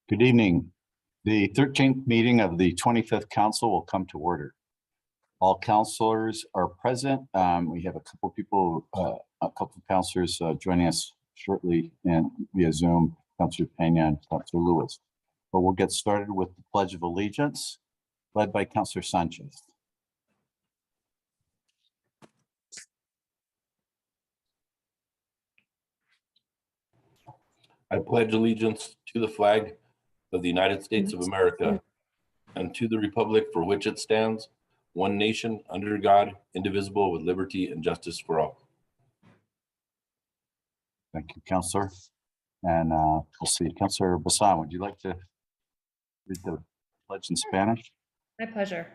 Good evening. The 13th meeting of the 25th Council will come to order. All councilors are present. We have a couple people, a couple of councilors joining us shortly and via Zoom, Councilor Pena and Councilor Lewis. But we'll get started with the Pledge of Allegiance, led by Councilor Sanchez. I pledge allegiance to the flag of the United States of America and to the republic for which it stands, one nation, under God, indivisible, with liberty and justice for all. Thank you, Councilor. And we'll see, Councilor Bassan, would you like to read the pledge in Spanish? My pleasure.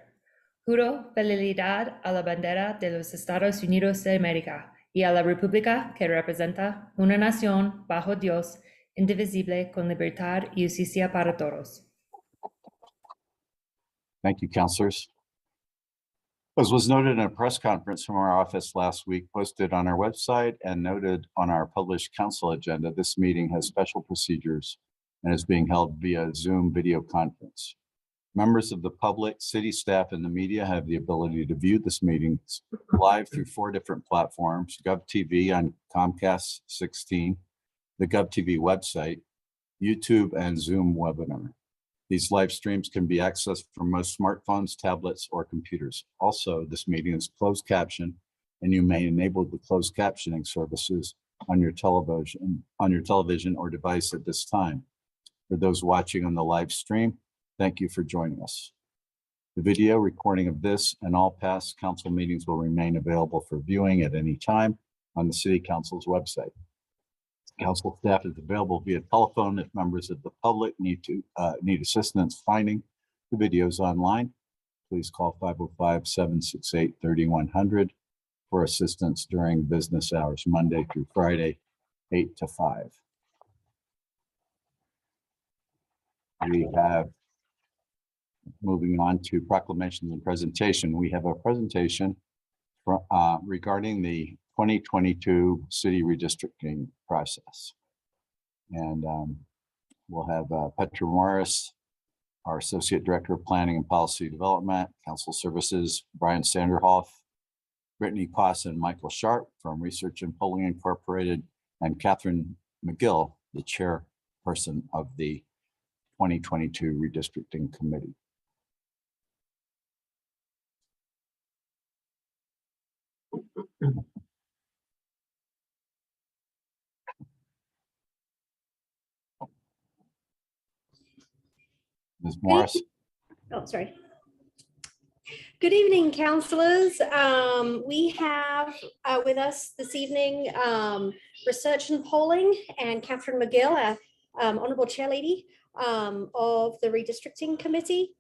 Juro fidelidad a la bandera de los Estados Unidos de América y a la república que representa una nación bajo Dios, indivisible, con libertad y justicia para todos. Thank you, councilors. As was noted in a press conference from our office last week, posted on our website and noted on our published council agenda, this meeting has special procedures and is being held via Zoom video conference. Members of the public, city staff, and the media have the ability to view this meeting live through 4 different platforms: GovTV on Comcast 16, the GovTV website, YouTube, and Zoom webinar. These live streams can be accessed from most smartphones, tablets, or computers. Also, this meeting is closed caption, and you may enable the closed captioning services on your television or device at this time. For those watching on the live stream, thank you for joining us. The video recording of this and all past council meetings will remain available for viewing at any time on the City Council's website. Council staff is available via telephone if members of the public need assistance finding the videos online. Please call 505-768-3100 for assistance during business hours, Monday through Friday, 8 to 5. We have, moving on to proclamations and presentation, we have a presentation regarding the 2022 city redistricting process. And we'll have Petra Morris, our Associate Director of Planning and Policy Development, Council Services, Brian Sanderhoff, Brittany Koss, and Michael Sharp from Research and Polling Incorporated, and Catherine McGill, the chairperson of the 2022 Redistricting Committee. Ms. Morris. Oh, sorry. Good evening, councillors. We have with us this evening Research and Polling and Catherine McGill, Honourable Chair Lady of the Redistricting Committee.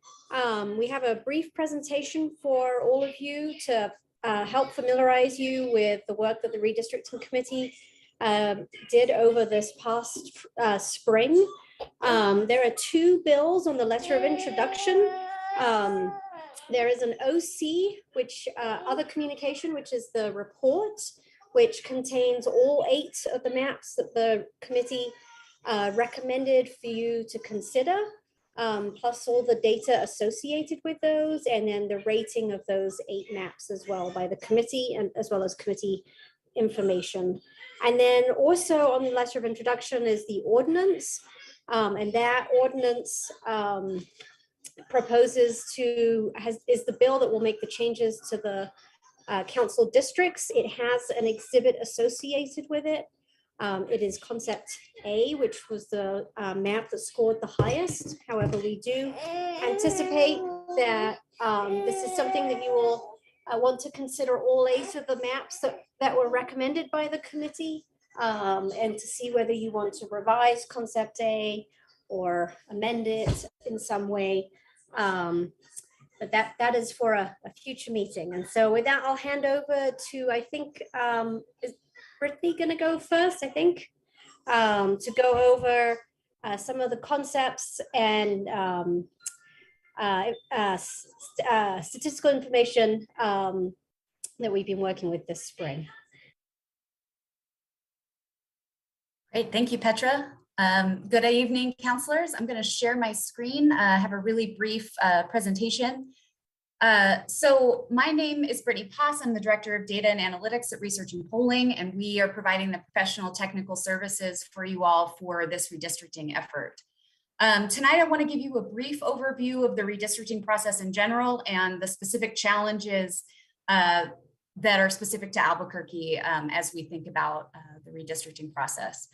We have a brief presentation for all of you to help familiarise you with the work that the Redistricting Committee did over this past spring. There are 2 bills on the letter of introduction. There is an OC, which other communication, which is the report, which contains all 8 of the maps that the committee recommended for you to consider, plus all the data associated with those, and then the rating of those 8 maps as well by the committee, and as well as committee information. And then also on the letter of introduction is the ordinance. And that ordinance proposes is the bill that will make the changes to the council districts. It has an exhibit associated with it. It is concept A, which was the map that scored the highest. However, we do anticipate that this is something that you will want to consider all 8 of the maps that were recommended by the committee. And to see whether you want to revise concept A or amend it in some way. But that is for a future meeting. And so with that, I'll hand over to, I think, is Brittany going to go first, I think, to go over some of the concepts and statistical information that we've been working with this spring. Great, thank you, Petra. Good evening, counselors. I'm going to share my screen, have a really brief presentation. So my name is Brittany Poss. I'm the Director of Data and Analytics at Research and Polling, and we are providing the professional technical services for you all for this redistricting effort. Tonight, I want to give you a brief overview of the redistricting process in general and the specific challenges that are specific to Albuquerque as we think about the redistricting process.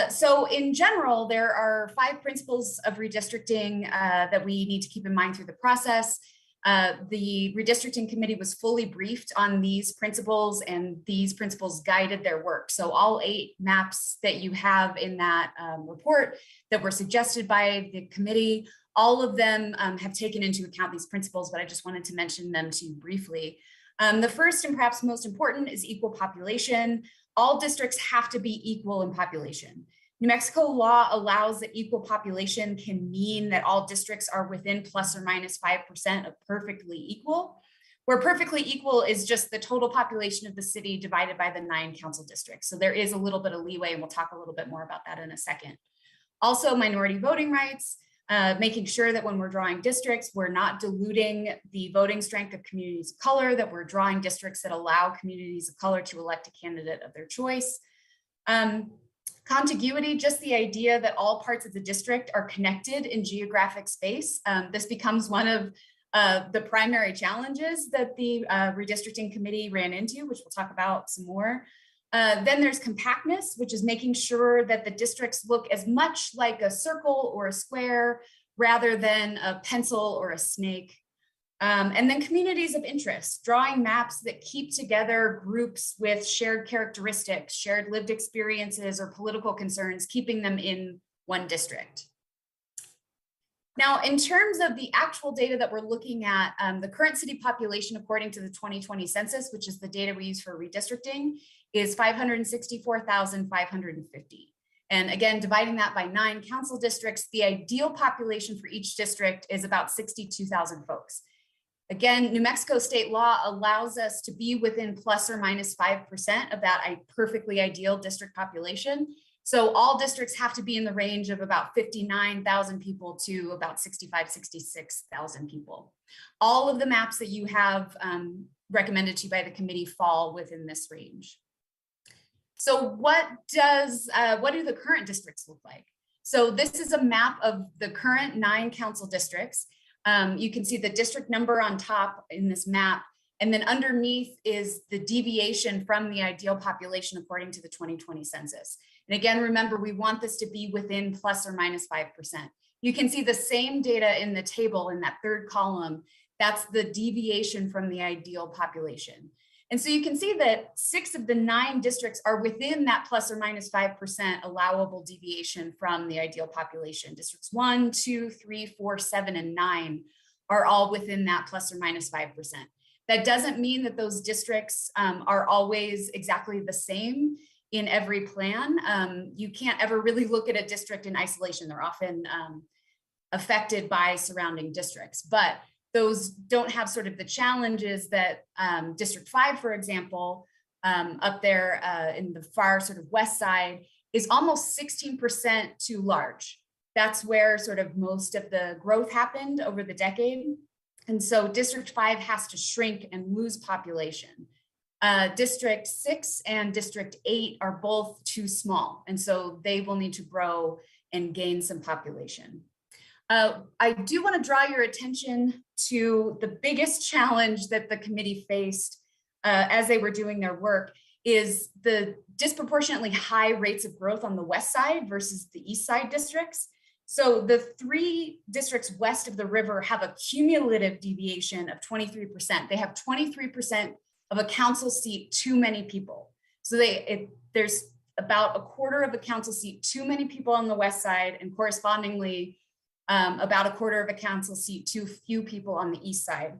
So in general, there are 5 principles of redistricting that we need to keep in mind through the process. The redistricting committee was fully briefed on these principles, and these principles guided their work. So all 8 maps that you have in that report that were suggested by the committee, all of them have taken into account these principles, but I just wanted to mention them to you briefly. The first and perhaps most important is equal population. All districts have to be equal in population. New Mexico law allows that equal population can mean that all districts are within plus or minus 5% of perfectly equal, where perfectly equal is just the total population of the city divided by the 9 council districts. So there is a little bit of leeway, and we'll talk a little bit more about that in a second. Also, minority voting rights. Making sure that when we're drawing districts, we're not diluting the voting strength of communities of color, that we're drawing districts that allow communities of color to elect a candidate of their choice. Contiguity, just the idea that all parts of the district are connected in geographic space. This becomes one of the primary challenges that the redistricting committee ran into, which we'll talk about some more. Then there's compactness, which is making sure that the districts look as much like a circle or a square rather than a pencil or a snake. And then communities of interest, drawing maps that keep together groups with shared characteristics, shared lived experiences, or political concerns, keeping them in one district. Now, in terms of the actual data that we're looking at, the current city population, according to the 2020 census, which is the data we use for redistricting, is 564,550. And again, dividing that by 9 council districts, the ideal population for each district is about 62,000 folks. Again, New Mexico state law allows us to be within plus or minus 5% of that perfectly ideal district population. So all districts have to be in the range of about 59,000 people to about 66,000 people. All of the maps that you have recommended to you by the committee fall within this range. So what do the current districts look like? So this is a map of the current 9 council districts. You can see the district number on top in this map, and then underneath is the deviation from the ideal population according to the 2020 census. And again, remember, we want this to be within plus or minus 5%. You can see the same data in the table in that 3rd column. That's the deviation from the ideal population. And so you can see that 6 of the 9 districts are within that plus or minus 5% allowable deviation from the ideal population. Districts 1, 2, 3, 4, 7, and 9 are all within that plus or minus 5%. That doesn't mean that those districts are always exactly the same in every plan. You can't ever really look at a district in isolation. They're often affected by surrounding districts, but those don't have sort of the challenges that District 5, for example, up there in the far sort of west side is almost 16% too large. That's where sort of most of the growth happened over the decade. And so District 5 has to shrink and lose population. District 6 and District 8 are both too small. And so they will need to grow and gain some population. I do want to draw your attention to the biggest challenge that the committee faced as they were doing their work is the disproportionately high rates of growth on the west side versus the east side districts. So the 3 districts west of the river have a cumulative deviation of 23%. They have 23% of a council seat too many people. So there's about a quarter of a council seat too many people on the west side, and correspondingly about a quarter of a council seat too few people on the east side.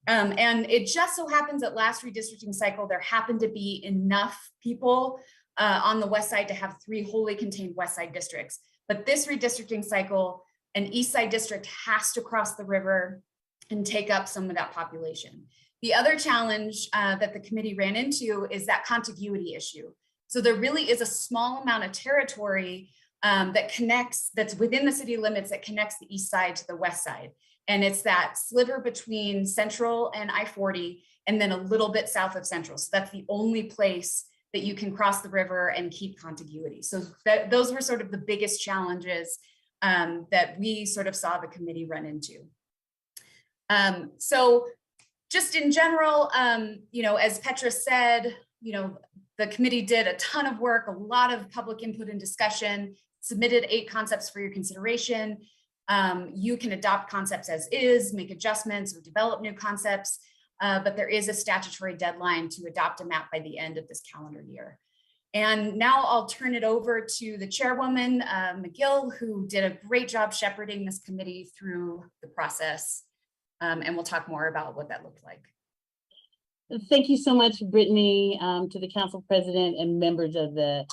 And it just so happens that last redistricting cycle, there happened to be enough people on the west side to have 3 wholly contained west side districts. But this redistricting cycle, an east side district has to cross the river and take up some of that population. The other challenge that the committee ran into is that contiguity issue. So there really is a small amount of territory that connects, that's within the city limits, that connects the east side to the west side. And it's that sliver between Central and I-40, and then a little bit south of Central. So that's the only place that you can cross the river and keep contiguity. So those were sort of the biggest challenges that we sort of saw the committee run into. So just in general, as Petra said, the committee did a ton of work, a lot of public input and discussion, submitted 8 concepts for your consideration. You can adopt concepts as is, make adjustments or develop new concepts, but there is a statutory deadline to adopt a map by the end of this calendar year. And now I'll turn it over to the chairwoman, McGill, who did a great job shepherding this committee through the process. And we'll talk more about what that looked like. Thank you so much, Brittany, to the council president and members of the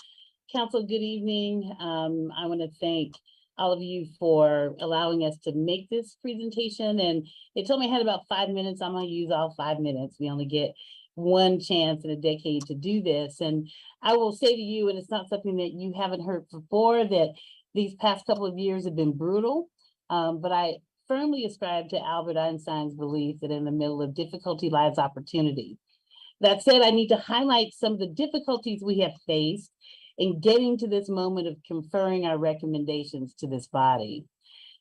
council. Good evening. I want to thank all of you for allowing us to make this presentation. And they told me I had about 5 minutes. I'm going to use all 5 minutes. We only get one chance in a decade to do this. And I will say to you, and it's not something that you haven't heard before, that these past couple of years have been brutal, but I firmly ascribe to Albert Einstein's belief that in the middle of difficulty lies opportunity. That said, I need to highlight some of the difficulties we have faced in getting to this moment of conferring our recommendations to this body.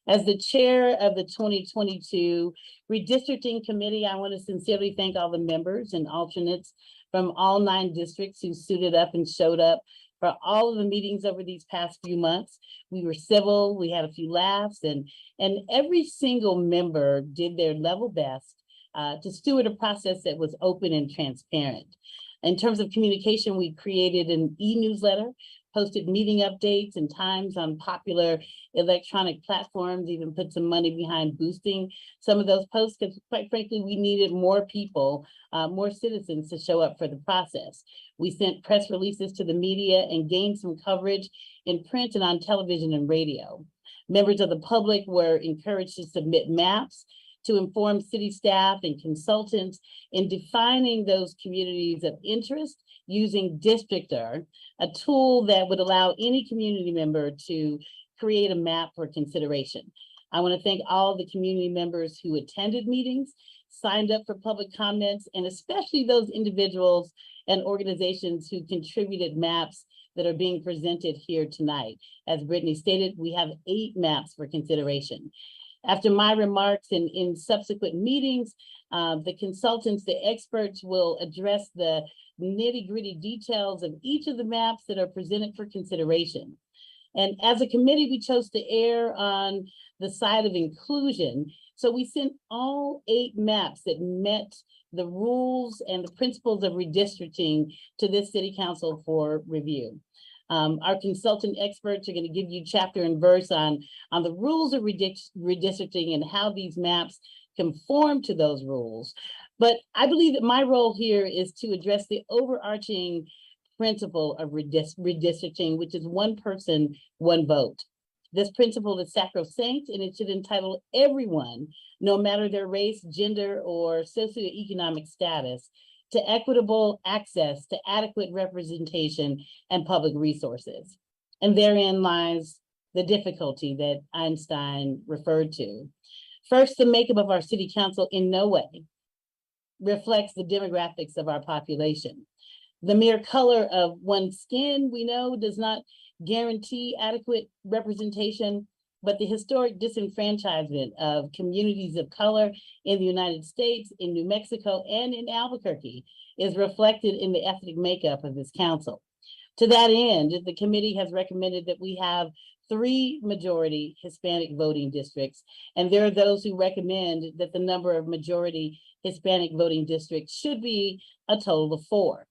As the chair of the 2022 Redistricting Committee, I want to sincerely thank all the members and alternates from all 9 districts who suited up and showed up for all of the meetings over these past few months. We were civil, we had a few laughs, and every single member did their level best to steward a process that was open and transparent. In terms of communication, we created an e-newsletter, posted meeting updates and times on popular electronic platforms, even put some money behind boosting some of those posts, because quite frankly, we needed more people, more citizens to show up for the process. We sent press releases to the media and gained some coverage in print and on television and radio. Members of the public were encouraged to submit maps to inform city staff and consultants in defining those communities of interest using Districtor, a tool that would allow any community member to create a map for consideration. I want to thank all the community members who attended meetings, signed up for public comments, and especially those individuals and organizations who contributed maps that are being presented here tonight. As Brittany stated, we have 8 maps for consideration. After my remarks and in subsequent meetings, the consultants, the experts will address the nitty-gritty details of each of the maps that are presented for consideration. And as a committee, we chose to err on the side of inclusion. So we sent all 8 maps that met the rules and the principles of redistricting to this city council for review. Our consultant experts are going to give you chapter and verse on the rules of redistricting and how these maps conform to those rules. But I believe that my role here is to address the overarching principle of redistricting, which is one person, one vote. This principle is sacrosanct, and it should entitle everyone, no matter their race, gender, or socioeconomic status, to equitable access to adequate representation and public resources. And therein lies the difficulty that Einstein referred to. First, the makeup of our city council in no way reflects the demographics of our population. The mere color of one's skin, we know, does not guarantee adequate representation, but the historic disenfranchisement of communities of color in the United States, in New Mexico, and in Albuquerque is reflected in the ethnic makeup of this council. To that end, the committee has recommended that we have 3 majority Hispanic voting districts, and there are those who recommend that the number of majority Hispanic voting districts should be a total of 4.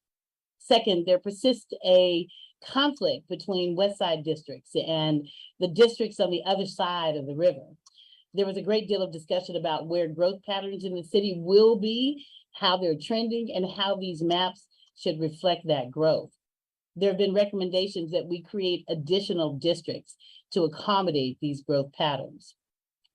Second, there persists a conflict between West Side districts and the districts on the other side of the river. There was a great deal of discussion about where growth patterns in the city will be, how they're trending, and how these maps should reflect that growth. There have been recommendations that we create additional districts to accommodate these growth patterns.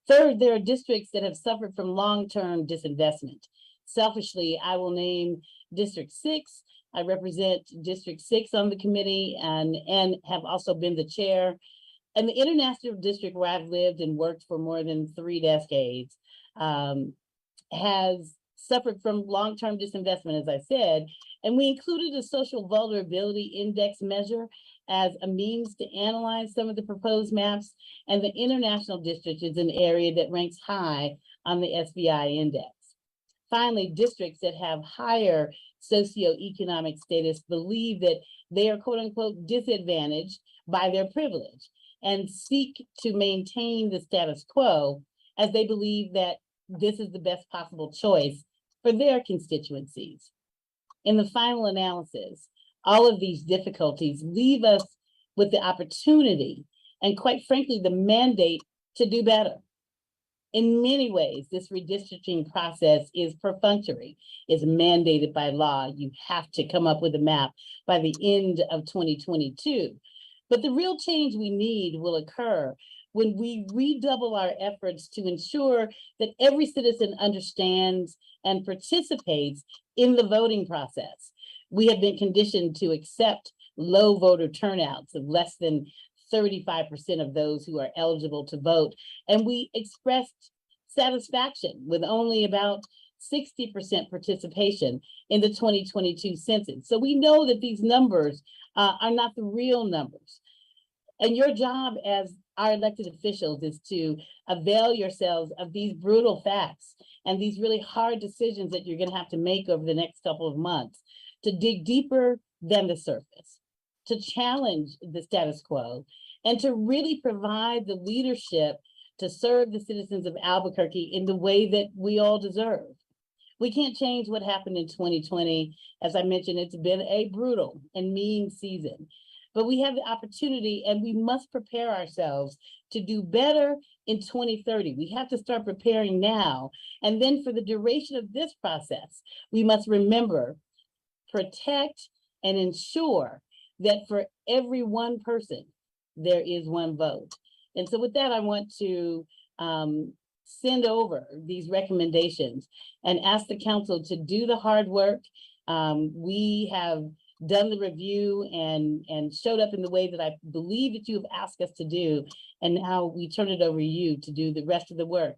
Third, there are districts that have suffered from long-term disinvestment. Selfishly, I will name District 6. I represent District 6 on the committee and have also been the chair And the International District, where I've lived and worked for more than 3 decades, has suffered from long-term disinvestment, as I said, and we included a social vulnerability index measure as a means to analyze some of the proposed maps, and the International District is an area that ranks high on the SVI index. Finally, districts that have higher socioeconomic status believe that they are quote unquote disadvantaged by their privilege and seek to maintain the status quo as they believe that this is the best possible choice for their constituencies. In the final analysis, all of these difficulties leave us with the opportunity and, quite frankly, the mandate to do better. In many ways, this redistricting process is perfunctory, is mandated by law. You have to come up with a map by the end of 2022. But the real change we need will occur when we redouble our efforts to ensure that every citizen understands and participates in the voting process. We have been conditioned to accept low voter turnouts of less than 35% of those who are eligible to vote, and we expressed satisfaction with only about 60% participation in the 2022 census. So we know that these numbers are not the real numbers. And your job as our elected officials is to avail yourselves of these brutal facts and these really hard decisions that you're going to have to make over the next couple of months, to dig deeper than the surface, to challenge the status quo, and to really provide the leadership to serve the citizens of Albuquerque in the way that we all deserve. We can't change what happened in 2020. As I mentioned, it's been a brutal and mean season, but we have the opportunity and we must prepare ourselves to do better in 2030. We have to start preparing now. And then for the duration of this process, we must remember, protect, and ensure that for every one person, there is one vote. And so with that, I want to send over these recommendations and ask the council to do the hard work. We have done the review and showed up in the way that I believe that you have asked us to do. And now we turn it over to you to do the rest of the work.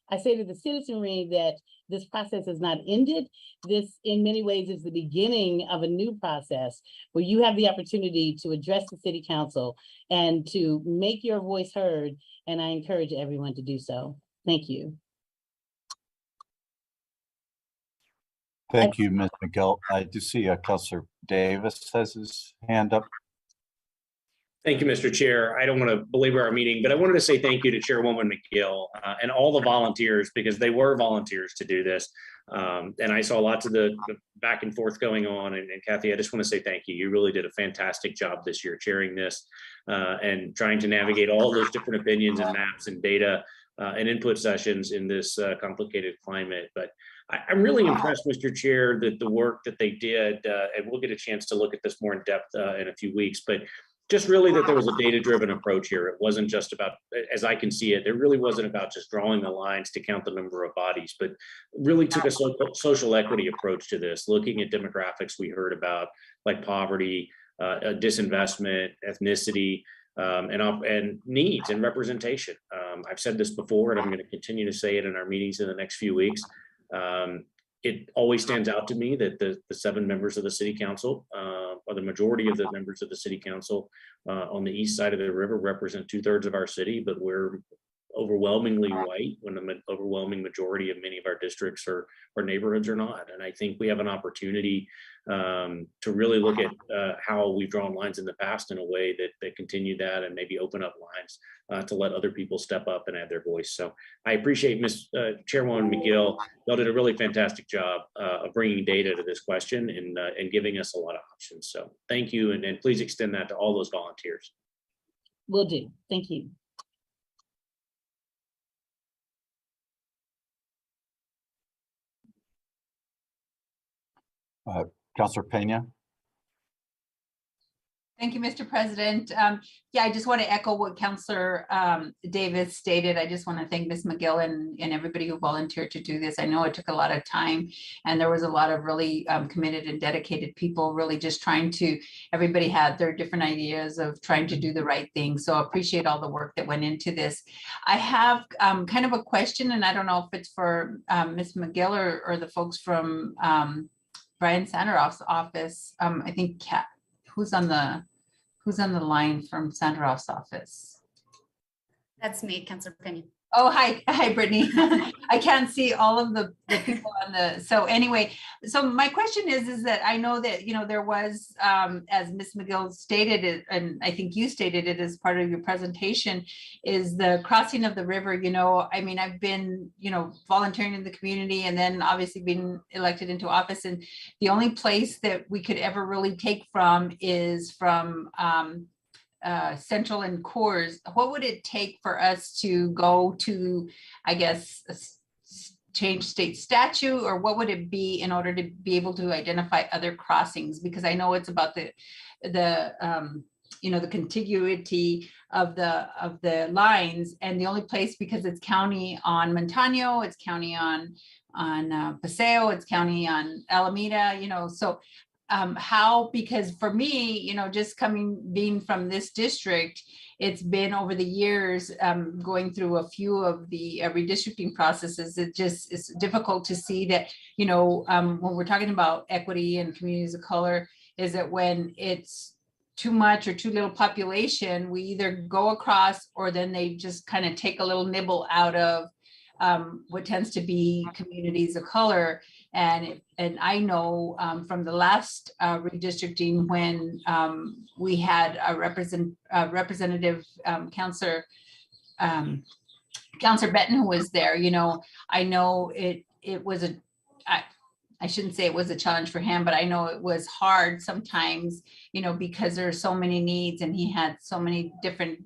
I say to the citizenry that this process has not ended. This, in many ways, is the beginning of a new process where you have the opportunity to address the city council and to make your voice heard. And I encourage everyone to do so. Thank you. Thank you, Ms. McGill. I do see Councilor Davis has his hand up. Thank you, Mr. Chair. I don't want to belabor our meeting, but I wanted to say thank you to Chairwoman McGill and all the volunteers, because they were volunteers to do this. And I saw lots of the back and forth going on. And Kathy, I just want to say thank you. You really did a fantastic job this year chairing this and trying to navigate all those different opinions and maps and data and input sessions in this complicated climate. But I'm really impressed, Mr. Chair, that the work that they did, and we'll get a chance to look at this more in depth in a few weeks, but just really that there was a data-driven approach here. It wasn't just about, as I can see it, it really wasn't about just drawing the lines to count the number of bodies, but really took a social equity approach to this, looking at demographics we heard about, like poverty, disinvestment, ethnicity, and needs and representation. I've said this before, and I'm going to continue to say it in our meetings in the next few weeks. It always stands out to me that the 7 members of the city council, or the majority of the members of the city council on the east side of the river represent 2/3 of our city, but we're overwhelmingly white when the overwhelming majority of many of our districts or neighborhoods are not. And I think we have an opportunity to really look at how we've drawn lines in the past in a way that continue that and maybe open up lines to let other people step up and add their voice. So I appreciate Chairwoman McGill. Y'all did a really fantastic job of bringing data to this question and giving us a lot of options. So thank you. And please extend that to all those volunteers. Will do. Thank you. Councilor Pena. Thank you, Mr. President. Yeah, I just want to echo what Councillor Davis stated. I just want to thank Ms. McGill and everybody who volunteered to do this. I know it took a lot of time and there was a lot of really committed and dedicated people really just trying to, everybody had their different ideas of trying to do the right thing. So I appreciate all the work that went into this. I have kind of a question, and I don't know if it's for Ms. McGill or the folks from Brian Sanderoff's office. I think who's on the line from Sanderoff's office? That's me, Councilor Pena. Oh, hi, Brittany. I can't see all of the people on the, so anyway, so my question is that I know that, there was, as Ms. McGill stated it, and I think you stated it as part of your presentation, is the crossing of the river. I mean, I've been, volunteering in the community and then obviously being elected into office. And the only place that we could ever really take from is from, Central and Coors. What would it take for us to go to, I guess, change state statute, or what would it be in order to be able to identify other crossings? Because I know it's about the contiguity of the lines, and the only place, because it's county on Montano, it's county on Paseo, it's county on Alameda, so how, because for me, just being from this district, it's been over the years going through a few of the redistricting processes. It's difficult to see that, when we're talking about equity and communities of color, is that when it's too much or too little population, we either go across or then they just kind of take a little nibble out of what tends to be communities of color. And I know from the last redistricting, when we had a representative Councillor Benton who was there, I know it was I shouldn't say it was a challenge for him, but I know it was hard sometimes, because there are so many needs and he had so many different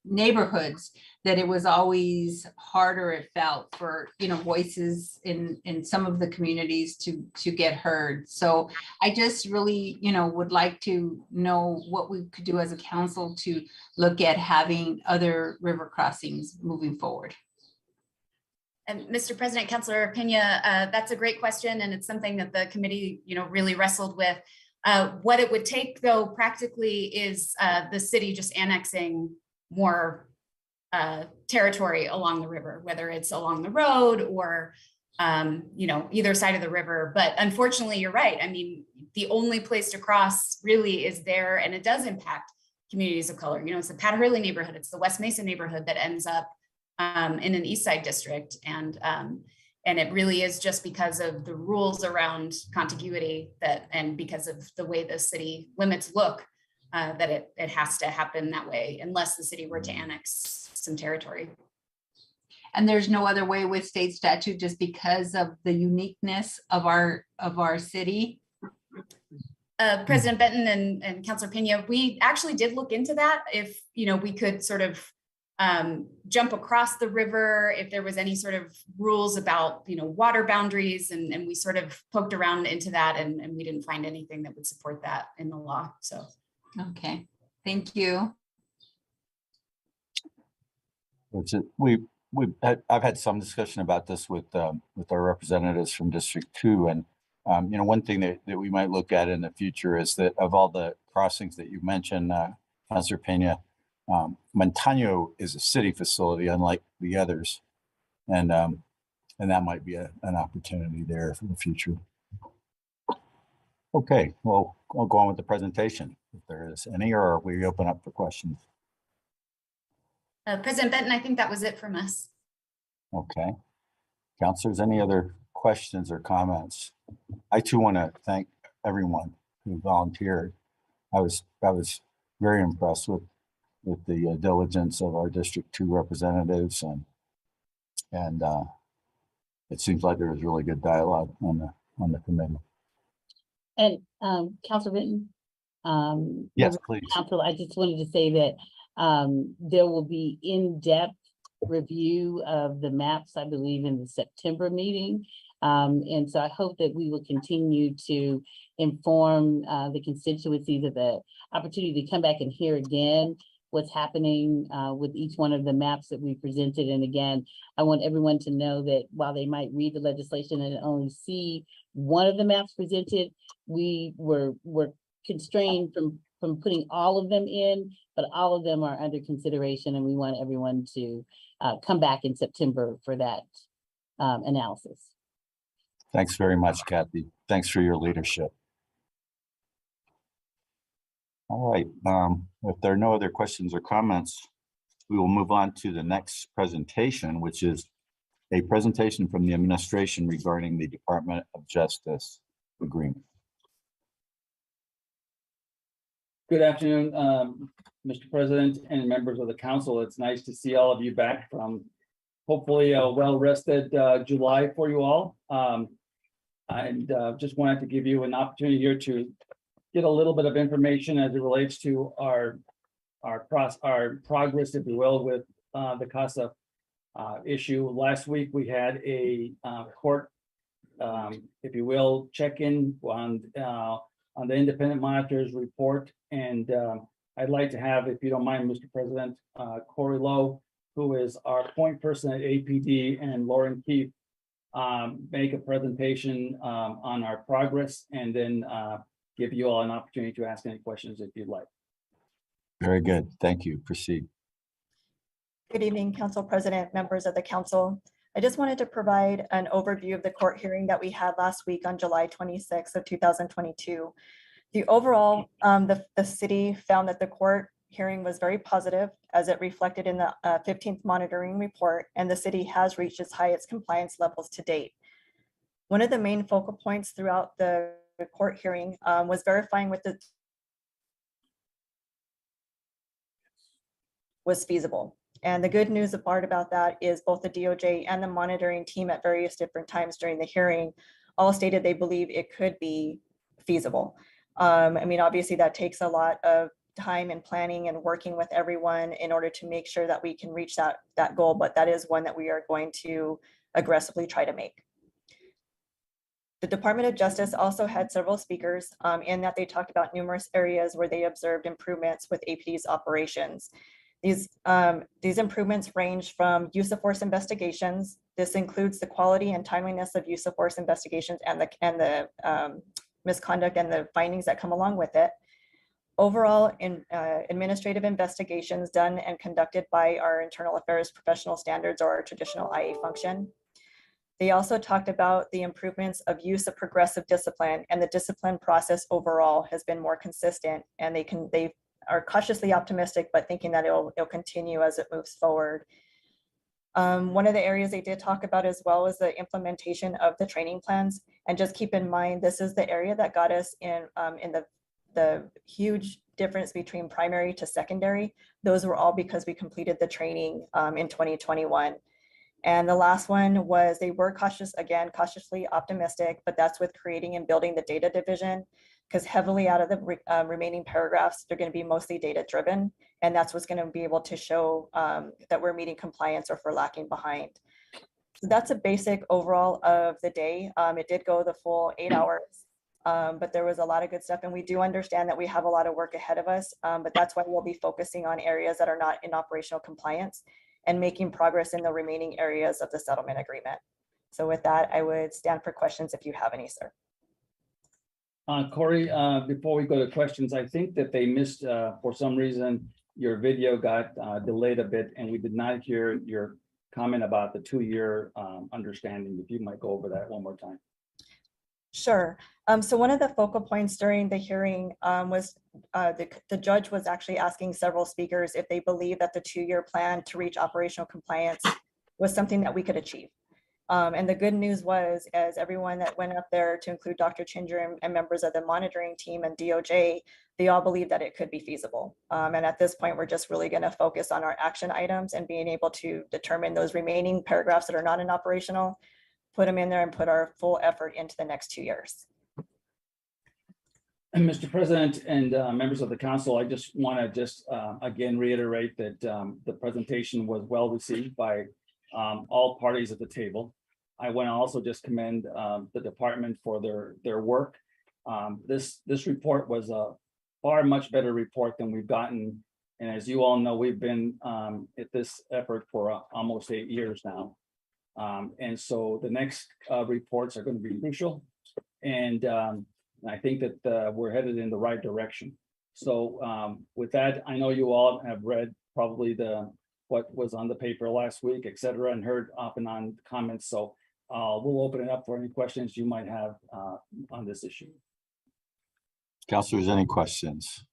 neighborhoods that it was always harder, it felt, for voices in some of the communities to get heard. So I just really would like to know what we could do as a council to look at having other river crossings moving forward. And Mr. President, Councilor Pena, that's a great question, and it's something that the committee really wrestled with. What it would take, though, practically is the city just annexing more territory along the river, whether it's along the road or either side of the river. But unfortunately, you're right. I mean, the only place to cross really is there, and it does impact communities of color. It's the Pat Hurley neighborhood, it's the West Mesa neighborhood that ends up in an East Side district, and it really is just because of the rules around contiguity and because of the way the city limits look. That it has to happen that way unless the city were to annex some territory. And there's no other way with state statute just because of the uniqueness of our city? President Benton and Councilor Pena, we actually did look into that. If we could sort of jump across the river, if there was any sort of rules about water boundaries, and we sort of poked around into that, and we didn't find anything that would support that in the law. So. Okay, thank you. I've had some discussion about this with our representatives from District 2, and one thing that we might look at in the future is that of all the crossings that you mentioned, Councilor Pena, Montano is a city facility, unlike the others, and that might be an opportunity there for the future. Okay, well, I'll go on with the presentation if there is any, or we open up for questions. President Benton, I think that was it from us. Okay. Councilors, any other questions or comments? I too want to thank everyone who volunteered. I was very impressed with the diligence of our District 2 representatives, and it seems like there was really good dialogue on the committee. And Councilor Benton, yes, please. Council, I just wanted to say that there will be in-depth review of the maps, I believe, in the September meeting. And so I hope that we will continue to inform the constituencies of the opportunity to come back and hear again what's happening with each one of the maps that we presented. And again, I want everyone to know that while they might read the legislation and only see one of the maps presented, we're constrained from putting all of them in, but all of them are under consideration, and we want everyone to come back in September for that analysis. Thanks very much, Kathy. Thanks for your leadership. All right, if there are no other questions or comments, we will move on to the next presentation, which is a presentation from the administration regarding the Department of Justice agreement. Good afternoon, Mr. President and members of the council. It's nice to see all of you back from hopefully a well-rested July for you all. And just wanted to give you an opportunity here to get a little bit of information as it relates to our progress, if you will, with the CASA issue. Last week, we had a court, if you will, check-in on the independent monitor's report. And I'd like to have, if you don't mind, Mr. President, Corey Lowe, who is our point person at APD, and Lauren Keefe, make a presentation on our progress, and then give you all an opportunity to ask any questions if you'd like. Very good. Thank you. Proceed. Good evening, Council President, members of the council. I just wanted to provide an overview of the court hearing that we had last week on July 26th of 2022. The overall, the city found that the court hearing was very positive, as it reflected in the 15th monitoring report, and the city has reached its highest compliance levels to date. One of the main focal points throughout the court hearing was verifying with the was feasible. And the good news part about that is both the DOJ and the monitoring team at various different times during the hearing all stated they believe it could be feasible. I mean, obviously that takes a lot of time and planning and working with everyone in order to make sure that we can reach that goal, but that is one that we are going to aggressively try to make. The Department of Justice also had several speakers in that they talked about numerous areas where they observed improvements with APD's operations. These improvements range from use of force investigations. This includes the quality and timeliness of use of force investigations and the misconduct and the findings that come along with it. Overall, administrative investigations done and conducted by our internal affairs professional standards, or our traditional IA function. They also talked about the improvements of use of progressive discipline, and the discipline process overall has been more consistent, and they are cautiously optimistic, but thinking that it'll continue as it moves forward. One of the areas they did talk about as well is the implementation of the training plans. And just keep in mind, this is the area that got us in the huge difference between primary to secondary. Those were all because we completed the training in 2021. And the last one was they were cautiously optimistic, but that's with creating and building the data division, because heavily out of the remaining paragraphs, they're going to be mostly data driven. And that's what's going to be able to show that we're meeting compliance or if we're lacking behind. So that's a basic overall of the day. It did go the full 8 hours, but there was a lot of good stuff. And we do understand that we have a lot of work ahead of us, but that's why we'll be focusing on areas that are not in operational compliance and making progress in the remaining areas of the settlement agreement. So with that, I would stand for questions if you have any, sir. Corey, before we go to questions, I think that they missed, for some reason, your video got delayed a bit, and we did not hear your comment about the 2-year understanding. If you might go over that one more time. Sure. So one of the focal points during the hearing was the judge was actually asking several speakers if they believe that the 2-year plan to reach operational compliance was something that we could achieve. And the good news was, as everyone that went up there, to include Dr. Chinger and members of the monitoring team and DOJ, they all believe that it could be feasible. And at this point, we're just really going to focus on our action items and being able to determine those remaining paragraphs that are not in operational, put them in there and put our full effort into the next 2 years. And Mr. President and members of the council, I just want to again reiterate that the presentation was well received by all parties at the table. I want to also just commend the department for their work. This report was a far much better report than we've gotten. And as you all know, we've been at this effort for almost 8 years now. And so the next reports are going to be crucial. And I think that we're headed in the right direction. So with that, I know you all have read probably what was on the paper last week, et cetera, and heard off and on comments. So we'll open it up for any questions you might have on this issue. Councilors, any questions?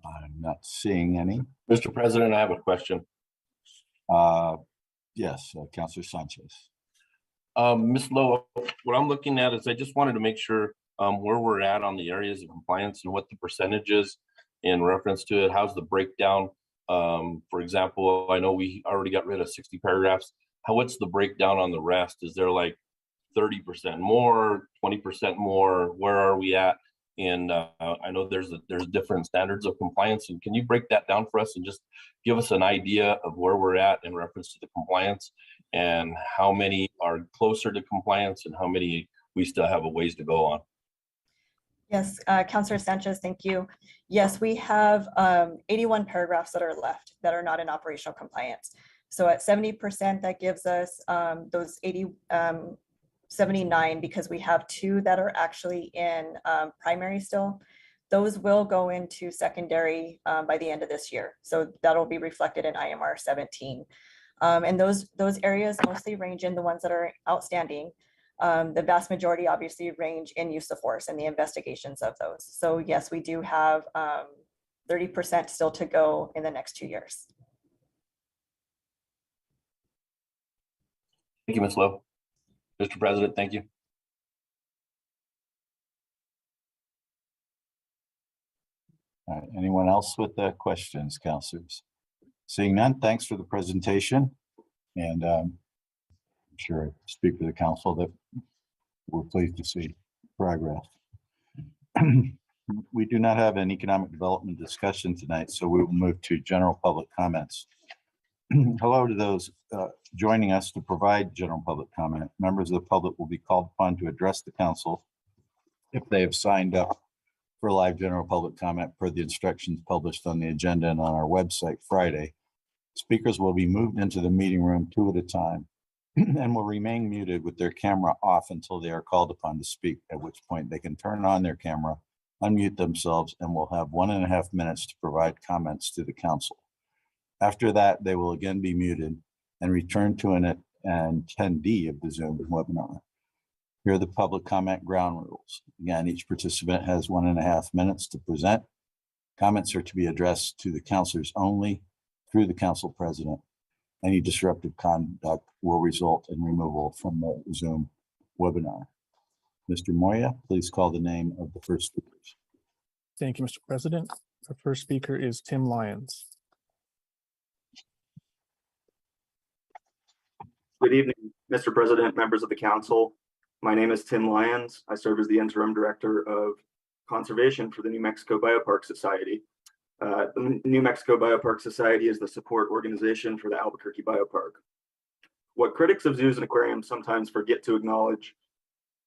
I'm not seeing any. Mr. President, I have a question. Yes, Councilor Sanchez. Ms. Lowe, what I'm looking at is I just wanted to make sure where we're at on the areas of compliance and what the percentage is in reference to it. How's the breakdown? For example, I know we already got rid of 60 paragraphs. What's the breakdown on the rest? Is there like 30% more, 20% more? Where are we at? And I know there's different standards of compliance. And can you break that down for us and just give us an idea of where we're at in reference to the compliance and how many are closer to compliance and how many we still have a ways to go on? Yes, Councilor Sanchez, thank you. Yes, we have 81 paragraphs that are left that are not in operational compliance. So at 70%, that gives us those 79, because we have 2 that are actually in primary still. Those will go into secondary by the end of this year. So that'll be reflected in IMR 17. And those areas mostly range in the ones that are outstanding. The vast majority obviously range in use of force and the investigations of those. So yes, we do have 30% still to go in the next 2 years. Thank you, Ms. Lowe. Mr. President, thank you. All right, anyone else with questions, councilors? Seeing none, thanks for the presentation. And I'm sure I speak for the council that we're pleased to see progress. We do not have an economic development discussion tonight, so we will move to general public comments. Hello to those joining us to provide general public comment. Members of the public will be called upon to address the council if they have signed up for live general public comment per the instructions published on the agenda and on our website Friday. Speakers will be moved into the meeting room 2 at a time and will remain muted with their camera off until they are called upon to speak, at which point they can turn on their camera, unmute themselves, and will have 1.5 minutes to provide comments to the council. After that, they will again be muted and return to an attendee of the Zoom webinar. Here are the public comment ground rules. Again, each participant has 1.5 minutes to present. Comments are to be addressed to the councilors only through the council president. Any disruptive conduct will result in removal from the Zoom webinar. Mr. Moya, please call the name of the first speakers. Thank you, Mr. President. The first speaker is Tim Lyons. Good evening, Mr. President, members of the council. My name is Tim Lyons. I serve as the interim director of conservation for the New Mexico Biopark Society. The New Mexico Biopark Society is the support organization for the Albuquerque Biopark. What critics of zoos and aquariums sometimes forget to acknowledge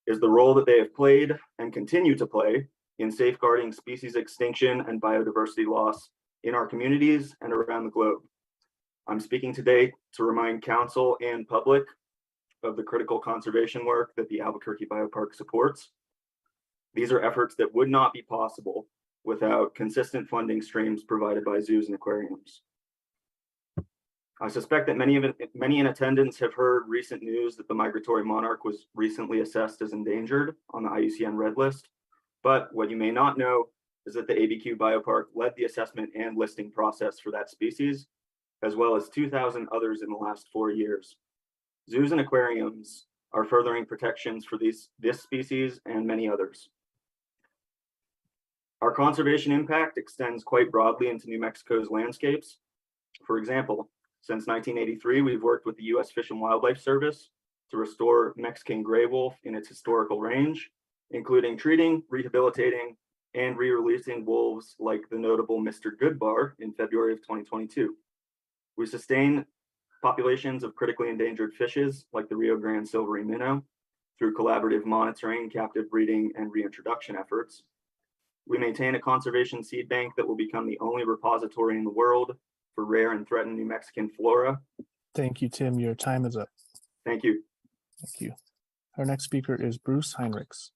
is the role that they have played and continue to play in safeguarding species extinction and biodiversity loss in our communities and around the globe. I'm speaking today to remind council and public of the critical conservation work that the Albuquerque Biopark supports. These are efforts that would not be possible without consistent funding streams provided by zoos and aquariums. I suspect that many in attendance have heard recent news that the Migratory Monarch was recently assessed as endangered on the IUCN Red List. But what you may not know is that the ABQ Biopark led the assessment and listing process for that species, as well as 2,000 others in the last 4 years. Zoos and aquariums are furthering protections for this species and many others. Our conservation impact extends quite broadly into New Mexico's landscapes. For example, since 1983, we've worked with the U.S. Fish and Wildlife Service to restore Mexican gray wolf in its historical range, including treating, rehabilitating, and re-releasing wolves like the notable Mr. Goodbar in February of 2022. We sustain populations of critically endangered fishes like the Rio Grande silvery minnow through collaborative monitoring, captive breeding, and reintroduction efforts. We maintain a conservation seed bank that will become the only repository in the world for rare and threatened New Mexican flora. Thank you, Tim. Your time is up. Thank you. Thank you. Our next speaker is Bruce Heinrichs.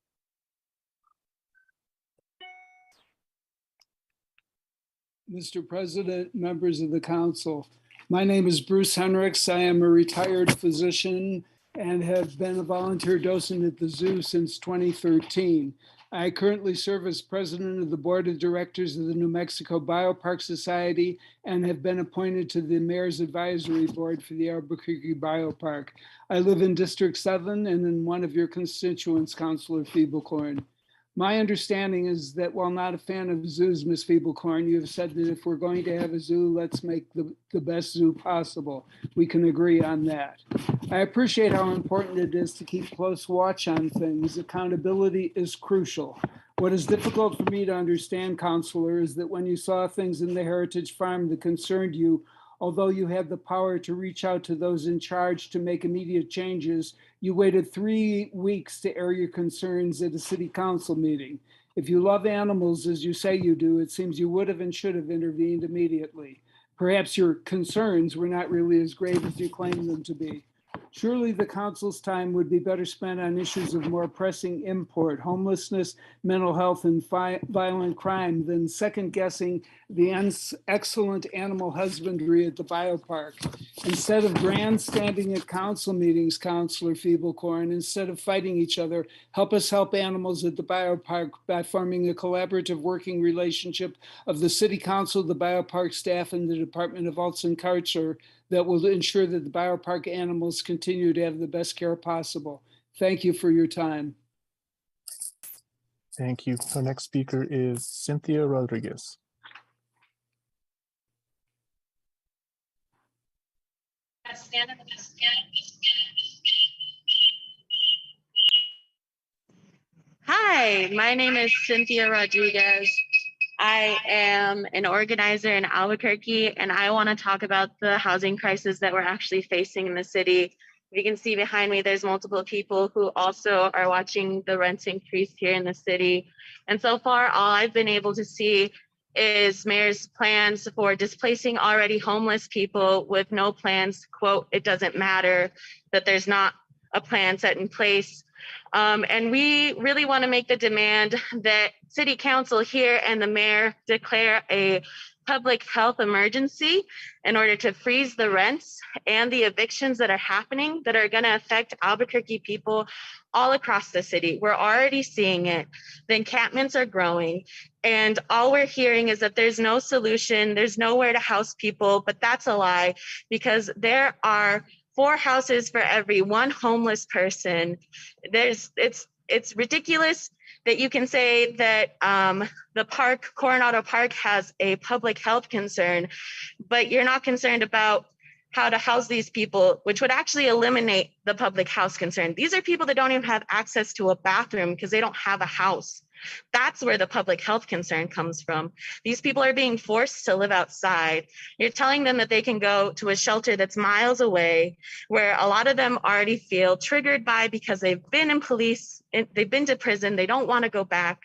Mr. President, members of the council, my name is Bruce Heinrichs. I am a retired physician and have been a volunteer docent at the zoo since 2013. I currently serve as president of the board of directors of the New Mexico Biopark Society and have been appointed to the Mayor's Advisory Board for the Albuquerque Biopark. I live in District 7 and in one of your constituents, Councilor Feeblecorn. My understanding is that while not a fan of zoos, Ms. Feeblecorn, you have said that if we're going to have a zoo, let's make the best zoo possible. We can agree on that. I appreciate how important it is to keep close watch on things. Accountability is crucial. What is difficult for me to understand, Counselor, is that when you saw things in the Heritage Farm that concerned you, although you had the power to reach out to those in charge to make immediate changes, you waited 3 weeks to air your concerns at a city council meeting. If you love animals as you say you do, it seems you would have and should have intervened immediately. Perhaps your concerns were not really as grave as you claim them to be. Surely the council's time would be better spent on issues of more pressing import, homelessness, mental health, and violent crime than second-guessing the excellent animal husbandry at the biopark. Instead of grandstanding at council meetings, Councilor Feeblecorn, instead of fighting each other, help us help animals at the biopark by forming a collaborative working relationship of the city council, the biopark staff, and the Department of Arts and Culture that will ensure that the biopark animals continue to have the best care possible. Thank you for your time. Thank you. Our next speaker is Cynthia Rodriguez. Hi, my name is Cynthia Rodriguez. I am an organizer in Albuquerque, and I want to talk about the housing crisis that we're actually facing in the city. You can see behind me, there's multiple people who also are watching the rents increase here in the city. And so far, all I've been able to see is mayor's plans for displacing already homeless people with no plans, quote, it doesn't matter, that there's not a plan set in place. And we really want to make the demand that city council here and the mayor declare a public health emergency in order to freeze the rents and the evictions that are happening that are going to affect Albuquerque people all across the city. We're already seeing it. The encampments are growing, and all we're hearing is that there's no solution, there's nowhere to house people, but that's a lie, because there are 4 houses for every 1 homeless person. It's ridiculous that you can say that the park, Coronado Park, has a public health concern, but you're not concerned about how to house these people, which would actually eliminate the public house concern. These are people that don't even have access to a bathroom because they don't have a house. That's where the public health concern comes from. These people are being forced to live outside. You're telling them that they can go to a shelter that's miles away, where a lot of them already feel triggered by, because they've been in police, they've been to prison, they don't want to go back.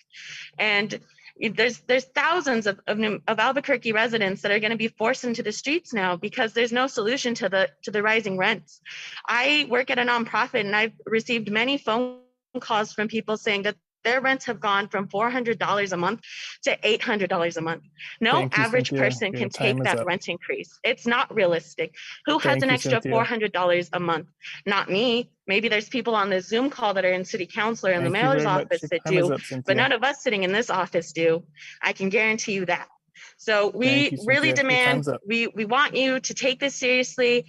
And there's thousands of Albuquerque residents that are going to be forced into the streets now because there's no solution to the rising rents. I work at a nonprofit, and I've received many phone calls from people saying that their rents have gone from $400 a month to $800 a month. No average person can take that rent increase. It's not realistic. Who has an extra $400 a month? Not me. Maybe there's people on the Zoom call that are in city council or in the mayor's office that do, but none of us sitting in this office do. I can guarantee you that. So we really demand, we want you to take this seriously.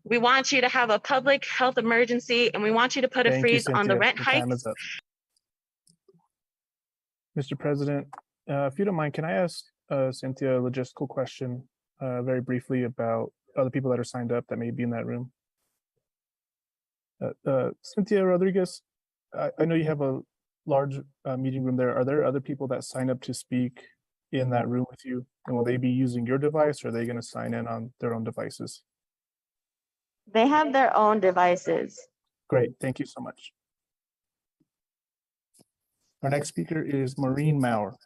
We want you to have a public health emergency, and we want you to put a freeze on the rent hikes. Mr. President, if you don't mind, can I ask Cynthia a logistical question very briefly about other people that are signed up that may be in that room? Cynthia Rodriguez, I know you have a large meeting room there. Are there other people that sign up to speak in that room with you? And will they be using your device, or are they going to sign in on their own devices? They have their own devices. Great, thank you so much. Our next speaker is Maureen Maurer.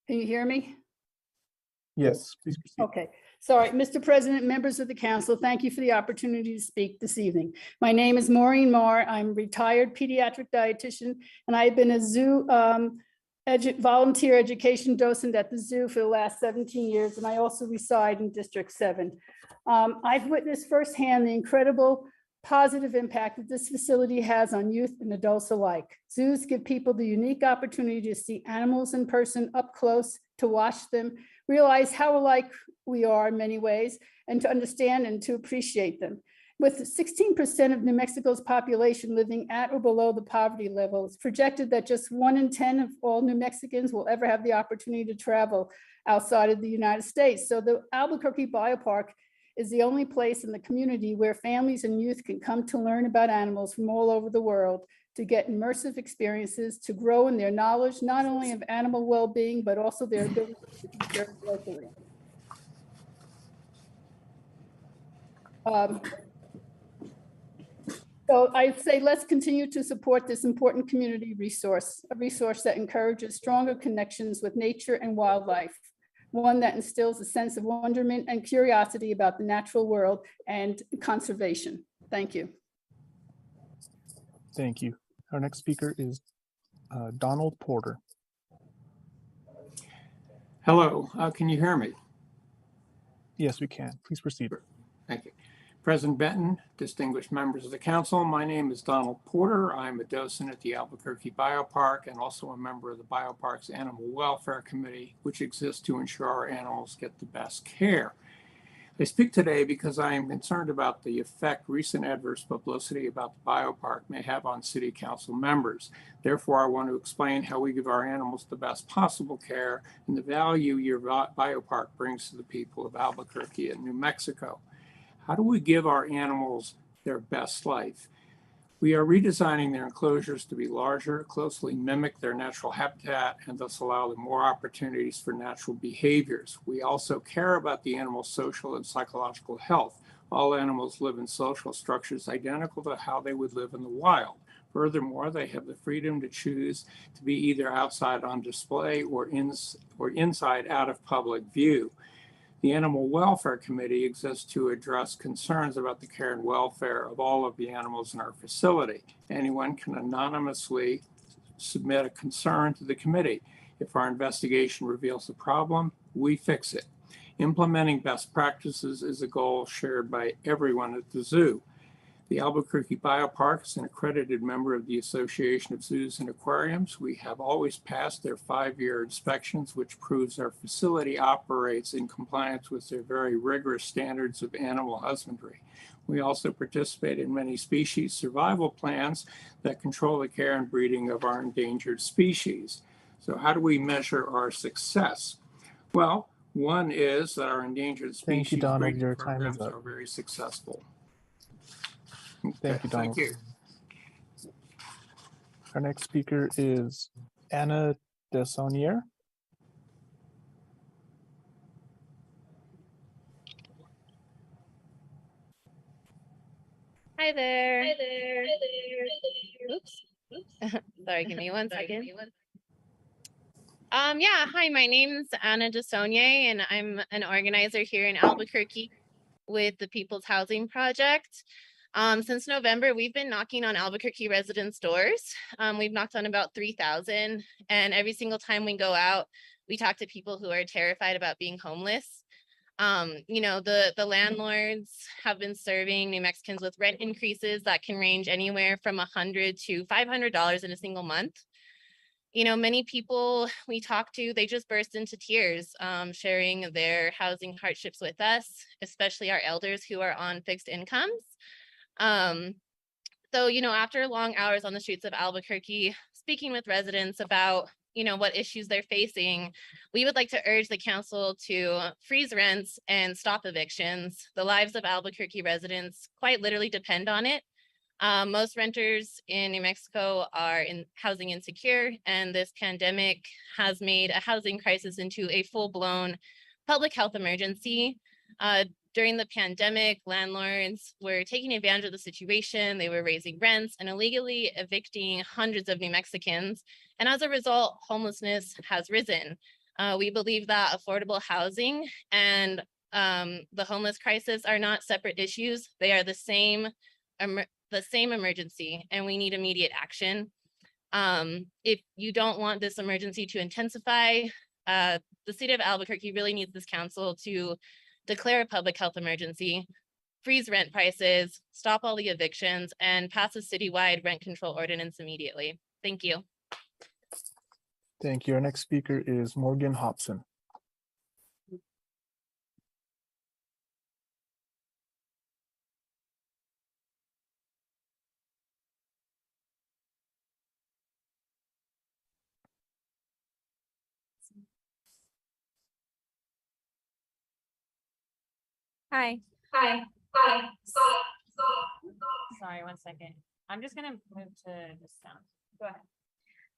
Can you hear me? Yes, please proceed. Okay. Sorry, Mr. President, members of the council, thank you for the opportunity to speak this evening. My name is Maureen Maurer. I'm a retired pediatric dietitian, and I've been a zoo volunteer education docent at the zoo for the last 17 years, and I also reside in District 7. I've witnessed firsthand the incredible positive impact that this facility has on youth and adults alike. Zoos give people the unique opportunity to see animals in person up close, to watch them, realize how alike we are in many ways, and to understand and to appreciate them. With 16% of New Mexico's population living at or below the poverty level, it's projected that just 1 in 10 of all New Mexicans will ever have the opportunity to travel outside of the United States. So the Albuquerque Biopark is the only place in the community where families and youth can come to learn about animals from all over the world, to get immersive experiences, to grow in their knowledge, not only of animal well-being, but also their ability to conserve locally. So I say, let's continue to support this important community resource, a resource that encourages stronger connections with nature and wildlife, one that instills a sense of wonderment and curiosity about the natural world and conservation. Thank you. Thank you. Our next speaker is Donald Porter. Hello, can you hear me? Yes, we can. Please proceed. Thank you. President Benton, distinguished members of the council, my name is Donald Porter. I'm a docent at the Albuquerque Biopark and also a member of the Biopark's Animal Welfare Committee, which exists to ensure our animals get the best care. I speak today because I am concerned about the effect recent adverse publicity about the Biopark may have on City Council members. Therefore, I want to explain how we give our animals the best possible care and the value your Biopark brings to the people of Albuquerque and New Mexico. How do we give our animals their best life? We are redesigning their enclosures to be larger, closely mimic their natural habitat, and thus allow them more opportunities for natural behaviors. We also care about the animal's social and psychological health. All animals live in social structures identical to how they would live in the wild. Furthermore, they have the freedom to choose to be either outside on display or inside out of public view. The Animal Welfare Committee exists to address concerns about the care and welfare of all of the animals in our facility. Anyone can anonymously submit a concern to the committee. If our investigation reveals a problem, we fix it. Implementing best practices is a goal shared by everyone at the zoo. The Albuquerque Biopark is an accredited member of the Association of Zoos and Aquariums. We have always passed their 5-year inspections, which proves our facility operates in compliance with their very rigorous standards of animal husbandry. We also participate in many species survival plans that control the care and breeding of our endangered species. So how do we measure our success? Well, one is that our endangered species breeding programs are very successful. Thank you, Donald. Thank you. Our next speaker is Anna Desonier. Hi there. Hi there. Oops. Sorry, give me one second. Yeah, hi, my name's Anna Desonier, and I'm an organizer here in Albuquerque with the People's Housing Project. Since November, we've been knocking on Albuquerque residents' doors. We've knocked on about 3,000, and every single time we go out, we talk to people who are terrified about being homeless. You know, the landlords have been serving New Mexicans with rent increases that can range anywhere from $100 to $500 in a single month. You know, many people we talk to, they just burst into tears, sharing their housing hardships with us, especially our elders who are on fixed incomes. So, you know, after long hours on the streets of Albuquerque, speaking with residents about, you know, what issues they're facing, we would like to urge the council to freeze rents and stop evictions. The lives of Albuquerque residents quite literally depend on it. Most renters in New Mexico are housing insecure, and this pandemic has made a housing crisis into a full-blown public health emergency. During the pandemic, landlords were taking advantage of the situation. They were raising rents and illegally evicting hundreds of New Mexicans. And as a result, homelessness has risen. We believe that affordable housing and the homeless crisis are not separate issues. They are the same emergency, and we need immediate action. If you don't want this emergency to intensify, the city of Albuquerque really needs this council to declare a public health emergency, freeze rent prices, stop all the evictions, and pass a citywide rent control ordinance immediately. Thank you. Thank you. Our next speaker is Morgan Hobson. Hi. Sorry, 1 second. I'm just gonna move to this sound. Go ahead.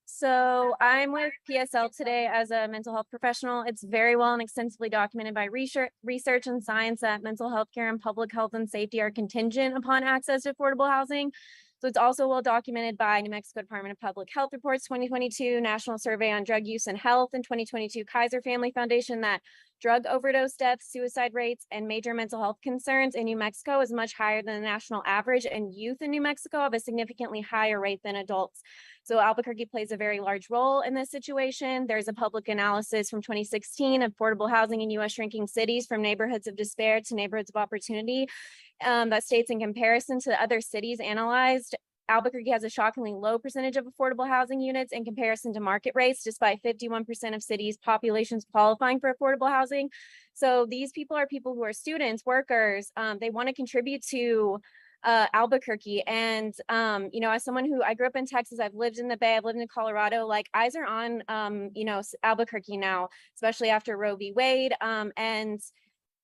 So I'm with PSL today as a mental health professional. It's very well and extensively documented by research and science that mental health care and public health and safety are contingent upon access to affordable housing. So it's also well documented by New Mexico Department of Public Health Reports 2022, National Survey on Drug Use and Health in 2022, Kaiser Family Foundation, that drug overdose deaths, suicide rates, and major mental health concerns in New Mexico is much higher than the national average, and youth in New Mexico have a significantly higher rate than adults. So Albuquerque plays a very large role in this situation. There's a public analysis from 2016 of affordable housing in U.S. shrinking cities from neighborhoods of despair to neighborhoods of opportunity that states in comparison to other cities analyzed, Albuquerque has a shockingly low percentage of affordable housing units in comparison to market rates, despite 51% of cities' populations qualifying for affordable housing. So these people are people who are students, workers, they want to contribute to Albuquerque. And, you know, as someone who, I grew up in Texas, I've lived in the Bay, I've lived in Colorado, like eyes are on, you know, Albuquerque now, especially after Roe v. Wade. And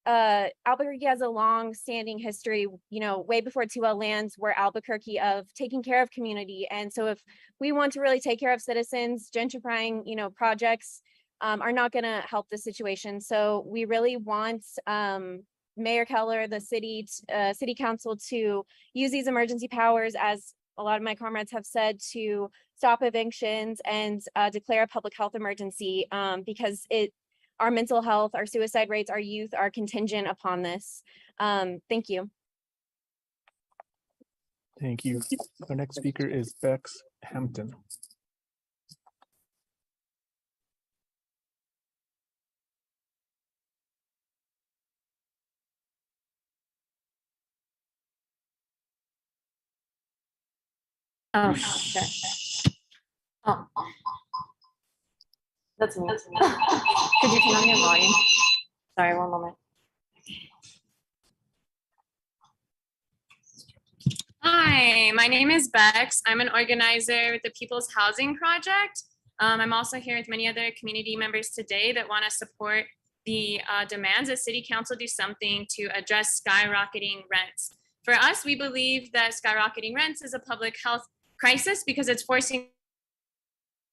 Albuquerque has a long standing history, you know, way before 2L lands were Albuquerque, of taking care of community. And so if we want to really take care of citizens, gentrifying, you know, projects are not going to help the situation. So we really want Mayor Keller, the city council, to use these emergency powers, as a lot of my comrades have said, to stop evictions and declare a public health emergency, because our mental health, our suicide rates, our youth are contingent upon this. Thank you. Thank you. Our next speaker is Bex Hampton. Oh, okay. Oh. That's me. Could you turn on your volume? Sorry, 1 moment. Hi, my name is Bex. I'm an organizer with the People's Housing Project. I'm also here with many other community members today that want to support the demands that City Council do something to address skyrocketing rents. For us, we believe that skyrocketing rents is a public health crisis because it's forcing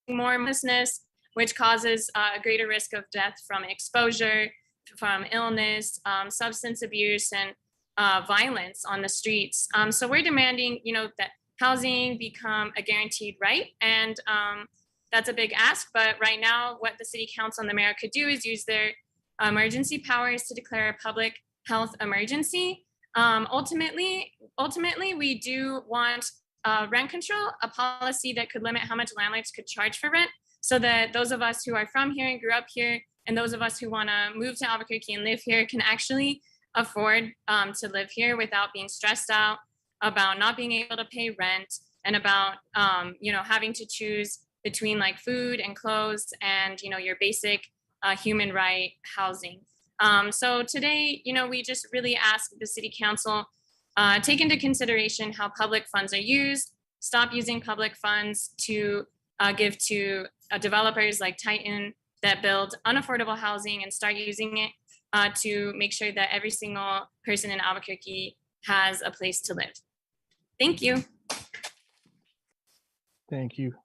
more homelessness, which causes a greater risk of death from exposure, from illness, substance abuse, and violence on the streets. So we're demanding, you know, that housing become a guaranteed right, and that's a big ask. But right now, what the City Council and the mayor could do is use their emergency powers to declare a public health emergency. Ultimately, we do want rent control, a policy that could limit how much landlords could charge for rent, so that those of us who are from here and grew up here, and those of us who want to move to Albuquerque and live here, can actually afford to live here without being stressed out about not being able to pay rent, and about you know, having to choose between like food and clothes and, you know, your basic human right housing. So today, you know, we just really ask the City Council take into consideration how public funds are used, stop using public funds to give to developers like Titan that build unaffordable housing, and start using it to make sure that every single person in Albuquerque has a place to live. Thank you. Thank you.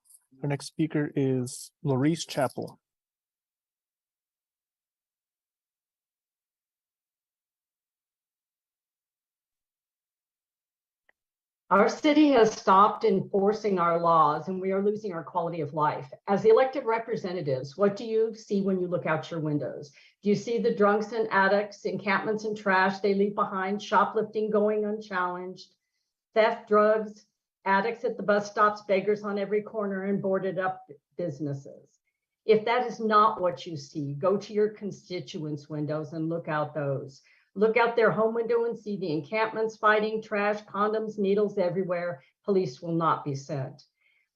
Our next speaker is Laurice Chappell. Our city has stopped enforcing our laws and we are losing our quality of life. As the elected representatives, what do you see when you look out your windows? Do you see the drunks and addicts, encampments and trash they leave behind, shoplifting going unchallenged, theft, drugs, addicts at the bus stops, beggars on every corner, and boarded up businesses? If that is not what you see, go to your constituents' windows and look out those. Look out their home window and see the encampments, fighting, trash, condoms, needles everywhere. Police will not be sent.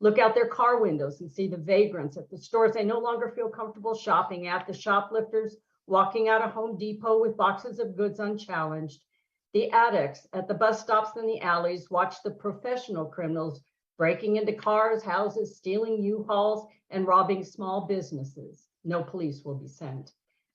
Look out their car windows and see the vagrants at the stores they no longer feel comfortable shopping at, the shoplifters walking out of Home Depot with boxes of goods unchallenged, the addicts at the bus stops and the alleys. Watch the professional criminals breaking into cars, houses, stealing U-Hauls, and robbing small businesses. No police will be sent.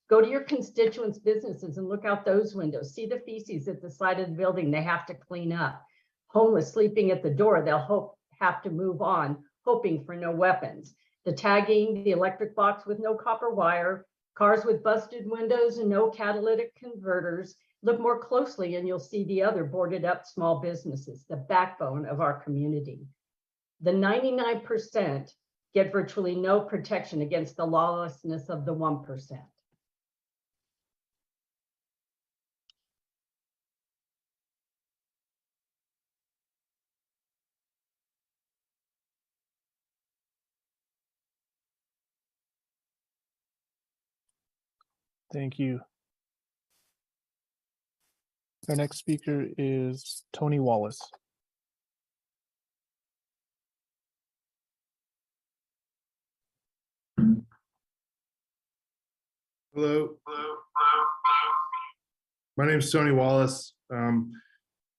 Go to your constituents' businesses and look out those windows. See the feces at the side of the building they have to clean up. Homeless sleeping at the door they'll have to move on, hoping for no weapons. The tagging, the electric box with no copper wire, cars with busted windows and no catalytic converters. Look more closely and you'll see the other boarded up small businesses, the backbone of our community. The 99% get virtually no protection against the lawlessness of the 1%. Thank you. Our next speaker is Tony Wallace. Hello. My name is Tony Wallace.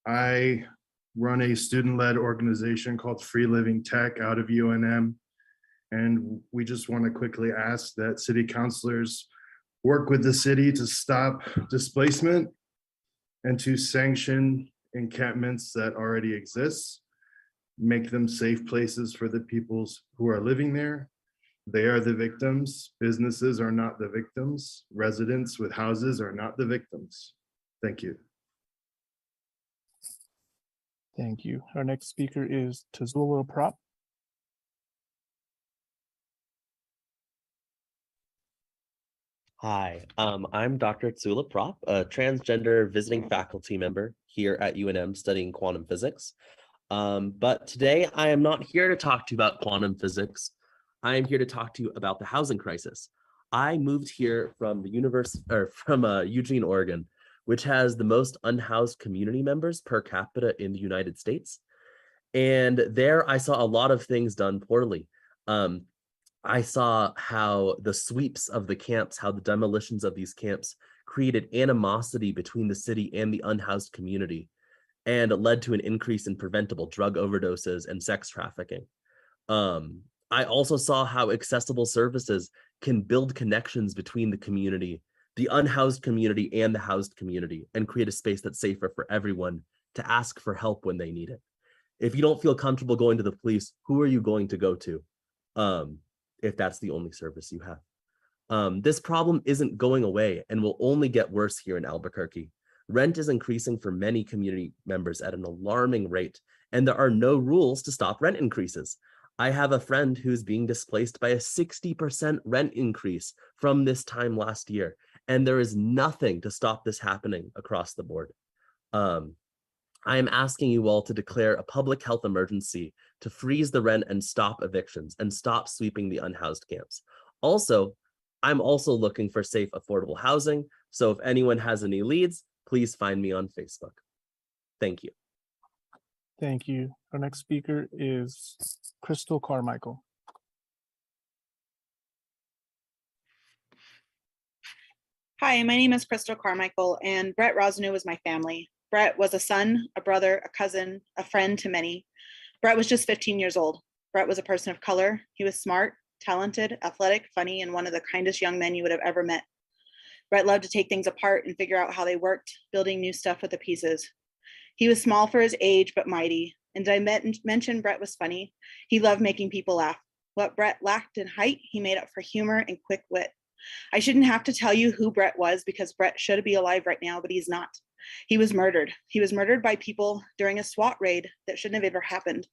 I run a student-led organization called Free Living Tech out of UNM. And we just want to quickly ask that city councilors work with the city to stop displacement and to sanction encampments that already exist, make them safe places for the peoples who are living there. They are the victims. Businesses are not the victims. Residents with houses are not the victims. Thank you. Thank you. Our next speaker is Tazula Prop. Hi, I'm Dr. Tsula Prop, a transgender visiting faculty member here at UNM studying quantum physics. But today I am not here to talk to you about quantum physics. I am here to talk to you about the housing crisis. I moved here from the Eugene, Oregon, which has the most unhoused community members per capita in the United States. And there I saw a lot of things done poorly. I saw how the sweeps of the camps, how the demolitions of these camps created animosity between the city and the unhoused community, and it led to an increase in preventable drug overdoses and sex trafficking. I also saw how accessible services can build connections between the community, the unhoused community and the housed community, and create a space that's safer for everyone to ask for help when they need it. If you don't feel comfortable going to the police, who are you going to go to? If that's the only service you have. This problem isn't going away and will only get worse here in Albuquerque. Rent is increasing for many community members at an alarming rate, and there are no rules to stop rent increases. I have a friend who's being displaced by a 60% rent increase from this time last year, and there is nothing to stop this happening across the board. I am asking you all to declare a public health emergency to freeze the rent and stop evictions and stop sweeping the unhoused camps. Also, I'm also looking for safe, affordable housing. So if anyone has any leads, please find me on Facebook. Thank you. Thank you. Our next speaker is Crystal Carmichael. Hi, my name is Crystal Carmichael, and Brett Rosnew was my family. Brett was a son, a brother, a cousin, a friend to many. Brett was just 15 years old. Brett was a person of color. He was smart, talented, athletic, funny, and one of the kindest young men you would have ever met. Brett loved to take things apart and figure out how they worked, building new stuff with the pieces. He was small for his age, but mighty. And did I mention Brett was funny? He loved making people laugh. What Brett lacked in height, he made up for humor and quick wit. I shouldn't have to tell you who Brett was because Brett should be alive right now, but he's not. He was murdered. He was murdered by people during a SWAT raid that shouldn't have ever happened.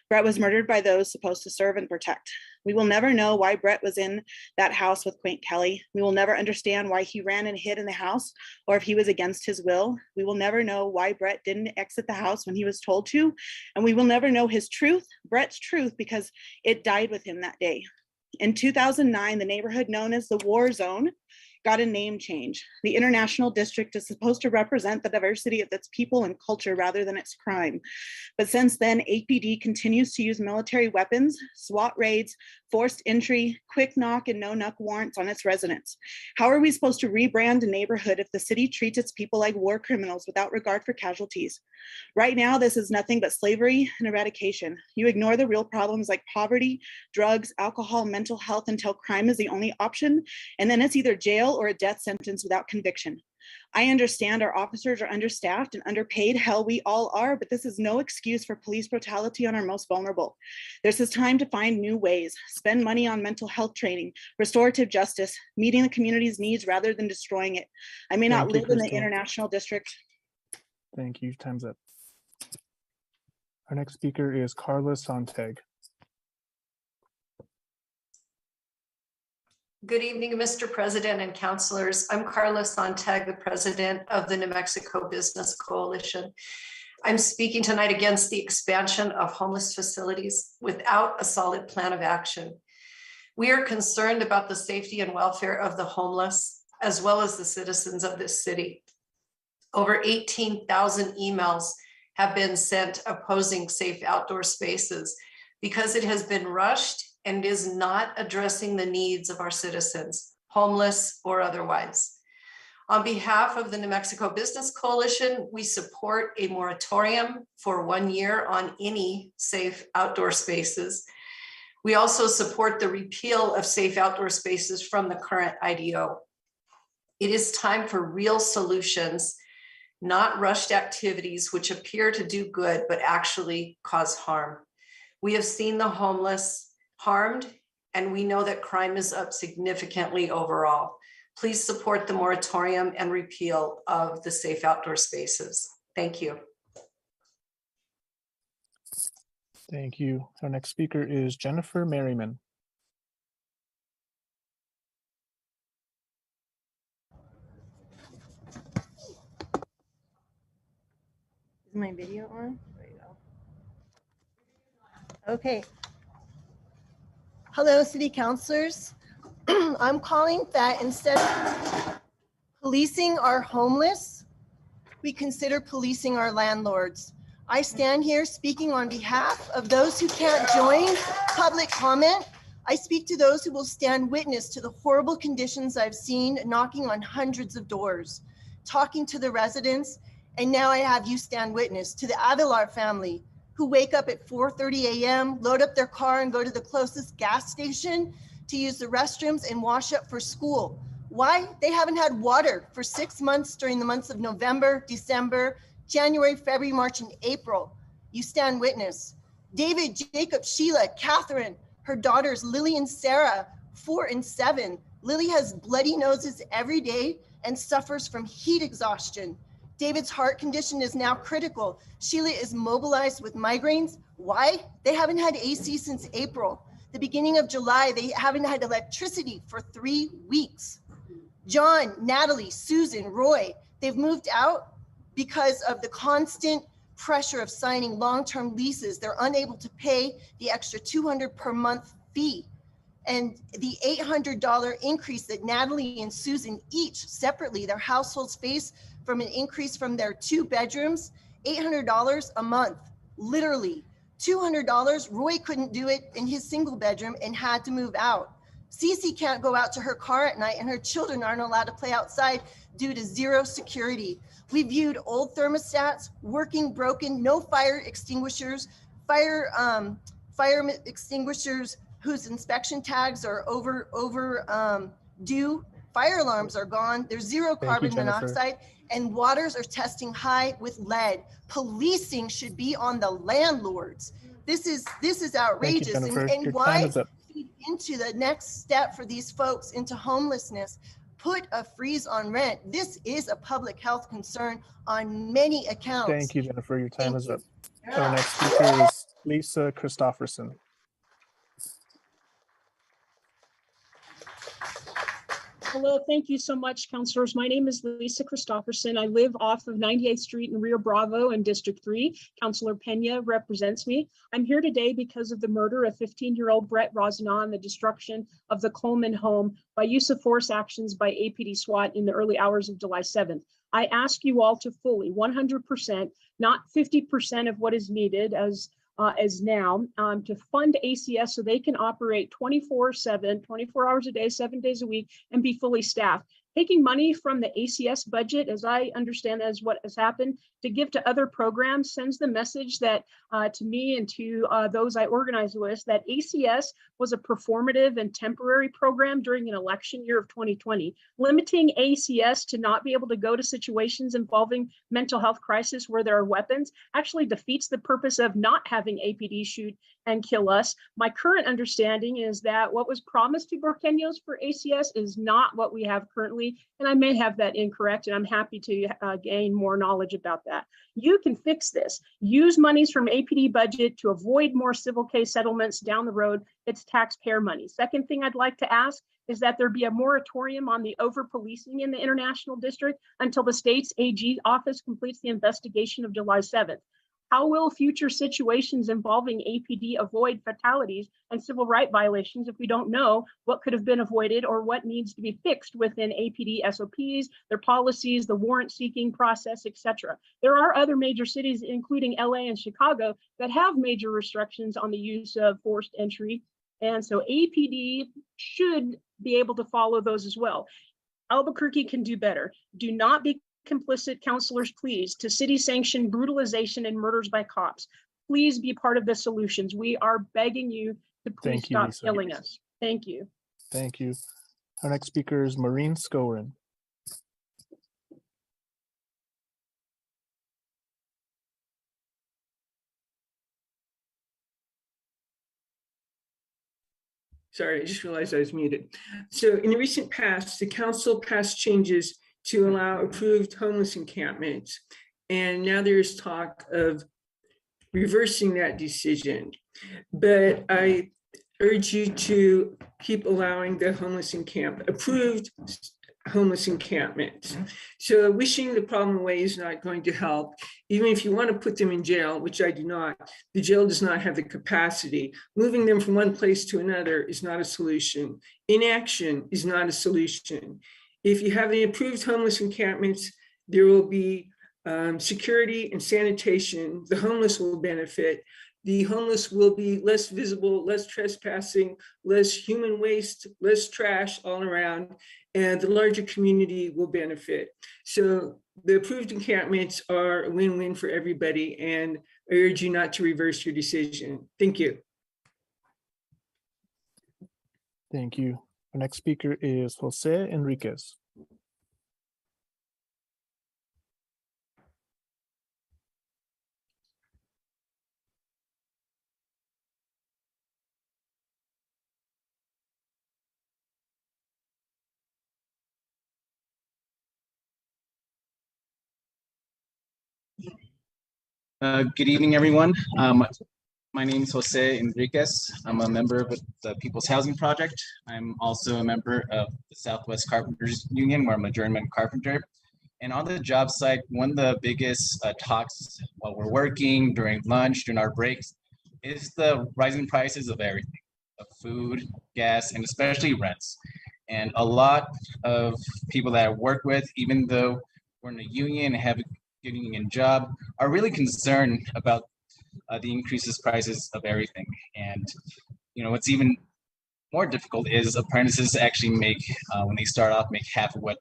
Brett was murdered by those supposed to serve and protect. We will never know why Brett was in that house with Quaint Kelly. We will never understand why he ran and hid in the house or if he was against his will. We will never know why Brett didn't exit the house when he was told to. And we will never know his truth, Brett's truth, because it died with him that day. In 2009, the neighborhood known as the War Zone got a name change. The International District is supposed to represent the diversity of its people and culture rather than its crime. But since then, APD continues to use military weapons, SWAT raids, forced entry, quick knock and no knock warrants on its residents. How are we supposed to rebrand a neighborhood if the city treats its people like war criminals without regard for casualties? Right now, this is nothing but slavery and eradication. You ignore the real problems like poverty, drugs, alcohol, mental health until crime is the only option, and then it's either jail or a death sentence without conviction. I understand our officers are understaffed and underpaid. Hell, we all are, but this is no excuse for police brutality on our most vulnerable. This is time to find new ways, spend money on mental health training, restorative justice, meeting the community's needs rather than destroying it. I may not live in the International District. Thank you. Time's up. Our next speaker is Carla Sontag. Good evening, Mr. President and councilors. I'm Carla Sontag, the president of the New Mexico Business Coalition. I'm speaking tonight against the expansion of homeless facilities without a solid plan of action. We are concerned about the safety and welfare of the homeless, as well as the citizens of this city. Over 18,000 emails have been sent opposing safe outdoor spaces because it has been rushed and is not addressing the needs of our citizens, homeless or otherwise. On behalf of the New Mexico Business Coalition, we support a moratorium for 1 year on any safe outdoor spaces. We also support the repeal of safe outdoor spaces from the current IDO. It is time for real solutions, not rushed activities which appear to do good but actually cause harm. We have seen the homeless harmed, and we know that crime is up significantly overall. Please support the moratorium and repeal of the safe outdoor spaces. Thank you. Thank you. Our next speaker is Jennifer Merriman. Is my video on? There you go. Okay. Hello, city councilors. I'm calling that instead of policing our homeless, we consider policing our landlords. I stand here speaking on behalf of those who can't join public comment. I speak to those who will stand witness to the horrible conditions I've seen knocking on hundreds of doors, talking to the residents, and now I have you stand witness to the Avilar family who wake up at 4:30 a.m., load up their car and go to the closest gas station to use the restrooms and wash up for school. Why? They haven't had water for 6 months during the months of November, December, January, February, March, and April. You stand witness. David, Jacob, Sheila, Catherine, her daughters, Lily and Sarah, 4 and 7. Lily has bloody noses every day and suffers from heat exhaustion. David's heart condition is now critical. Sheila is mobilized with migraines. Why? They haven't had AC since April. The beginning of July, they haven't had electricity for 3 weeks. John, Natalie, Susan, Roy, they've moved out because of the constant pressure of signing long-term leases. They're unable to pay the extra $200 per month fee. And the $800 increase that Natalie and Susan each separately, their households face from an increase from their 2 bedrooms, $800 a month, literally. $200, Roy couldn't do it in his single bedroom and had to move out. Cece can't go out to her car at night and her children aren't allowed to play outside due to zero security. We viewed old thermostats, working broken, no fire extinguishers, fire extinguishers whose inspection tags are due Fire alarms are gone. There's zero carbon Jennifer. monoxide, and waters are testing high with lead. Policing should be on the landlords. This is outrageous. Jennifer. And Your time why is up. feed into the next step for these folks into homelessness? Put a freeze on rent. This is a public health concern on many accounts. Thank you, Jennifer. Your time Thank is you. up. Our next speaker is Lisa Christopherson. Hello, thank you so much, councilors. My name is Lisa Christopherson. I live off of 98th Street in Rio Bravo in District 3. Councilor Pena represents me. I'm here today because of the murder of 15-year-old Brett Rosnaw and the destruction of the Coleman home by use of force actions by APD SWAT in the early hours of July 7th. I ask you all to fully 100%, not 50% of what is needed as now, to fund ACS so they can operate 24/7, 24 hours a day, 7 days a week, and be fully staffed. Taking money from the ACS budget, as I understand as what has happened, to give to other programs sends the message that to me and to those I organize with, that ACS was a performative and temporary program during an election year of 2020. Limiting ACS to not be able to go to situations involving mental health crisis where there are weapons actually defeats the purpose of not having APD shoot and kill us. My current understanding is that what was promised to Burqueños for ACS is not what we have currently, and I may have that incorrect, and I'm happy to gain more knowledge about that. You can fix this. Use monies from APD budget to avoid more civil case settlements down the road. It's taxpayer money. Second thing I'd like to ask is that there be a moratorium on the over-policing in the International District until the state's AG office completes the investigation of July 7th. How will future situations involving APD avoid fatalities and civil rights violations if we don't know what could have been avoided or what needs to be fixed within APD SOPs, their policies, the warrant seeking process, etc.? There are other major cities, including LA and Chicago, that have major restrictions on the use of forced entry. And so APD should be able to follow those as well. Albuquerque can do better. Do not be complicit, councilors, please, to city-sanctioned brutalization and murders by cops. Please be part of the solutions. We are begging you to please stop killing us. Thank you. Thank you. Our next speaker is Maureen Maurer. Sorry, I just realized I was muted. So in the recent past, the council passed changes to allow approved homeless encampments. And now there's talk of reversing that decision. But I urge you to keep allowing the approved homeless encampments. So wishing the problem away is not going to help. Even if you want to put them in jail, which I do not, the jail does not have the capacity. Moving them from one place to another is not a solution. Inaction is not a solution. If you have the approved homeless encampments, there will be security and sanitation. The homeless will benefit. The homeless will be less visible, less trespassing, less human waste, less trash all around, and the larger community will benefit. So the approved encampments are a win-win for everybody, and I urge you not to reverse your decision. Thank you. Thank you. Our next speaker is Jose Enriquez. Good evening, everyone. My name is Jose Enriquez. I'm a member of the People's Housing Project. I'm also a member of the Southwest Carpenters Union, where I'm a journeyman carpenter. And on the job site, one of the biggest talks while we're working, during lunch, during our breaks, is the rising prices of everything, of food, gas, and especially rents. And a lot of people that I work with, even though we're in a union and have a good union job, are really concerned about the increases prices of everything. And what's even more difficult is apprentices actually make, when they start off, make half of what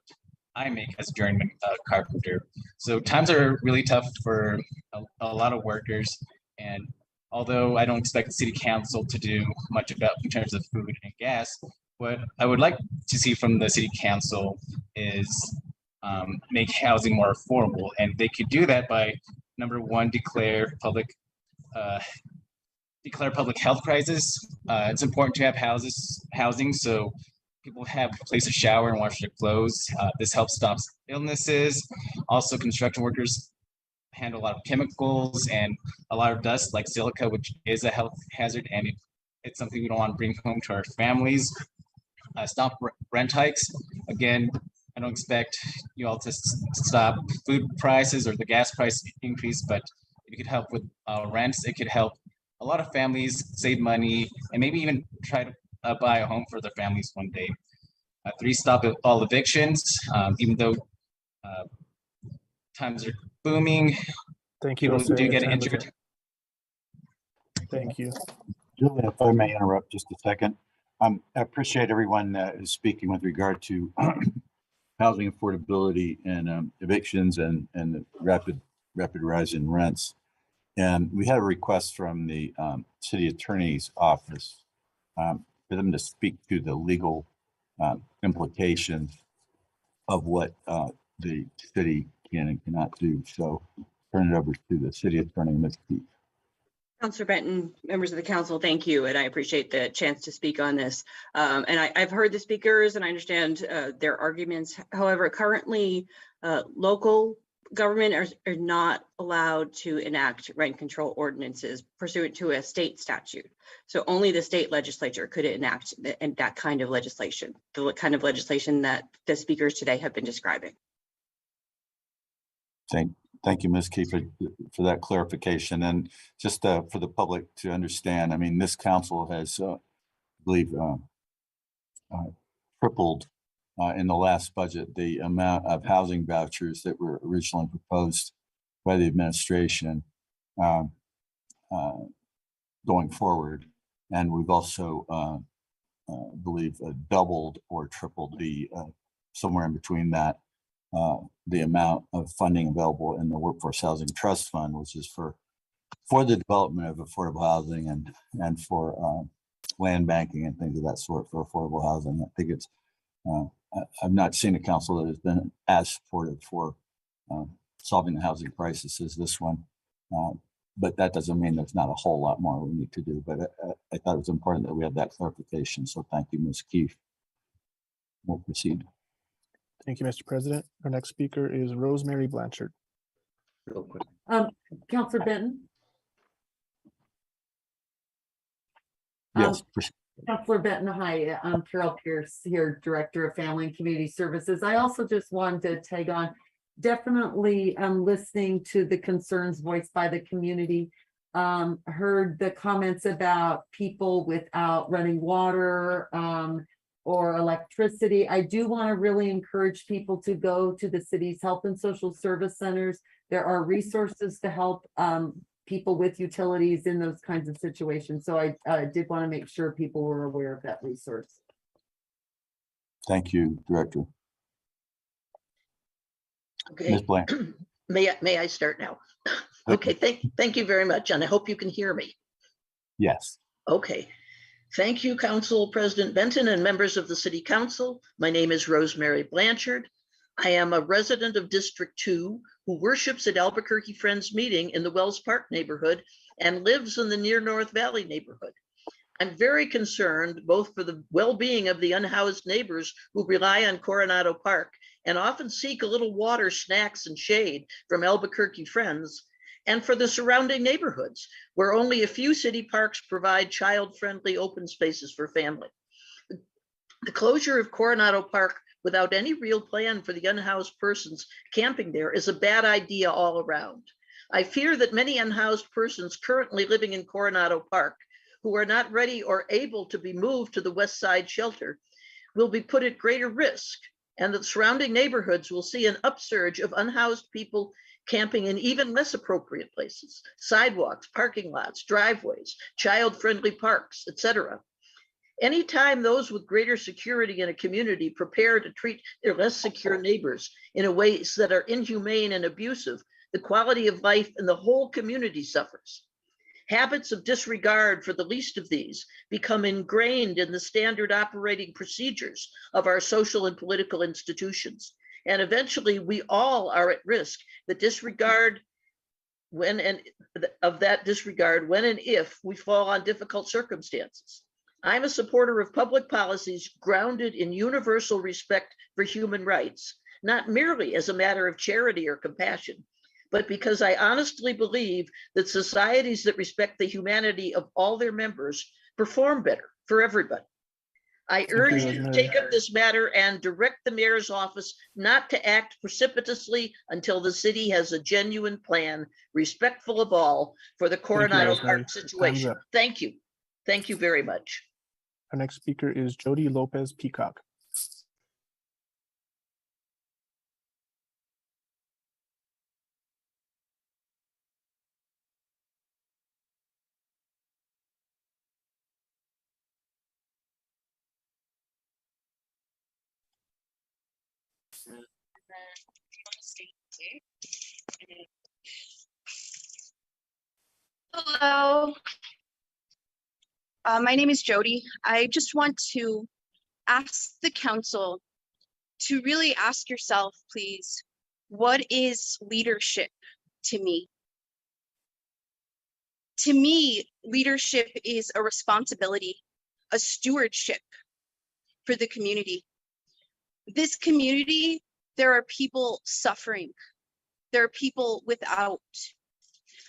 I make as a journeyman carpenter. So times are really tough for a lot of workers. And although I don't expect the city council to do much about in terms of food and gas, what I would like to see from the city council is make housing more affordable. And they could do that by, number one, declare public health crisis. It's important to have housing so people have a place to shower and wash their clothes. This helps stop illnesses. Also, construction workers handle a lot of chemicals and a lot of dust like silica, which is a health hazard, and it's something we don't want to bring home to our families. Stop rent hikes. Again, I don't expect you all to stop food prices or the gas price increase, but if you could help with rents, it could help a lot of families save money and maybe even try to buy a home for their families one day. 3, stop all evictions, even though times are booming. Thank you. People do get Time is injured. up. Thank you. Julia, if I may interrupt just a second. I appreciate everyone that is speaking with regard to housing affordability and evictions and the rapid rise in rents. And we had a request from the city attorney's office for them to speak to the legal implications of what the city can and cannot do. So turn it over to the city attorney, Ms. Keith. Councilor Benton, members of the council, thank you. And I appreciate the chance to speak on this. And I've heard the speakers and I understand their arguments. However, currently local government are not allowed to enact rent control ordinances pursuant to a state statute. So only the state legislature could enact that kind of legislation, the kind of legislation that the speakers today have been describing. Thank you, Ms. Keefe, for that clarification. And just for the public to understand, I mean, this council has, I believe, tripled in the last budget the amount of housing vouchers that were originally proposed by the administration going forward. And we've also, believe, doubled or tripled the somewhere in between that the amount of funding available in the Workforce Housing Trust Fund, which is for the development of affordable housing and for land banking and things of that sort for affordable housing. I think it's I've not seen a council that has been as supportive for solving the housing crisis as this one. But that doesn't mean there's not a whole lot more we need to do. But I thought it was important that we have that clarification. So thank you, Ms. Keefe. We'll proceed. Thank you, Mr. President. Our next speaker is Rosemary Blanchard. Real quick. Councilor Benton. Yes. Councilor Benton, hi, I'm Carol Pierce here, Director of Family and Community Services. I also just wanted to tag on, definitely listening to the concerns voiced by the community. Heard the comments about people without running water or electricity. I do want to really encourage people to go to the city's health and social service centers. There are resources to help people with utilities in those kinds of situations. So I did want to make sure people were aware of that resource. Thank you, Director. Okay. Ms. Blank. May I start now? Okay, thank you very much. And I hope you can hear me. Yes. Okay. Thank you, Council President Benton and members of the City Council. My name is Rosemary Blanchard. I am a resident of District 2 who worships at Albuquerque Friends Meeting in the Wells Park neighborhood and lives in the near North Valley neighborhood. I'm very concerned both for the well-being of the unhoused neighbors who rely on Coronado Park and often seek a little water, snacks, and shade from Albuquerque Friends, and for the surrounding neighborhoods, where only a few city parks provide child-friendly open spaces for family. The closure of Coronado Park without any real plan for the unhoused persons camping there is a bad idea all around. I fear that many unhoused persons currently living in Coronado Park who are not ready or able to be moved to the West Side shelter will be put at greater risk, and the surrounding neighborhoods will see an upsurge of unhoused people camping in even less appropriate places, sidewalks, parking lots, driveways, child-friendly parks, etc. Anytime those with greater security in a community prepare to treat their less secure neighbors in ways that are inhumane and abusive, the quality of life in the whole community suffers. Habits of disregard for the least of these become ingrained in the standard operating procedures of our social and political institutions. And eventually we all are at risk that disregard when and if we fall on difficult circumstances. I'm a supporter of public policies grounded in universal respect for human rights, not merely as a matter of charity or compassion, but because I honestly believe that societies that respect the humanity of all their members perform better for everybody. I urge you to take up this matter and direct the mayor's office not to act precipitously until the city has a genuine plan, respectful of all, for the Coronado Park situation. Thank you. Thank you very much. Our next speaker is Jody Lopez Peacock. Hello. My name is Jody. I just want to ask the council to really ask yourself, please, what is leadership to me? To me, leadership is a responsibility, a stewardship for the community. This community, there are people suffering. There are people without.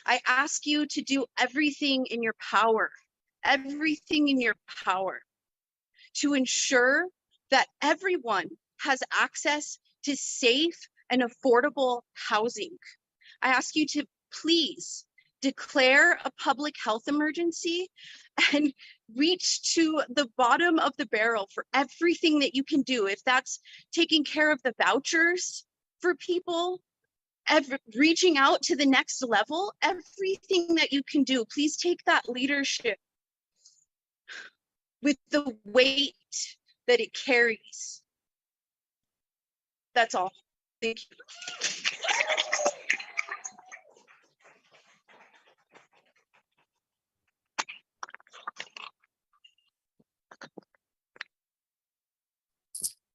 I ask you to do everything in your power to ensure that everyone has access to safe and affordable housing. I ask you to please declare a public health emergency and reach to the bottom of the barrel for everything that you can do. If that's taking care of the vouchers for people, reaching out to the next level, everything that you can do, please take that leadership with the weight that it carries. That's all. Thank you.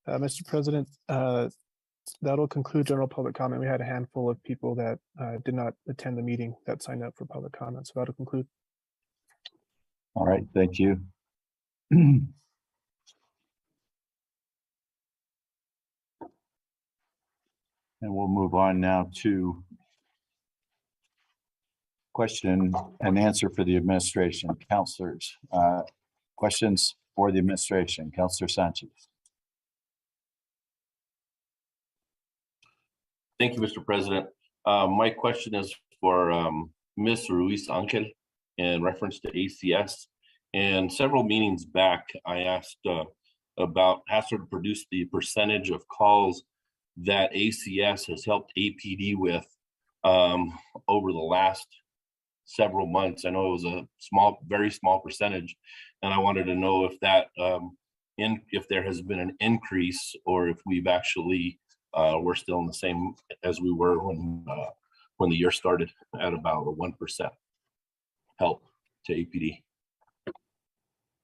Mr. President, that'll conclude general public comment. We had a handful of people that did not attend the meeting that signed up for public comment, so that'll conclude. All right, thank you. And we'll move on now to question and answer for the administration. Councilors, questions for the administration. Councilor Sanchez. Thank you, Mr. President. My question is for Ms. Ruiz Angel in reference to ACS. And several meetings back, I asked her to produce the percentage of calls that ACS has helped APD with over the last several months. I know it was a very small percentage, and I wanted to know if that if there has been an increase or if we've actually we're still in the same as we were when the year started at about a 1% help to APD.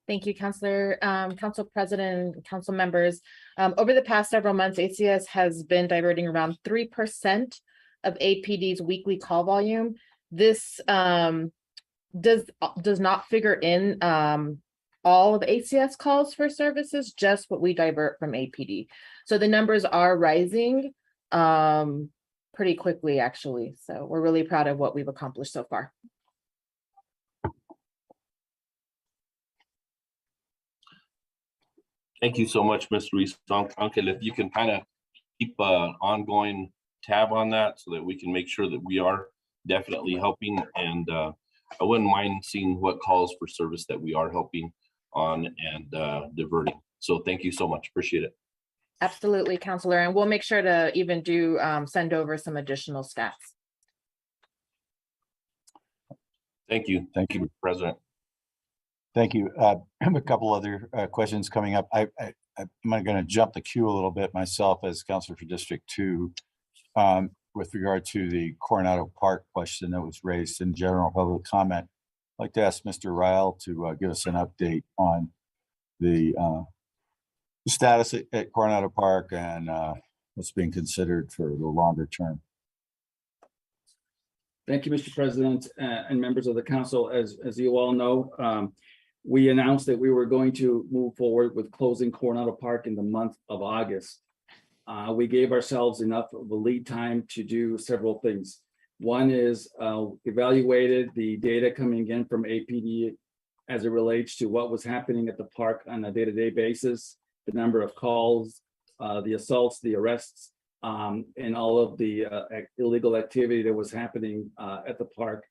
Thank you, Councilor, Council President, Council members. Over the past several months, ACS has been diverting around 3% of APD's weekly call volume. This does not figure in all of ACS calls for services, just what we divert from APD. So the numbers are rising pretty quickly, actually. So we're really proud of what we've accomplished so far. Thank you so much, Ms. Ruiz Angel. If you can kind of keep an ongoing tab on that so that we can make sure that we are definitely helping. And I wouldn't mind seeing what calls for service that we are helping on and diverting. So thank you so much. Appreciate it. Absolutely, Councilor. And we'll make sure to even do send over some additional stats. Thank you. Thank you, Mr. President. Thank you. I have a couple other questions coming up. I'm going to jump the queue a little bit myself as Councilor for District 2 with regard to the Coronado Park question that was raised in general public comment. I'd like to ask Mr. Ryle to give us an update on the status at Coronado Park and what's being considered for the longer term. Thank you, Mr. President, and members of the council. As you all know, we announced that we were going to move forward with closing Coronado Park in the month of August. We gave ourselves enough of a lead time to do several things. One is evaluated the data coming in from APD as it relates to what was happening at the park on a day-to-day basis, the number of calls, the assaults, the arrests, and all of the illegal activity that was happening at the park.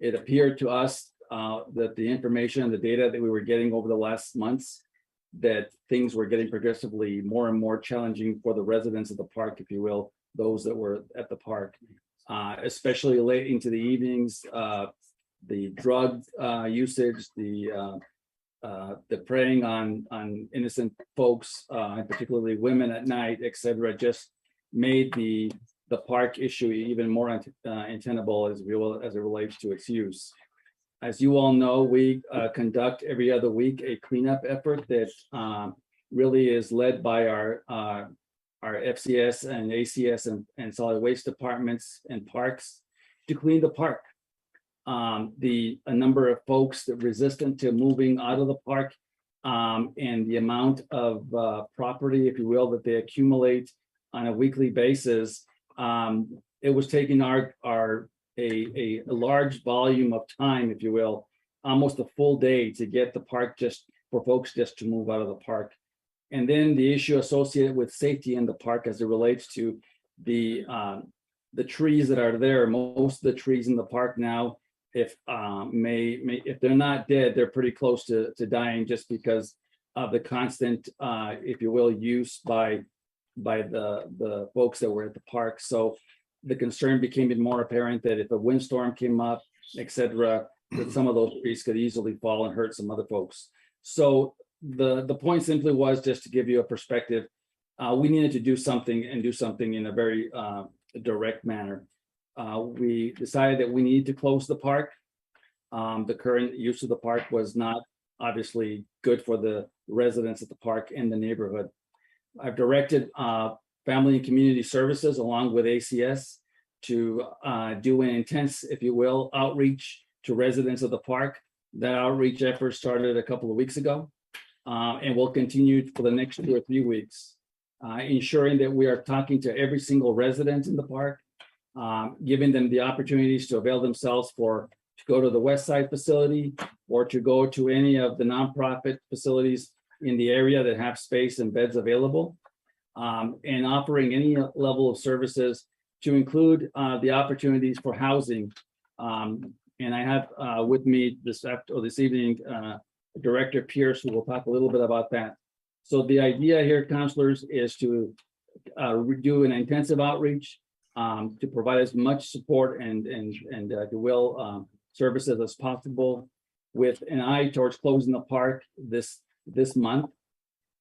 It appeared to us that the information and the data that we were getting over the last months, that things were getting progressively more and more challenging for the residents of the park, if you will, those that were at the park, especially late into the evenings, the drug usage, the preying on innocent folks, and particularly women at night, et cetera, just made the park issue even more untenable as it relates to its use. As you all know, we conduct every other week a cleanup effort that really is led by our FCS and ACS and solid waste departments and parks to clean the park. A number of folks that resistant to moving out of the park and the amount of property, if you will, that they accumulate on a weekly basis, it was taking a large volume of time, if you will, almost a full day to get the park just for folks just to move out of the park. And then the issue associated with safety in the park as it relates to the trees that are there. Most of the trees in the park now, if they're not dead, they're pretty close to dying just because of the constant, if you will, use by the folks that were at the park. So the concern became even more apparent that if a windstorm came up, et cetera, that some of those trees could easily fall and hurt some other folks. So the point simply was just to give you a perspective. We needed to do something and do something in a very direct manner. We decided that we needed to close the park. The current use of the park was not obviously good for the residents of the park and the neighborhood. I've directed Family and Community Services along with ACS to do an intense, if you will, outreach to residents of the park. That outreach effort started a couple of weeks ago and will continue for the next 2 or 3 weeks, ensuring that we are talking to every single resident in the park, giving them the opportunities to avail themselves to go to the West Side facility or to go to any of the nonprofit facilities in the area that have space and beds available, and offering any level of services to include the opportunities for housing. And I have with me this evening, Director Pierce, who will talk a little bit about that. So the idea here, councilors, is to do an intensive outreach to provide as much support and if you will, services as possible, with an eye towards closing the park this month.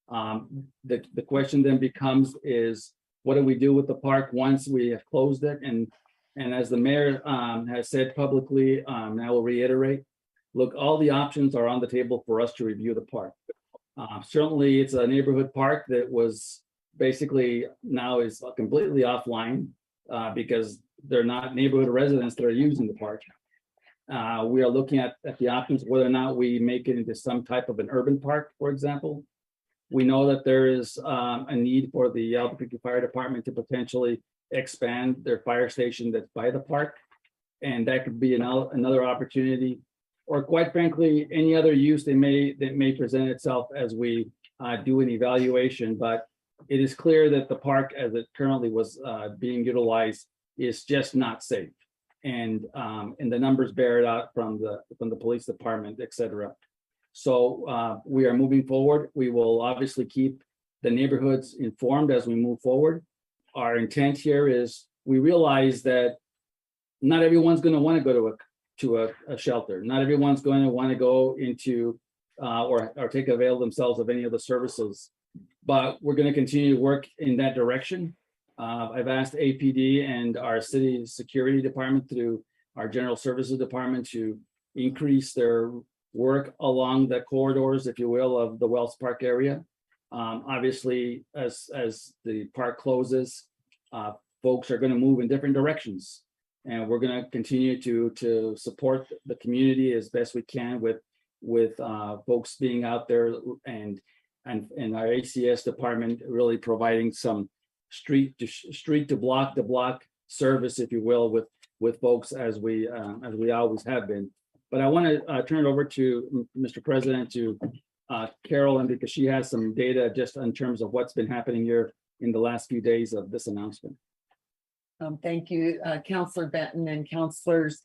The question then becomes is, what do we do with the park once we have closed it? And as the mayor has said publicly, and I will reiterate, look, all the options are on the table for us to review the park. Certainly it's a neighborhood park that was basically now is completely offline because they're not neighborhood residents that are using the park. We are looking at the options, whether or not we make it into some type of an urban park, for example. We know that there is a need for the Albuquerque Fire Department to potentially expand their fire station that's by the park. And that could be another opportunity, or quite frankly, any other use that may present itself as we do an evaluation. But it is clear that the park as it currently was being utilized is just not safe. And the numbers bear it out from the police department, et cetera. So we are moving forward. We will obviously keep the neighborhoods informed as we move forward. Our intent here is we realize that not everyone's going to want to go to a shelter. Not everyone's going to want to go into or take avail themselves of any of the services, but we're going to continue to work in that direction. I've asked APD and our city security department through our general services department to increase their work along the corridors, if you will, of the Wells Park area. Obviously, as the park closes, folks are going to move in different directions. And we're going to continue to support the community as best we can with folks being out there and our ACS department really providing some street to block to block service, if you will, with folks as we always have been. But I want to turn it over to Mr. President, to Carolyn, because she has some data just in terms of what's been happening here in the last few days of this announcement. Thank you, Councillor Benton and councillors.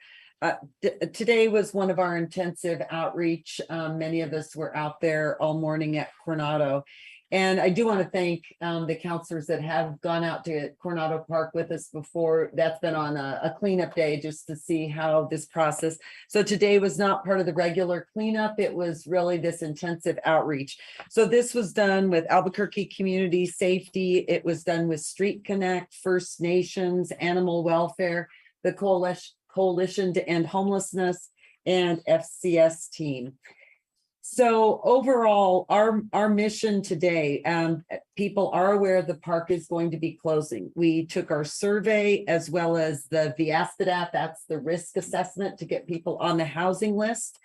Today was one of our intensive outreach. Many of us were out there all morning at Coronado. And I do want to thank the councillors that have gone out to Coronado Park with us before. That's been on a cleanup day just to see how this process. So today was not part of the regular cleanup. It was really this intensive outreach. So this was done with Albuquerque Community Safety. It was done with Street Connect, First Nations, Animal Welfare, the Coalition to End Homelessness, and FCS team. So overall, our mission today, people are aware the park is going to be closing. We took our survey as well as the VASPDAT, that's the risk assessment to get people on the housing list.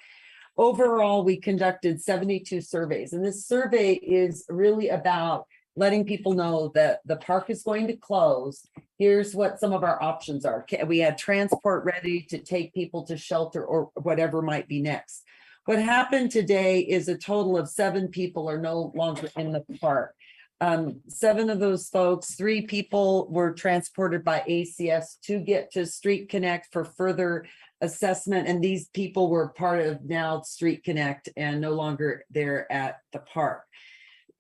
Overall, we conducted 72 surveys, and this survey is really about letting people know that the park is going to close. Here's what some of our options are. We had transport ready to take people to shelter or whatever might be next. What happened today is a total of 7 people are no longer in the park. 7 of those folks, 3 people were transported by ACS to get to Street Connect for further assessment. And these people were part of now Street Connect and no longer there at the park.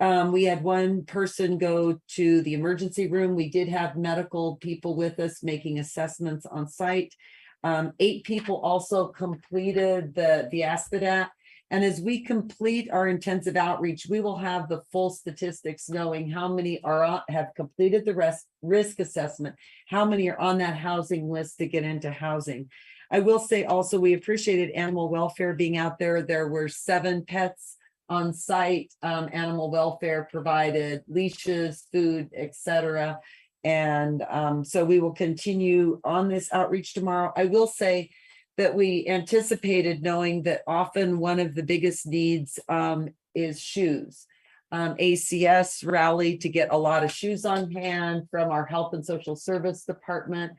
We had 1 person go to the emergency room. We did have medical people with us making assessments on site. 8 people also completed the VASPDAT. And as we complete our intensive outreach, we will have the full statistics knowing how many have completed the risk assessment, how many are on that housing list to get into housing. I will say also, we appreciated animal welfare being out there. There were 7 pets on site. Animal welfare provided leashes, food, etc. And so we will continue on this outreach tomorrow. I will say that we anticipated knowing that often one of the biggest needs is shoes. ACS rallied to get a lot of shoes on hand from our Health and Social Service Department.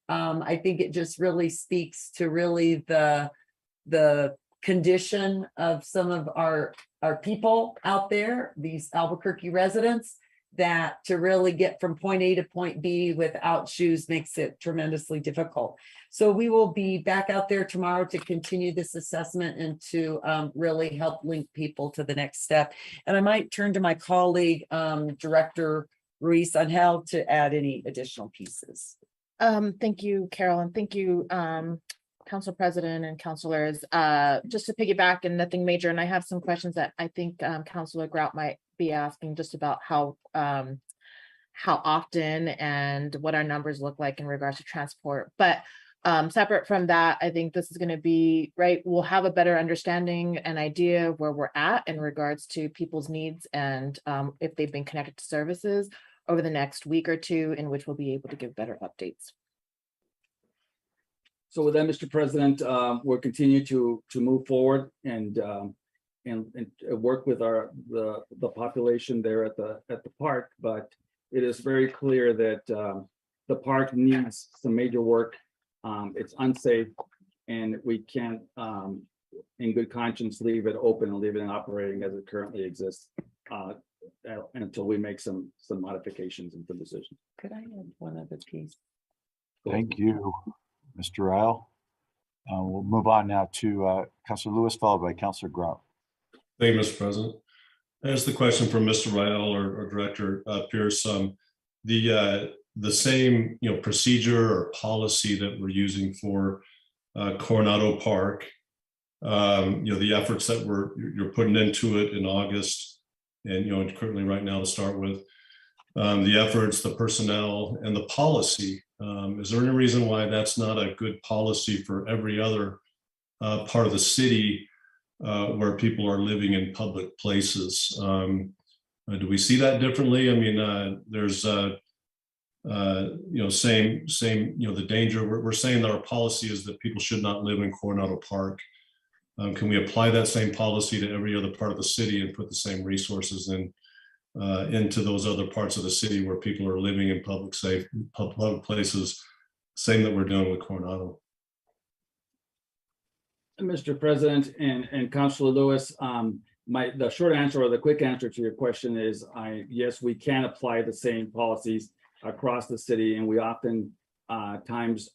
I think it just really speaks to really the condition of some of our people out there, these Albuquerque residents, that to really get from point A to point B without shoes makes it tremendously difficult. So we will be back out there tomorrow to continue this assessment and to really help link people to the next step. And I might turn to my colleague, Director Ruiz Angel, to add any additional pieces. Thank you, Carol, and thank you, Council President and councilors. Just to piggyback, and nothing major, and I have some questions that I think Councilor Grout might be asking just about how often and what our numbers look like in regards to transport. But separate from that, I think this is going to be right. We'll have a better understanding and idea of where we're at in regards to people's needs and if they've been connected to services over the next week or 2, in which we'll be able to give better updates. So with that, Mr. President, we'll continue to move forward and work with the population there at the park. But it is very clear that the park needs some major work. It's unsafe, and we can't, in good conscience, leave it open and leave it operating as it currently exists until we make some modifications and some decisions. Could I add one other piece? Thank you, Mr. Ryle. We'll move on now to Councilor Lewis, followed by Councilor Grout. Thank you, Mr. President. That's the question for Mr. Ryle or Director Pierce. The same procedure or policy that we're using for Coronado Park, the efforts that you're putting into it in August and currently right now to start with, the efforts, the personnel, and the policy. Is there any reason why that's not a good policy for every other part of the city where people are living in public places. Do we see that differently? I mean, there's same, the danger. We're saying that our policy is that people should not live in Coronado Park. Can we apply that same policy to every other part of the city and put the same resources into those other parts of the city where people are living in public places? Same that we're doing with Coronado. Mr. President and Councilor Lewis, the short answer or the quick answer to your question is yes, we can apply the same policies across the city, and we often times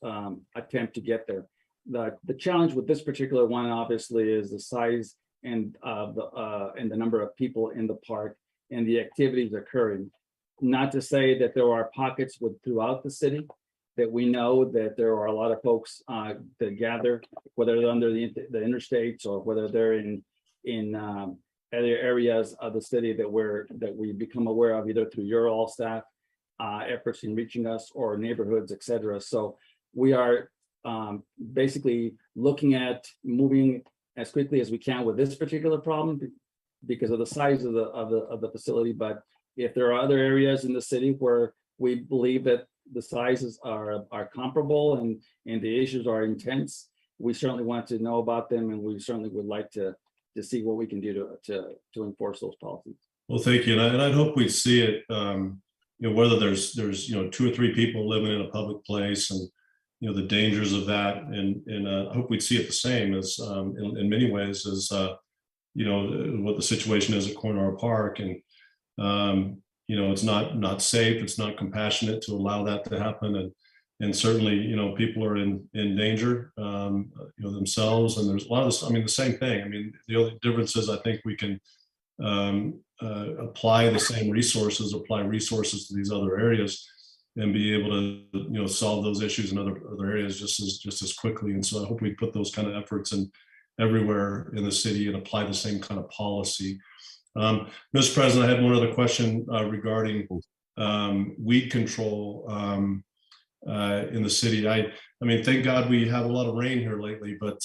attempt to get there. The challenge with this particular one, obviously, is the size and the number of people in the park and the activities occurring. Not to say that there are pockets throughout the city that we know that there are a lot of folks that gather, whether they're under the interstates or whether they're in other areas of the city that we become aware of either through your all staff efforts in reaching us or neighborhoods, et cetera. So we are basically looking at moving as quickly as we can with this particular problem because of the size of the facility. But if there are other areas in the city where we believe that the sizes are comparable and the issues are intense, we certainly want to know about them, and we certainly would like to see what we can do to enforce those policies. Well, thank you, and I'd hope we'd see it. Whether there's 2 or 3 people living in a public place, and the dangers of that, and I hope we'd see it the same as in many ways as what the situation is at Coronado Park, and it's not safe, it's not compassionate to allow that to happen, and certainly people are in danger themselves, and there's a lot of this. I mean, the same thing. I mean, the only difference is I think we can apply the same resources to these other areas and be able to solve those issues in other areas just as quickly. And so I hope we put those kind of efforts in everywhere in the city and apply the same kind of policy. Mr. President, I had one other question regarding weed control in the city. I mean, thank God we have a lot of rain here lately, but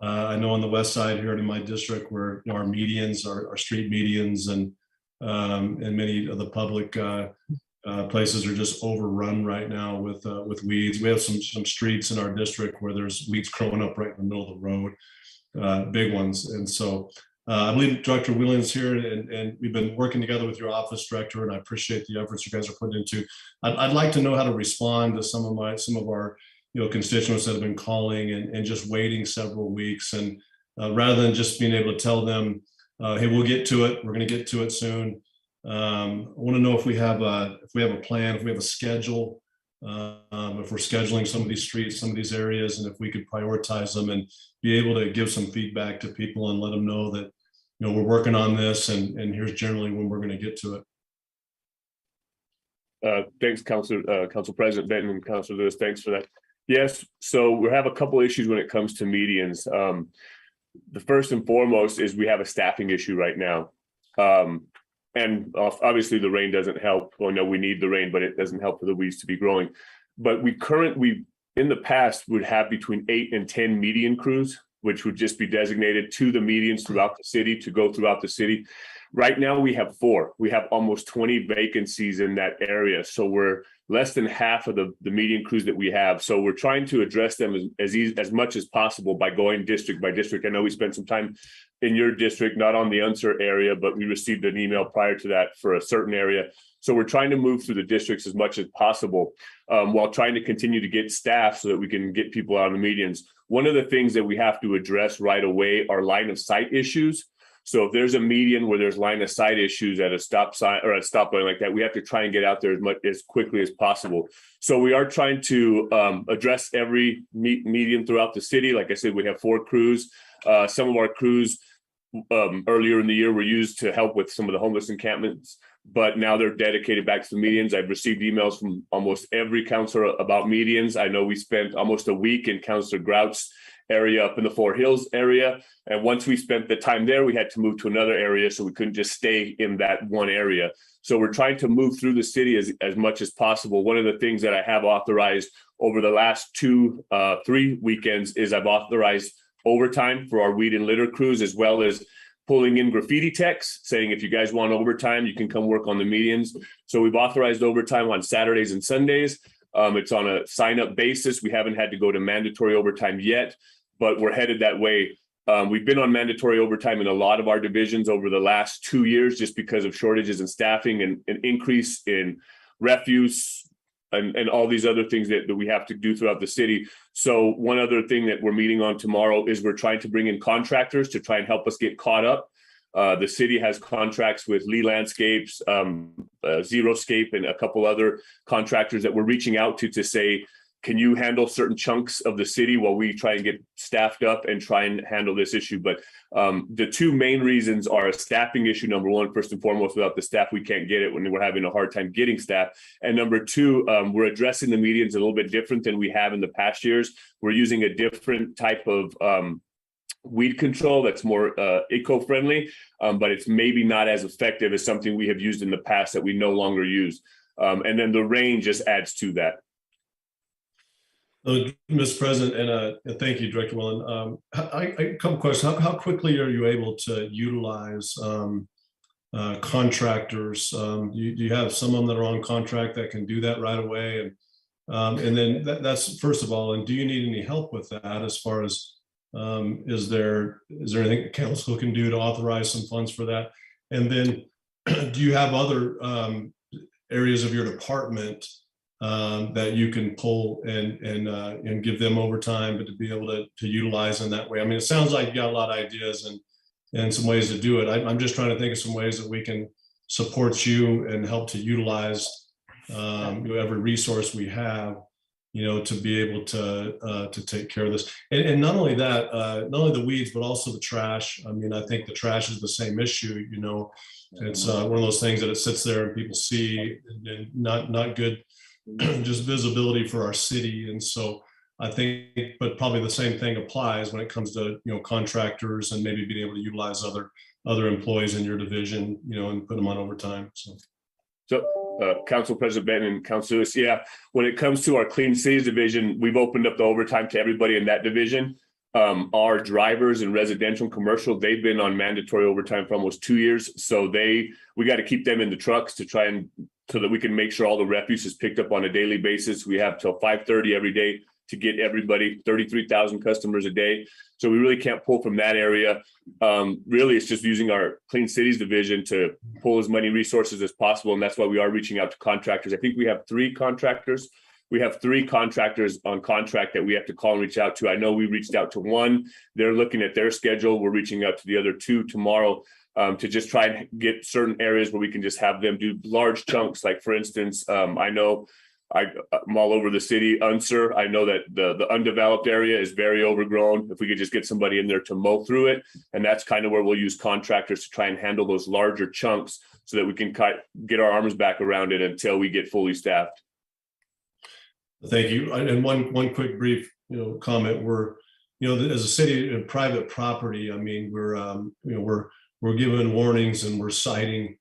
I know on the west side here in my district where our medians, our street medians, and many of the public places are just overrun right now with weeds. We have some streets in our district where there's weeds growing up right in the middle of the road, big ones. And so I believe Director Whelan's here, and we've been working together with your office, Director, and I appreciate the efforts you guys are putting into. I'd like to know how to respond to some of our constituents that have been calling and just waiting several weeks, and rather than just being able to tell them, hey, we'll get to it, we're going to get to it soon. I want to know if we have a plan, if we have a schedule, if we're scheduling some of these streets, some of these areas, and if we could prioritize them and be able to give some feedback to people and let them know that we're working on this, and here's generally when we're going to get to it. Thanks, Council President Benton and Councilor Lewis. Thanks for that. Yes, so we have a couple issues when it comes to medians. The first and foremost is we have a staffing issue right now. And obviously the rain doesn't help. Well, no, we need the rain, but it doesn't help for the weeds to be growing. But we in the past would have between 8 and 10 median crews, which would just be designated to the medians throughout the city to go throughout the city. Right now we have 4. We have almost 20 vacancies in that area. So we're less than half of the median crews that we have. So we're trying to address them as much as possible by going district by district. I know we spent some time in your district, not on the Unser area, but we received an email prior to that for a certain area. So we're trying to move through the districts as much as possible while trying to continue to get staff so that we can get people out on the medians. One of the things that we have to address right away are line of sight issues. So if there's a median where there's line of sight issues at a stop sign or a stop line like that, we have to try and get out there as quickly as possible. So we are trying to address every median throughout the city. Like I said, we have 4 crews. Some of our crews earlier in the year were used to help with some of the homeless encampments, but now they're dedicated back to the medians. I've received emails from almost every counselor about medians. I know we spent almost a week in Councilor Grout's area up in the Fort Hills area. And once we spent the time there, we had to move to another area. So we couldn't just stay in that one area. So we're trying to move through the city as much as possible. One of the things that I have authorized over the last 3 weekends is I've authorized overtime for our weed and litter crews, as well as pulling in graffiti techs, saying if you guys want overtime, you can come work on the medians. So we've authorized overtime on Saturdays and Sundays. It's on a sign-up basis. We haven't had to go to mandatory overtime yet, but we're headed that way. We've been on mandatory overtime in a lot of our divisions over the last 2 years, just because of shortages in staffing and an increase in refuse and all these other things that we have to do throughout the city. So one other thing that we're meeting on tomorrow is we're trying to bring in contractors to try and help us get caught up. The city has contracts with Lee Landscapes, Zeroscape, and a couple other contractors that we're reaching out to say, can you handle certain chunks of the city while we try and get staffed up and try and handle this issue? But the two main reasons are a staffing issue. Number one, first and foremost, without the staff, we can't get it when we're having a hard time getting staff. And number two, we're addressing the medians a little bit different than we have in the past years. We're using a different type of weed control that's more eco-friendly, but it's maybe not as effective as something we have used in the past that we no longer use. And then the rain just adds to that. Mr. President, and thank you, Director Wellen. A couple questions. How quickly are you able to utilize contractors? Do you have some of them that are on contract that can do that right away? And then that's first of all. And do you need any help with that as far as is there anything council can do to authorize some funds for that? And then do you have other areas of your department that you can pull and give them overtime, but to be able to utilize in that way? I mean, it sounds like you got a lot of ideas and some ways to do it. I'm just trying to think of some ways that we can support you and help to utilize every resource we have, to be able to take care of this. And not only that, not only the weeds, but also the trash. I mean, I think the trash is the same issue. It's one of those things that it sits there and people see, and not good. Just visibility for our city. And so I think, but probably the same thing applies when it comes to, contractors and maybe being able to utilize other employees in your division, and put them on overtime. So Council President Benton and Council Lewis, when it comes to our Clean Cities division, we've opened up the overtime to everybody in that division. Our drivers in residential and commercial, they've been on mandatory overtime for almost 2 years. So we got to keep them in the trucks to try and so that we can make sure all the refuse is picked up on a daily basis. We have till 5:30 every day to get everybody, 33,000 customers a day. So we really can't pull from that area. Really, it's just using our Clean Cities division to pull as many resources as possible. And that's why we are reaching out to contractors. I think we have 3 contractors. We have 3 contractors on contract that we have to call and reach out to. I know we reached out to 1. They're looking at their schedule. We're reaching out to the other 2 tomorrow. To just try and get certain areas where we can just have them do large chunks. Like for instance, I know I'm all over the city, Unser. I know that the undeveloped area is very overgrown. If we could just get somebody in there to mow through it. And that's kind of where we'll use contractors to try and handle those larger chunks so that we can get our arms back around it until we get fully staffed. Thank you. And one quick brief, comment. We're, as a city and private property, I mean, we're given warnings and we're citing,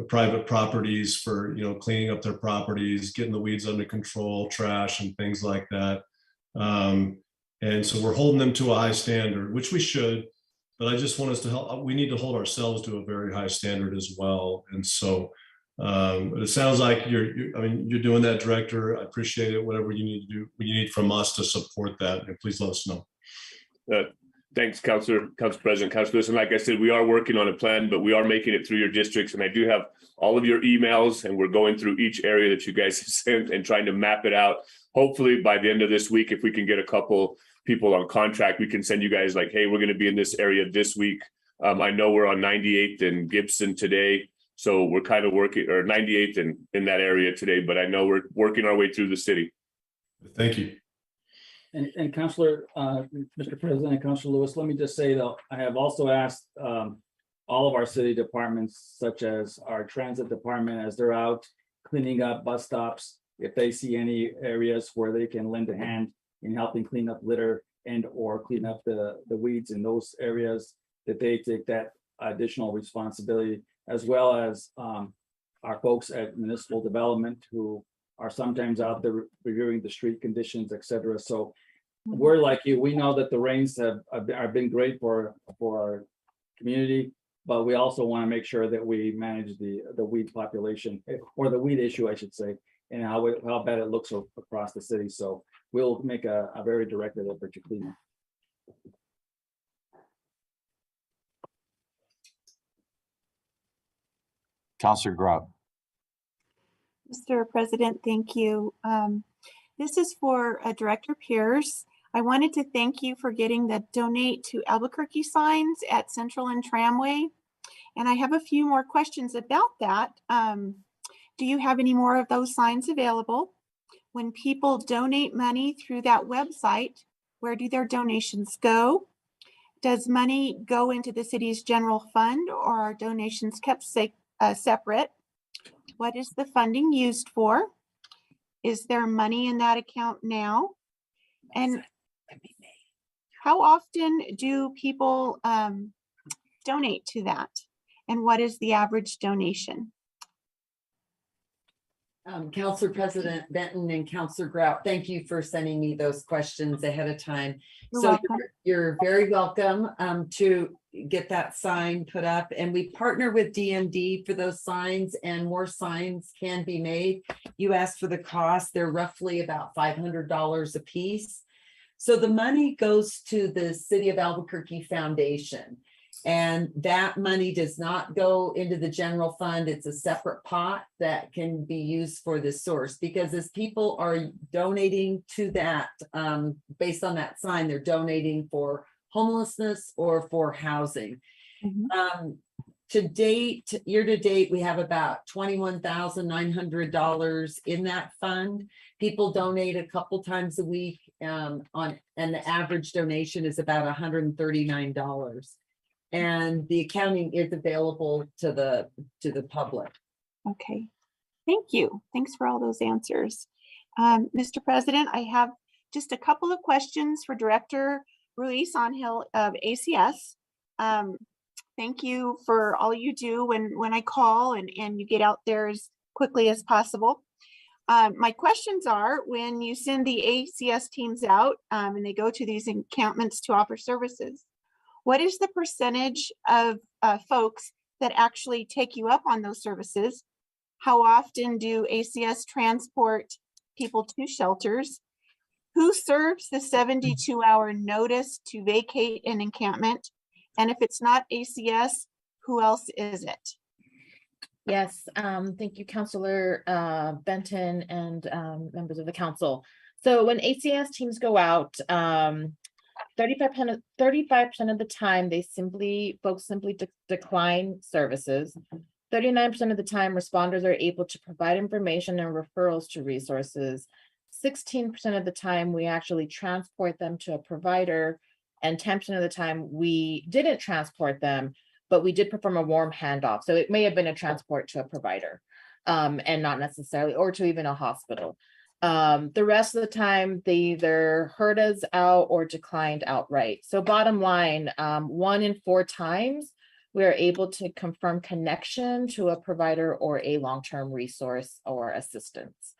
private properties for, cleaning up their properties, getting the weeds under control, trash and things like that. And so we're holding them to a high standard, which we should, but I just want us to help. We need to hold ourselves to a very high standard as well. And so, but it sounds like you're doing that, Director. I appreciate it. Whatever you need to do, what you need from us to support that, and please let us know. Thanks, Council President, Councilor Lewis. And like I said, we are working on a plan, but we are making it through your districts. And I do have all of your emails, and we're going through each area that you guys have sent and trying to map it out. Hopefully by the end of this week, if we can get a couple people on contract, we can send you guys like, hey, we're going to be in this area this week. I know we're on 98th and Gibson today. So we're kind of working, or 98th and in that area today, but I know we're working our way through the city. Thank you. And Councilor, Mr. President and Councilor Lewis, let me just say though, I have also asked all of our city departments, such as our transit department, as they're out cleaning up bus stops, if they see any areas where they can lend a hand in helping clean up litter and or clean up the weeds in those areas, that they take that additional responsibility, as well as our folks at municipal development who are sometimes out there reviewing the street conditions, et cetera. So we're like you, we know that the rains have been great for our community, but we also want to make sure that we manage the weed population, or the weed issue, I should say, and how bad it looks across the city. So we'll make a very directed effort to clean up. Councilor Grout. Mr. President, thank you. This is for Director Pierce. I wanted to thank you for getting the donate to Albuquerque signs at Central and Tramway. And I have a few more questions about that. Do you have any more of those signs available? When people donate money through that website, where do their donations go? Does money go into the city's general fund, or are donations kept separate? What is the funding used for? Is there money in that account now? And how often do people donate to that? And what is the average donation? Councilor President Benton and Councilor Grout, thank you for sending me those questions ahead of time. You're So welcome. you're very welcome to get that sign put up, and we partner with DMD for those signs, and more signs can be made. You asked for the cost. They're roughly about $500 a piece. So the money goes to the City of Albuquerque Foundation, and that money does not go into the general fund. It's a separate pot that can be used for this source, because as people are donating to that, based on that sign, they're donating for homelessness or for housing. To date, year to date, we have about $21,900 in that fund. People donate a couple times a week, and the average donation is about $139. And the accounting is available to the public. Okay, thank you. Thanks for all those answers. Mr. President, I have just a couple of questions for Director Ruiz Angel of ACS. Thank you for all you do when I call and you get out there as quickly as possible. My questions are, when you send the ACS teams out and they go to these encampments to offer services, what is the percentage of folks that actually take you up on those services? How often do ACS transport people to shelters? Who serves the 72-hour notice to vacate an encampment? And if it's not ACS, who else is it? Yes, thank you, Councilor Benton and members of the council. So when ACS teams go out, 35% of the time, folks simply decline services. 39% of the time, responders are able to provide information and referrals to resources. 16% of the time, we actually transport them to a provider, and 10% of the time, we didn't transport them, but we did perform a warm handoff. So it may have been a transport to a provider and not necessarily, or to even a hospital. The rest of the time, they either heard us out or declined outright. So bottom line, 1 in 4 times, we are able to confirm connection to a provider or a long-term resource or assistance.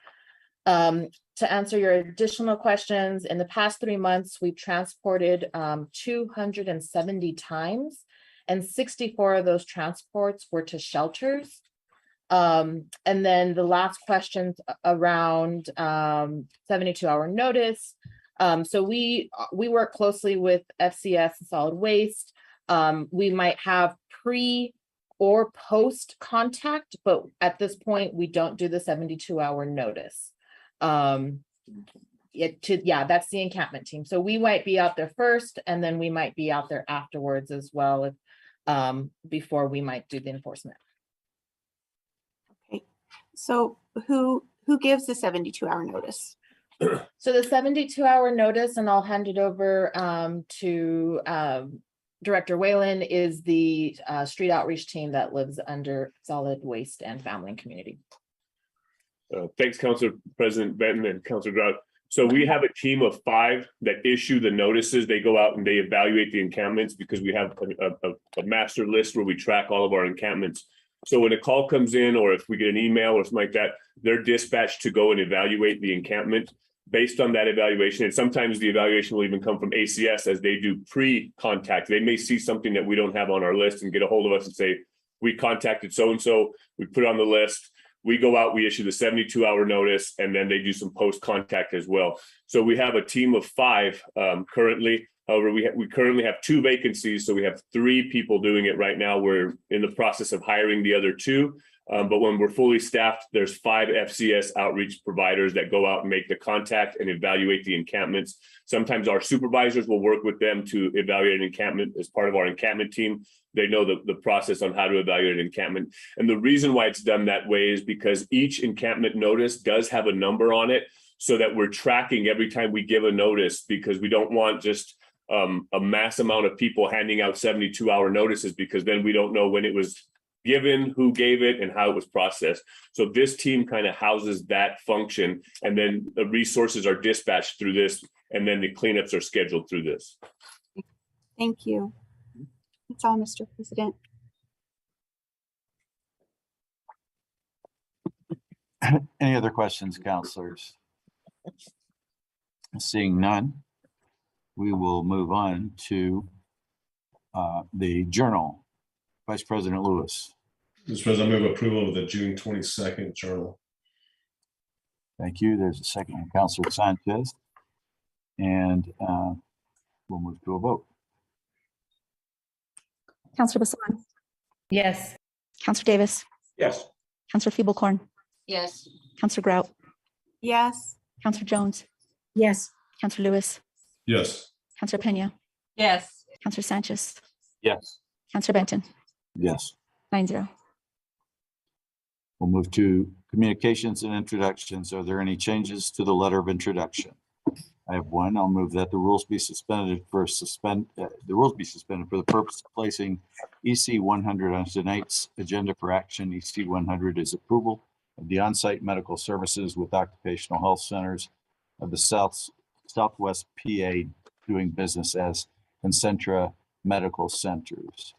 To answer your additional questions, in the past 3 months, we've transported 270 times, and 64 of those transports were to shelters. And then the last questions around 72-hour notice. So we work closely with FCS and solid waste. We might have pre or post contact, but at this point, we don't do the 72-hour notice. That's the encampment team. So we might be out there first, and then we might be out there afterwards as well, if, before we might do the enforcement. Okay, so who gives the 72-hour notice? So the 72-hour notice, and I'll hand it over to Director Whalen, is the street outreach team that lives under solid waste and family and community. Thanks, Councilor President Benton and Councilor Grout. So we have a team of 5 that issue the notices. They go out and they evaluate the encampments, because we have a master list where we track all of our encampments. So when a call comes in, or if we get an email or something like that, they're dispatched to go and evaluate the encampment. based on that evaluation, and sometimes the evaluation will even come from ACS as they do pre-contact. They may see something that we don't have on our list and get a hold of us and say, we contacted so-and-so, we put it on the list. We go out, we issue the 72-hour notice, and then they do some post-contact as well. So we have a team of 5 currently. However, we currently have 2 vacancies, so we have 3 people doing it right now. We're in the process of hiring the other 2. But when we're fully staffed, there's 5 FCS outreach providers that go out and make the contact and evaluate the encampments. Sometimes our supervisors will work with them to evaluate an encampment as part of our encampment team. They know the process on how to evaluate an encampment. And the reason why it's done that way is because each encampment notice does have a number on it, so that we're tracking every time we give a notice, because we don't want just a mass amount of people handing out 72-hour notices, because then we don't know when it was given, who gave it, and how it was processed. So this team kind of houses that function, and then the resources are dispatched through this, and then the cleanups are scheduled through this. Thank you. That's all, Mr. President. Any other questions, councilors? Seeing none, we will move on to the journal. Vice President Lewis. Mr. President, I move approval of the June 22nd journal. Thank you. There's a second from Councilor Sanchez. And we'll move to a vote. Councilor Bassan. Yes. Councilor Davis. Yes. Councilor Feeblecorn. Yes. Councilor Grout. Yes. Councilor Jones. Yes. Councilor Lewis. Yes. Councilor Pena. Yes. Councilor Sanchez. Yes. Councilor Benton. Yes. 9-0. We'll move to communications and introductions. Are there any changes to the letter of introduction? I have one. I'll move that the rules be suspended for the purpose of placing EC 100 on tonight's agenda for action. EC 100 is approval of the on-site medical services with occupational health centers of the Southwest PA doing business as Concentra Medical Centers.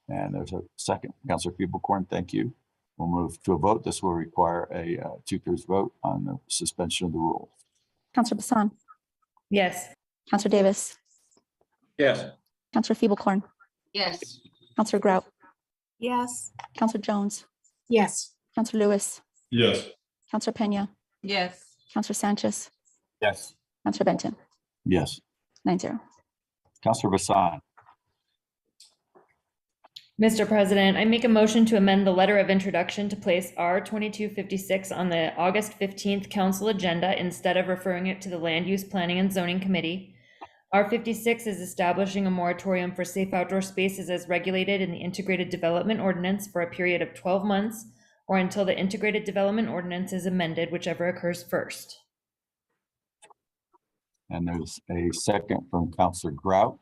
And there's a second, Councilor Feeblecorn. Thank you. We'll move to a vote. This will require a 2/3 vote on the suspension of the rules. Councilor Bassan. Yes. Councilor Davis. Yes. Councilor Feeblecorn. Yes. Councilor Grout. Yes. Councilor Jones. Yes. Councilor Lewis. Yes. Councilor Pena. Yes. Councilor Sanchez. Yes. Councilor Benton. Yes. 9-0. Councilor Bassan. Mr. President, I make a motion to amend the letter of introduction to place R 2256 on the August 15th council agenda instead of referring it to the Land Use Planning and Zoning Committee. R 56 is establishing a moratorium for safe outdoor spaces as regulated in the Integrated Development Ordinance for a period of 12 months or until the Integrated Development Ordinance is amended, whichever occurs first. And there's a second from Councilor Grout.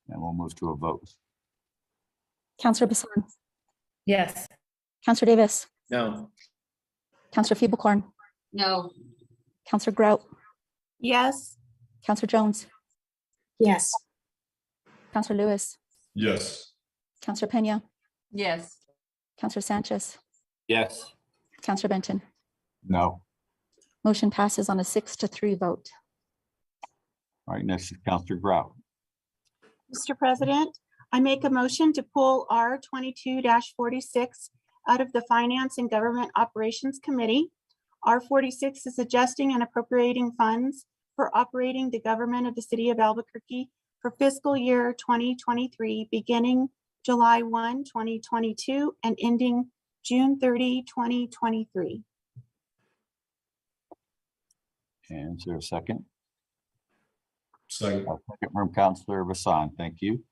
And we'll move to a vote. Councilor Bassan. Yes. Councilor Davis. No. Councilor Feeblecorn. No. Councilor Grout. Yes. Councilor Jones. Yes. Councilor Lewis. Yes. Councilor Pena. Yes. Councilor Sanchez. Yes. Councilor Benton. No. Motion passes on a 6-3 vote. All right, next is Councilor Grout. Mr. President, I make a motion to pull R 22-46 out of the Finance and Government Operations Committee. R 46 is adjusting and appropriating funds for operating the government of the city of Albuquerque for fiscal year 2023, beginning July 1, 2022 and ending June 30, 2023. And is there a second? Second. A second from Councilor Bassan. Thank you.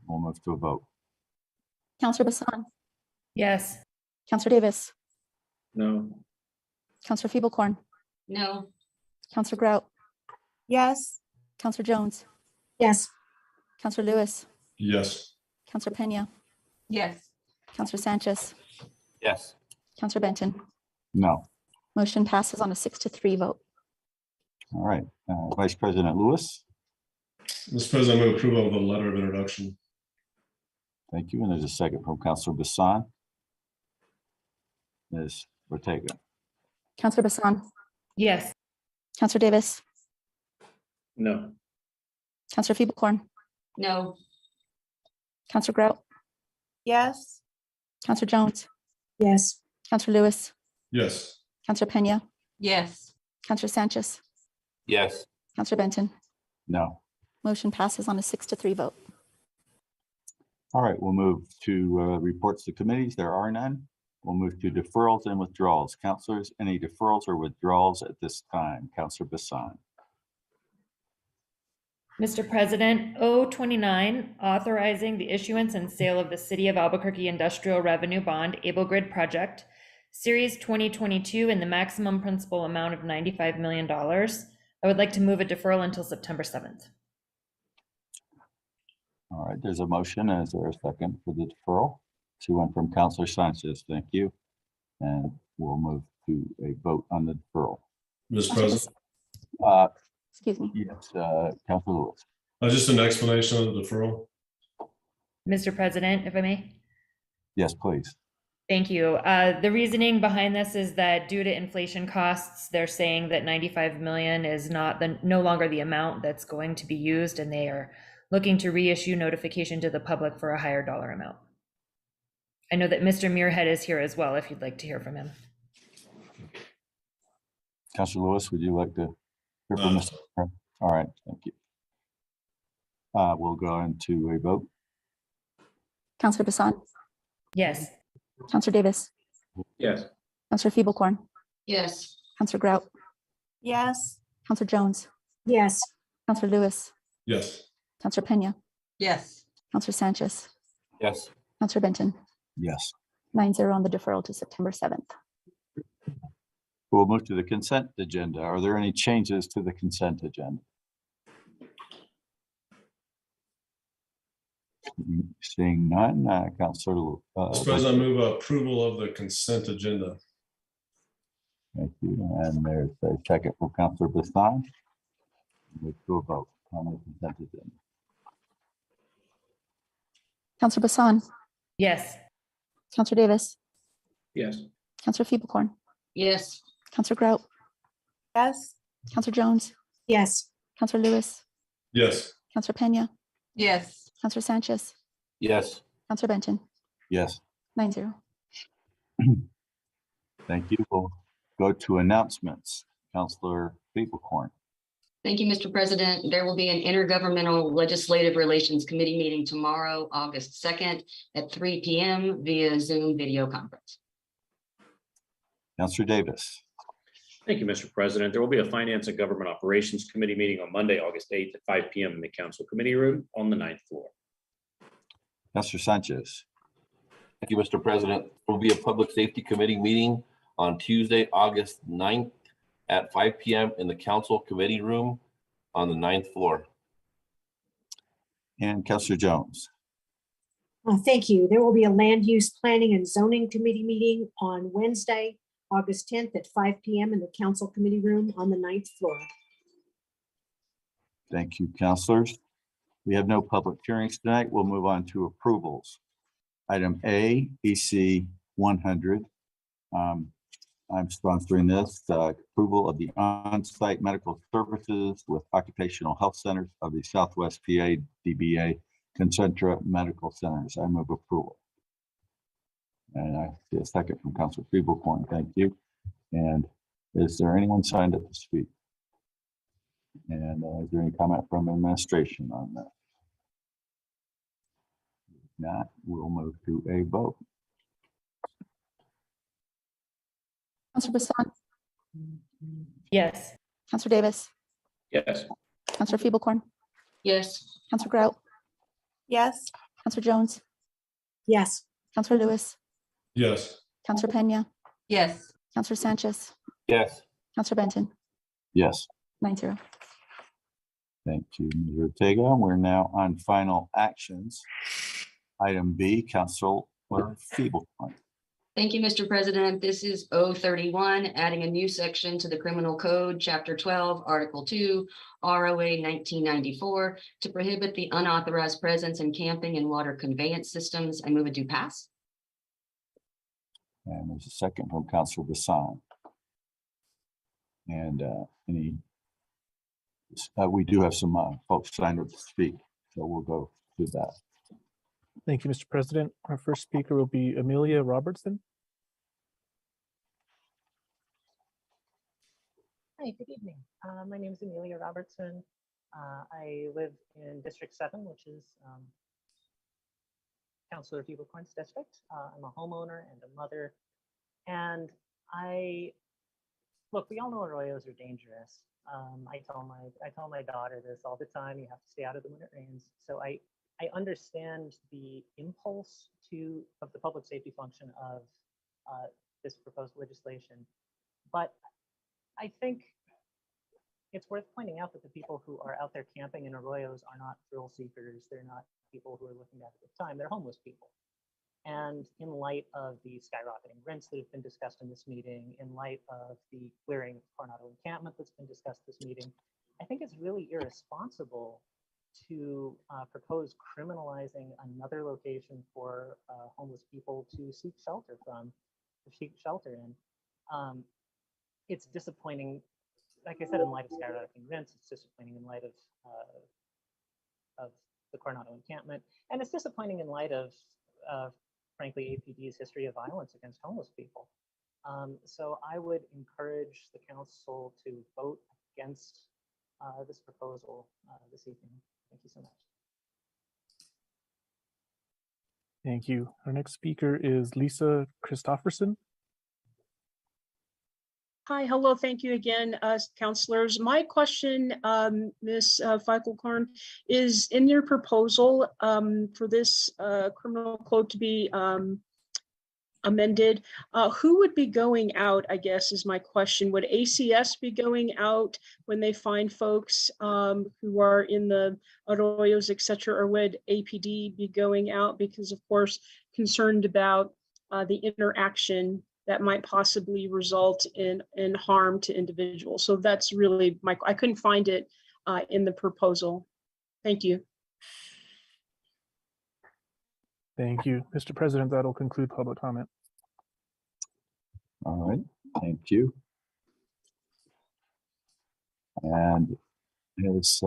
We'll move to a vote. Councilor Bassan. Yes. Councilor Davis. No. Councilor Feeblecorn. No. Councilor Grout. Yes. Councilor Jones. Yes. Councilor Lewis. Yes. Councilor Pena. Yes. Councilor Sanchez. Yes. Councilor Benton. No. Motion passes on a 6-3 vote. All right, Vice President Lewis. Mr. President, I move approval of the letter of introduction. Thank you. And there's a second from Councilor Bassan. Ms. Ortega. Counselor Bassan, Yes. Counselor Davis, No. Counselor Feeblecorn, No. Counselor Grout, Yes. Counselor Jones, Yes. Counselor Lewis, Yes. Counselor Pena, Yes. Counselor Sanchez, Yes. Counselor Benton. No. Motion passes on a 6-3 vote. All right, we'll move to reports to committees. There are none. We'll move to deferrals and withdrawals. Councilors, any deferrals or withdrawals at this time? Counselor Bassan. Mr. President, O29, authorizing the issuance and sale of the City of Albuquerque Industrial Revenue Bond Able Grid Project, Series 2022, in the maximum principal amount of $95 million. I would like to move a deferral until September 7th. All right, there's a motion. Is there a second for the deferral? One from Counselor Sanchez. Thank you. And we'll move to a vote on the deferral. Mr. President. Excuse me. Yes, Counselor Lewis. Just an explanation of the deferral. Mr. President, if I may. Yes, please. Thank you. The reasoning behind this is that due to inflation costs, they're saying that 95 million is no longer the amount that's going to be used, and they are looking to reissue notification to the public for a higher dollar amount. I know that Mr. Muirhead is here as well, if you'd like to hear from him. Counselor Lewis, would you like to hear from Mr. Muirhead? All right, thank you. We'll go into a vote. Counselor Bassan, Yes. Counselor Davis, Yes. Counselor Feeblecorn, Yes. Counselor Grout, Yes. Counselor Jones, Yes. Counselor Lewis, Yes. Counselor Pena, Yes. Counselor Sanchez, Yes. Counselor Benton. Yes. 9-0 on the deferral to September 7th. We'll move to the consent agenda. Are there any changes to the consent agenda? Seeing none, Counselor. Mr. President, I move approval of the consent agenda. Thank you. And there's a second from Counselor Bassan. Move to a vote on the consent agenda. Counselor Bassan, Yes. Counselor Davis, Yes. Counselor Feeblecorn, Yes. Counselor Grout, Yes. Counselor Jones, Yes. Counselor Lewis, Yes. Counselor Pena, Yes. Counselor Sanchez, Yes. Counselor Benton. Yes. 9-0. Thank you. We'll go to announcements. Counselor Feeblecorn. Thank you, Mr. President. There will be an Intergovernmental Legislative Relations Committee meeting tomorrow, August 2nd at 3 p.m. via Zoom video conference. Counselor Davis. Thank you, Mr. President. There will be a Finance and Government Operations Committee meeting on Monday, August 8th at 5 p.m. in the Council Committee Room on the 9th floor. Counselor Sanchez. Thank you, Mr. President. There will be a Public Safety Committee meeting on Tuesday, August 9th at 5 p.m. in the Council Committee Room on the 9th floor. And Counselor Jones. Thank you. There will be a Land Use Planning and Zoning Committee meeting on Wednesday, August 10th at 5 p.m. in the Council Committee Room on the 9th floor. Thank you, counselors. We have no public hearings tonight. We'll move on to approvals. Item A, EC 100. I'm sponsoring this, approval of the on-site medical services with occupational health centers of the Southwest PA DBA Concentra Medical Centers. I move approval. And I see a second from Councilor Feeblecorn. Thank you. And is there anyone signed up to speak? And is there any comment from administration on that? If not, we'll move to a vote. Counselor Bassan, Yes. Counselor Davis, Yes. Counselor Feeblecorn, Yes. Counselor Grout, Yes. Counselor Jones, Yes. Counselor Lewis, Yes. Counselor Pena, Yes. Counselor Sanchez, Yes. Counselor Benton. Yes. 9-0. Thank you, Ms. Ortega. We're now on final actions. Item B, Councilor Feeblecorn. Thank you, Mr. President. This is O31, adding a new section to the Criminal Code, Chapter 12, Article 2, ROA 1994, to prohibit the unauthorized presence and camping in water conveyance systems. I move it to pass. And there's a second from Councilor Bassan. And we do have some folks signed up to speak, so we'll go through that. Thank you, Mr. President. Our first speaker will be Amelia Robertson. Hi, good evening. My name is Amelia Robertson. I live in District 7, which is Councilor Feeble-Corn's district. I'm a homeowner and a mother. And look, we all know arroyos are dangerous. I tell my daughter this all the time, you have to stay out of them when it rains. So I understand the impulse of the public safety function of this proposed legislation. But I think it's worth pointing out that the people who are out there camping in arroyos are not thrill seekers. They're not people who are looking at the time. They're homeless people. And in light of the skyrocketing rents that have been discussed in this meeting, in light of the clearing of Coronado encampment that's been discussed this meeting, I think it's really irresponsible to propose criminalizing another location for homeless people to seek shelter from, to seek shelter in. It's disappointing, like I said, in light of skyrocketing rents. It's disappointing in light of the Coronado encampment, and it's disappointing in light of frankly, APD's history of violence against homeless people. So I would encourage the council to vote against this proposal this evening. Thank you so much. Thank you. Our next speaker is Lisa Christopherson. Hi, hello, thank you again, councilors. My question, Ms. Feickel-Korn, is in your proposal for this criminal code to be amended, who would be going out, I guess is my question. Would ACS be going out when they find folks who are in the arroyos, et cetera, or would APD be going out? Because of course, concerned about the interaction that might possibly result in harm to individuals. So that's really I couldn't find it in the proposal. Thank you. Thank you. Mr. President, that'll conclude public comment. All right, thank you. And is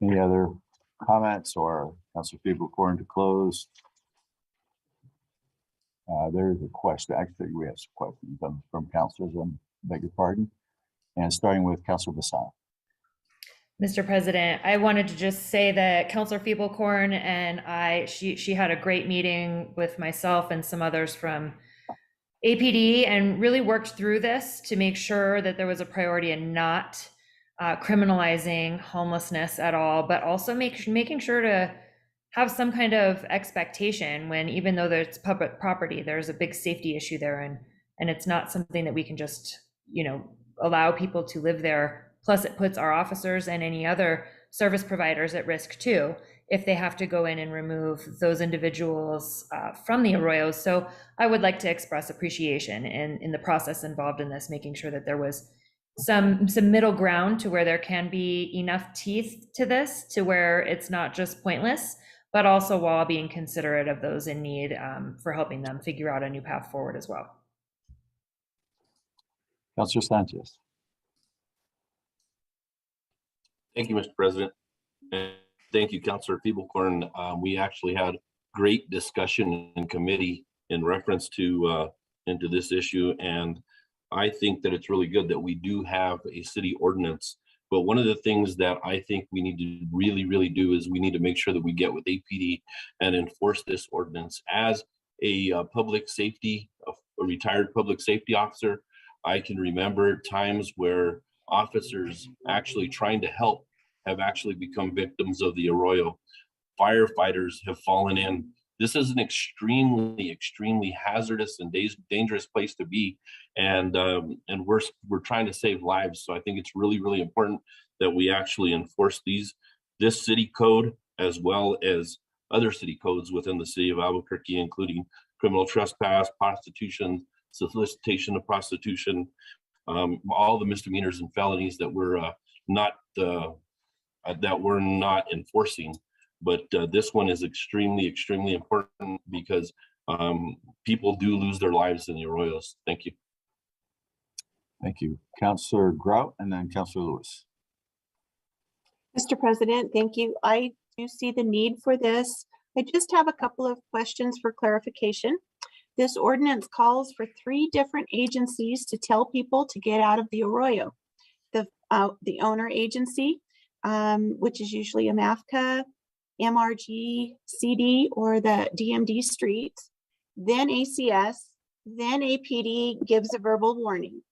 any other comments or Councilor Feeble-Corn to close? There's a question. Actually, we have some questions from councilors. Beg your pardon. And starting with Councilor Bassan. Mr. President, I wanted to just say that Councilor Feeble-Corn and she had a great meeting with myself and some others from APD and really worked through this to make sure that there was a priority in not criminalizing homelessness at all, but also making sure to have some kind of expectation when, even though there's public property, there's a big safety issue there, and it's not something that we can just, allow people to live there. Plus, it puts our officers and any other service providers at risk too, if they have to go in and remove those individuals from the arroyos. So I would like to express appreciation in the process involved in this, making sure that there was some middle ground to where there can be enough teeth to this, to where it's not just pointless, but also while being considerate of those in need for helping them figure out a new path forward as well. Councilor Sanchez. Thank you, Mr. President. And thank you, Councilor Feeble-Corn. We actually had great discussion in committee in reference to into this issue. And I think that it's really good that we do have a city ordinance. But one of the things that I think we need to really do is we need to make sure that we get with APD and enforce this ordinance. As a public safety, a retired public safety officer, I can remember times where officers actually trying to help have actually become victims of the arroyo. Firefighters have fallen in. This is an extremely hazardous and dangerous place to be, and we're trying to save lives. So I think it's really important that we actually enforce this city code as well as other city codes within the city of Albuquerque, including criminal trespass, prostitution, solicitation of prostitution, all the misdemeanors and felonies that we're not enforcing. But this one is extremely important because people do lose their lives in the arroyos. Thank you. Thank you. Councillor Grout and then Councillor Lewis. Mr. President, thank you. I do see the need for this. I just have a couple of questions for clarification. This ordinance calls for 3 different agencies to tell people to get out of the arroyo. The owner agency, which is usually a MAFCA, MRG, CD, or the DMD streets, then ACS, then APD gives a verbal warning.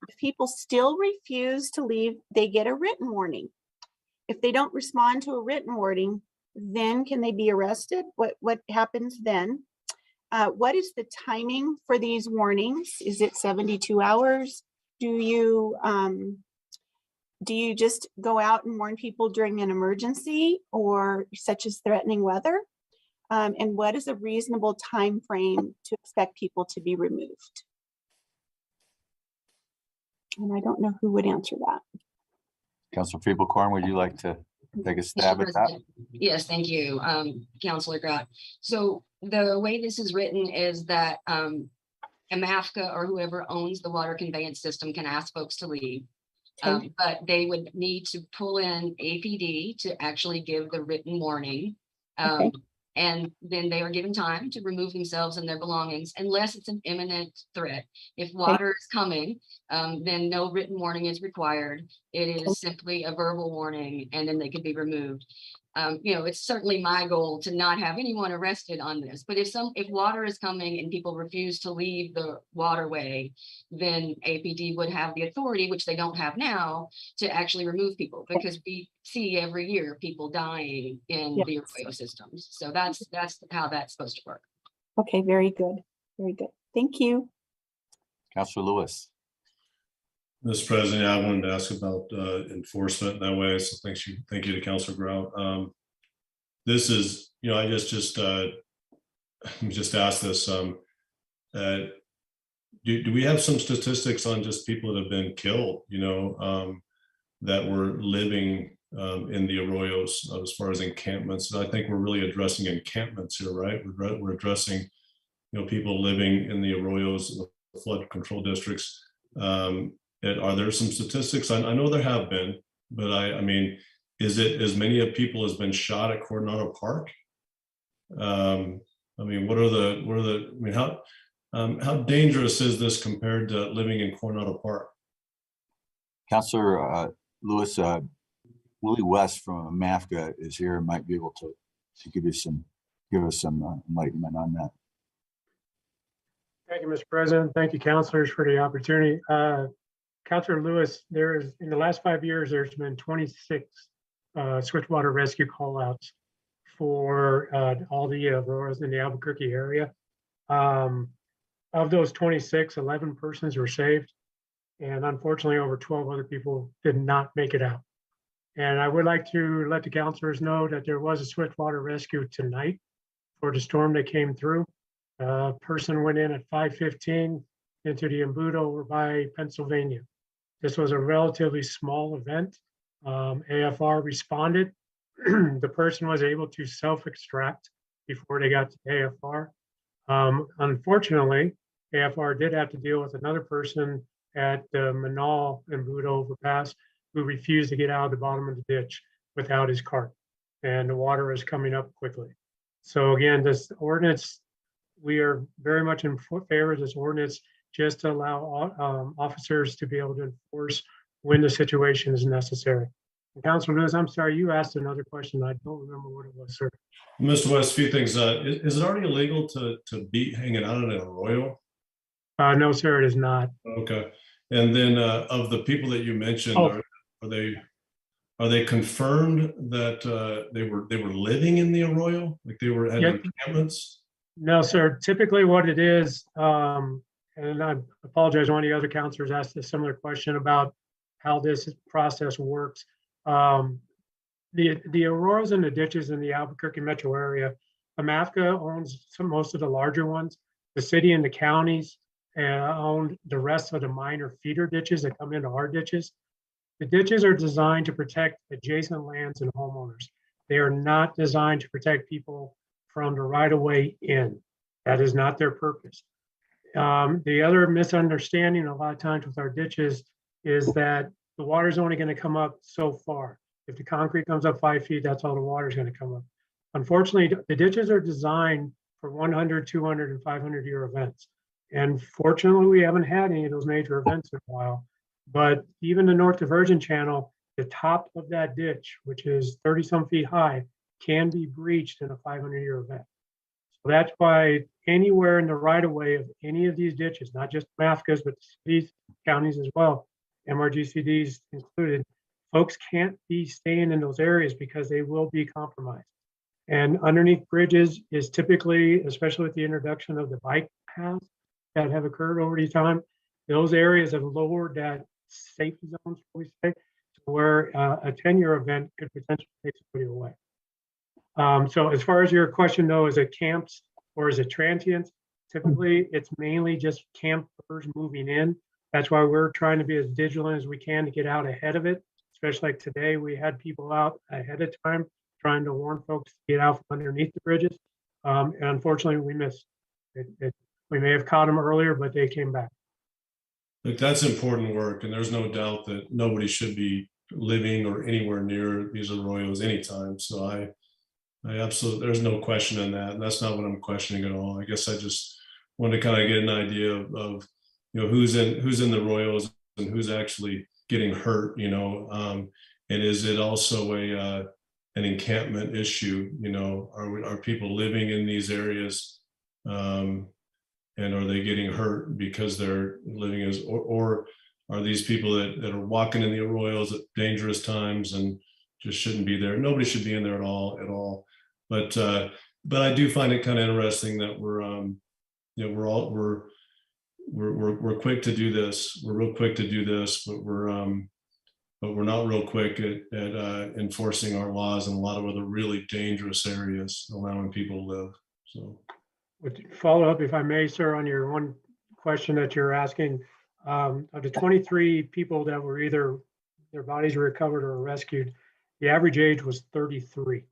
If people still refuse to leave, they get a written warning. If they don't respond to a written warning, then can they be arrested? What happens then? What is the timing for these warnings? Is it 72 hours? Do you just go out and warn people during an emergency or such as threatening weather? And what is a reasonable time frame to expect people to be removed? And I don't know who would answer that. Councillor Feeble-Corn, would you like to take a stab Mr. at that? President. Yes, thank you, Councilor Grout. So the way this is written is that a MAFCA or whoever owns the water conveyance system can ask folks to leave. But they would need to pull in APD to actually give the written warning. And then they are given time to remove themselves and their belongings unless it's an imminent threat. If water is coming, then no written warning is required. It is simply a verbal warning and then they can be removed. You know, it's certainly my goal to not have anyone arrested on this, but if water is coming and people refuse to leave the waterway, then APD would have the authority, which they don't have now, to actually remove people, because we see every year people dying in the arroyo systems. So that's how that's supposed to work. Okay, very good. Very good. Thank you. Councillor Lewis. Mr. President, I wanted to ask about enforcement that way. So thank you to Councillor Grout. This is, you know, I guess just ask this. Do we have some statistics on just people that have been killed, you know, that were living in the arroyos as far as encampments? And I think we're really addressing encampments here, right? We're addressing, you know, people living in the arroyos, the flood control districts. Are there some statistics? I know there have been, but I mean, is it as many of people as been shot at Coronado Park? I mean, how dangerous is this compared to living in Coronado Park? Councillor Lewis, Willie West from MAFCA is here and might be able to give us some enlightenment on that. Thank you, Mr. President. Thank you, councilors, for the opportunity. Councillor Lewis, in the last 5 years, there's been 26 switchwater rescue callouts for all the arroyos in the Albuquerque area. Of those 26, 11 persons were saved, and unfortunately, over 12 other people did not make it out. And I would like to let the councilors know that there was a switchwater rescue tonight for the storm that came through. A person went in at 5:15 into the embudo over by Pennsylvania. This was a relatively small event. AFR responded. The person was able to self-extract before they got to AFR. Unfortunately, AFR did have to deal with another person at the Manal embudo overpass who refused to get out of the bottom of the ditch without his cart. And the water is coming up quickly. So again, this ordinance, we are very much in favor of this ordinance just to allow officers to be able to enforce when the situation is necessary. And Councilor Lewis, I'm sorry, you asked another question. I don't remember what it was, sir. Mr. West, a few things. Is it already illegal to be hanging out in an arroyo? No, sir, it is not. Okay. And then of the people that you mentioned, are they confirmed that they were living in the arroyo, like they were at encampments? No, sir. Typically, what it is, and I apologize, one of the other counselors asked a similar question about how this process works. The arroyos and the ditches in the Albuquerque metro area, MAFCA owns most of the larger ones. The city and the counties own the rest of the minor feeder ditches that come into our ditches. The ditches are designed to protect adjacent lands and homeowners. They are not designed to protect people from the right of way in. That is not their purpose. The other misunderstanding a lot of times with our ditches is that the water's only going to come up so far. If the concrete comes up 5 feet, that's all the water's going to come up. Unfortunately, the ditches are designed for 100, 200, and 500-year events. And fortunately, we haven't had any of those major events in a while. But even the North Diversion Channel, the top of that ditch, which is 30-some feet high, can be breached in a 500-year event. So that's why anywhere in the right-of-way of any of these ditches, not just MAFCAs, but cities, counties as well, MRGCDs included, folks can't be staying in those areas because they will be compromised. And underneath bridges is typically, especially with the introduction of the bike paths that have occurred over the time, those areas have lowered that safety zones, we say, to where a 10-year event could potentially take somebody away. So as far as your question though, is it camps or is it transients? Typically, it's mainly just campers moving in. That's why we're trying to be as vigilant as we can to get out ahead of it. Especially like today, we had people out ahead of time trying to warn folks to get out from underneath the bridges. And unfortunately, we missed it. We may have caught them earlier, but they came back. Look, that's important work, and there's no doubt that nobody should be living or anywhere near these arroyos anytime. So I absolutely, there's no question in that, and that's not what I'm questioning at all. I guess I just wanted to kind of get an idea of who's in the arroyos and who's actually getting hurt, and is it also an encampment issue? Are people living in these areas, and are they getting hurt because they're living as, or are these people that are walking in the arroyos at dangerous times and just shouldn't be there? Nobody should be in there at all. But I do find it kind of interesting that we're quick to do this. We're real quick to do this, but we're not real quick at enforcing our laws in a lot of other really dangerous areas, allowing people to live. So, follow up, if I may, sir, on your one question that you're asking. Of the 23 people that were either their bodies were recovered or rescued, the average age was 33.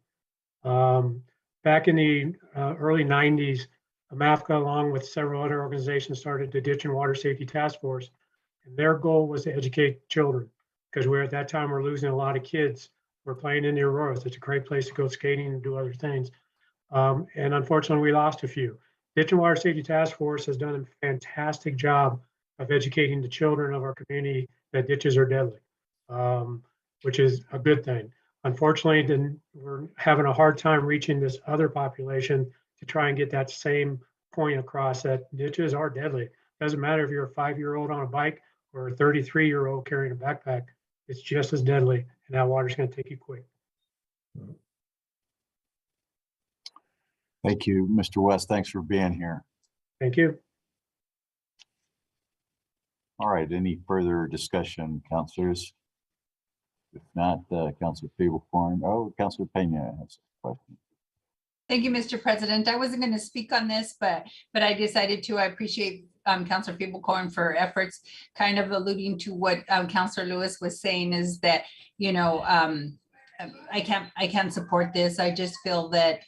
Back in the early 90s, MAFCA, along with several other organizations, started the Ditch and Water Safety Task Force, and their goal was to educate children, because we're at that time we're losing a lot of kids. We're playing in the arroyos. It's a great place to go skating and do other things. And unfortunately, we lost a few. Ditch and Water Safety Task Force has done a fantastic job of educating the children of our community that ditches are deadly, which is a good thing. Unfortunately, then we're having a hard time reaching this other population to try and get that same point across that ditches are deadly. Doesn't matter if you're a 5-year-old on a bike or a 33-year-old carrying a backpack, it's just as deadly, and that water's going to take you quick. Thank you, Mr. West. Thanks for being here. Thank you. All right, any further discussion, councilors? If not, Councilor Fablecorn. Oh, Councilor Pena has a question. Thank you, Mr. President. I wasn't going to speak on this, but I decided to. I appreciate Councilor Fablecorn for efforts, kind of alluding to what Councilor Lewis was saying, is that, I can't support this. I just feel that,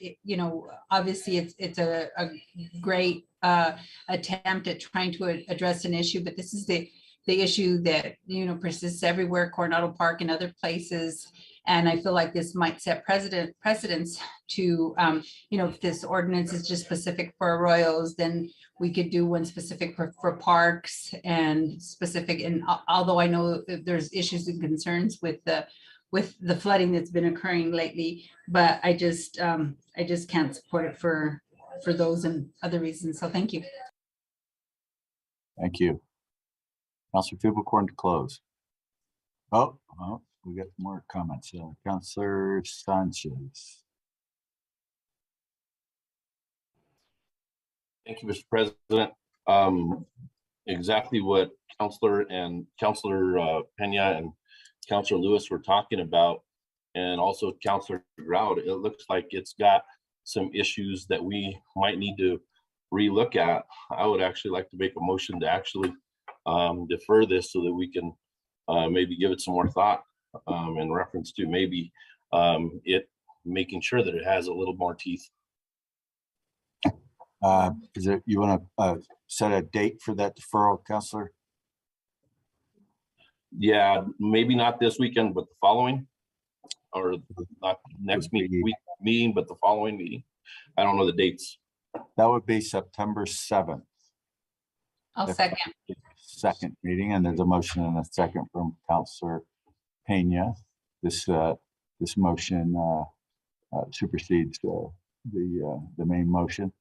obviously it's a great attempt at trying to address an issue, but this is the issue that, persists everywhere, Coronado Park and other places. And I feel like this might set precedents to, if this ordinance is just specific for arroyos, then we could do one specific for parks and specific. And although I know there's issues and concerns with the flooding that's been occurring lately, but I just can't support it for those and other reasons. So thank you. Thank you. Councilor Fablecorn to close. Oh, we got more comments. Councilor Sanchez. Thank you, Mr. President. Exactly what Councilor Pena and Councilor Lewis were talking about, and also Councilor Grout. It looks like it's got some issues that we might need to relook at. I would actually like to make a motion to actually defer this so that we can maybe give it some more thought in reference to maybe it making sure that it has a little more teeth. Is it, you want to set a date for that deferral, Counselor? Yeah, maybe not this weekend, but the following, or not next meeting, but the following meeting. I don't know the dates. That would be September 7th. I'll second. Second meeting, and there's a motion and a second from Counselor Pena. This motion supersedes the main motion.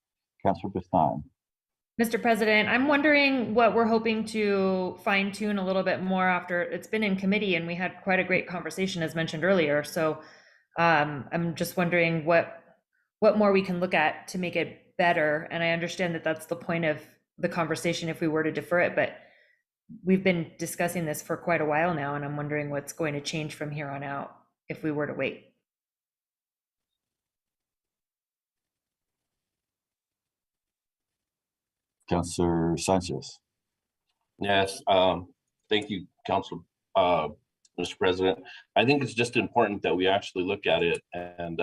Counselor Bassan. Mr. President, I'm wondering what we're hoping to fine tune a little bit more after it's been in committee and we had quite a great conversation as mentioned earlier. So I'm just wondering what more we can look at to make it better. And I understand that that's the point of the conversation if we were to defer it, but we've been discussing this for quite a while now, and I'm wondering what's going to change from here on out if we were to wait. Councilor Sanchez. Yes, thank you, Council, Mr. President. I think it's just important that we actually look at it and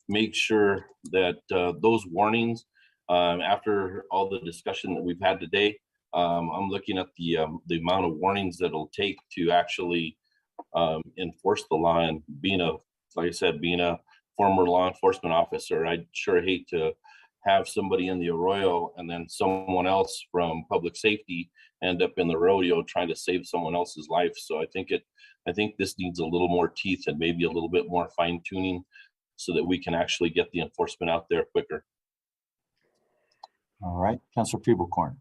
make sure that those warnings, after all the discussion that we've had today, I'm looking at the amount of warnings that it'll take to actually enforce the law. And like I said, being a former law enforcement officer, I'd sure hate to have somebody in the arroyo and then someone else from public safety end up in the rodeo trying to save someone else's life. So I think this needs a little more teeth and maybe a little bit more fine tuning so that we can actually get the enforcement out there quicker. All right, Councilor Feeblecorn.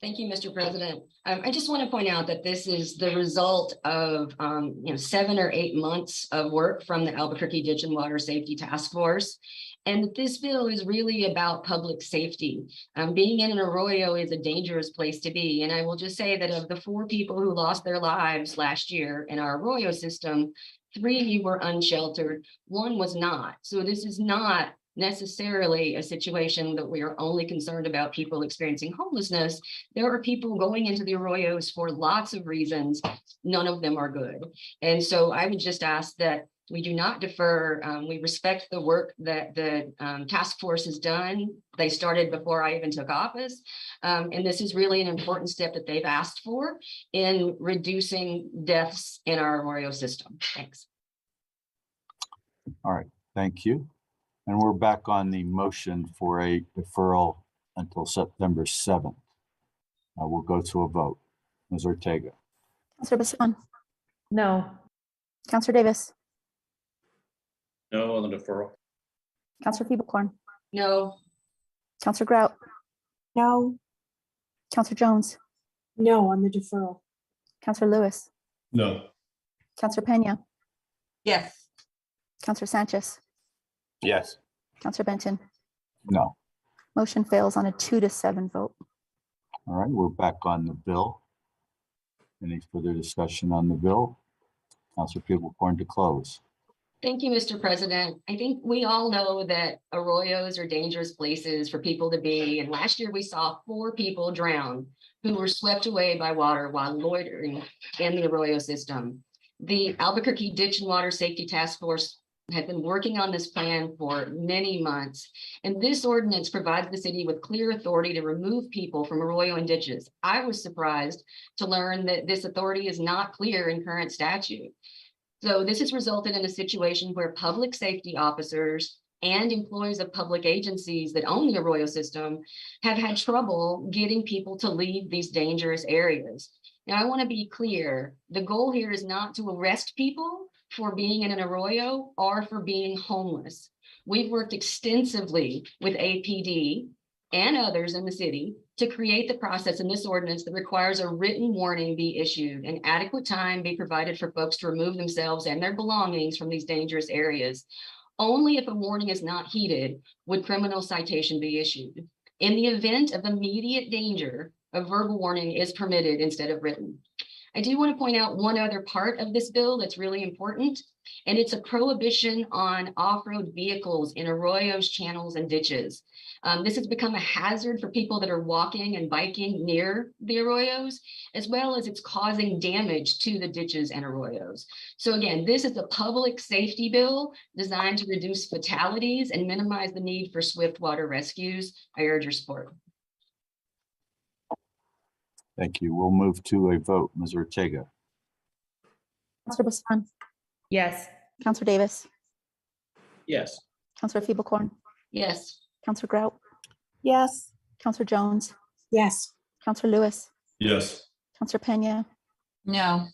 Thank you, Mr. President. I just want to point out that this is the result of 7 or 8 months of work from the Albuquerque Ditch and Water Safety Task Force. And this bill is really about public safety. Being in an arroyo is a dangerous place to be. And I will just say that of the 4 people who lost their lives last year in our arroyo system, 3 were unsheltered, 1 was not. So this is not necessarily a situation that we are only concerned about people experiencing homelessness. There are people going into the arroyos for lots of reasons. None of them are good. And so I would just ask that we do not defer. We respect the work that the task force has done. They started before I even took office. And this is really an important step that they've asked for in reducing deaths in our arroyo system. Thanks. All right, thank you. And we're back on the motion for a deferral until September 7th. We'll go to a vote. Ms. Ortega. Councilor Bassan. No. Councilor Davis. No on the deferral. Councilor Feeblecorn. No. Councilor Grout. No. Councilor Jones. No on the deferral. Councilor Lewis. No. Councilor Pena. Yes. Councilor Sanchez. Yes. Councilor Benton. No. Motion fails on a 2-7 vote. All right, we're back on the bill. Any further discussion on the bill? Councilor Feeblecorn to close. Thank you, Mr. President. I think we all know that arroyos are dangerous places for people to be. And last year we saw 4 people drown who were swept away by water while loitering in the arroyo system. The Albuquerque Ditch and Water Safety Task Force had been working on this plan for many months. And this ordinance provides the city with clear authority to remove people from arroyo and ditches. I was surprised to learn that this authority is not clear in current statute. So this has resulted in a situation where public safety officers and employees of public agencies that own the arroyo system have had trouble getting people to leave these dangerous areas. Now, I want to be clear. The goal here is not to arrest people for being in an arroyo or for being homeless. We've worked extensively with APD and others in the city to create the process in this ordinance that requires a written warning be issued and adequate time be provided for folks to remove themselves and their belongings from these dangerous areas. Only if a warning is not heeded would criminal citation be issued. In the event of immediate danger, a verbal warning is permitted instead of written. I do want to point out one other part of this bill that's really important, and it's a prohibition on off-road vehicles in arroyos, channels, and ditches. This has become a hazard for people that are walking and biking near the arroyos, as well as it's causing damage to the ditches and arroyos. So again, this is a public safety bill designed to reduce fatalities and minimize the need for swift water rescues. I urge your support. Thank you. We'll move to a vote. Ms. Ortega. Counselor Bassan, Yes. Counselor Davis, Yes. Counselor Feeblecorn, Yes. Counselor Grout, Yes. Counselor Jones, Yes. Counselor Lewis, Yes. Counselor Pena, No.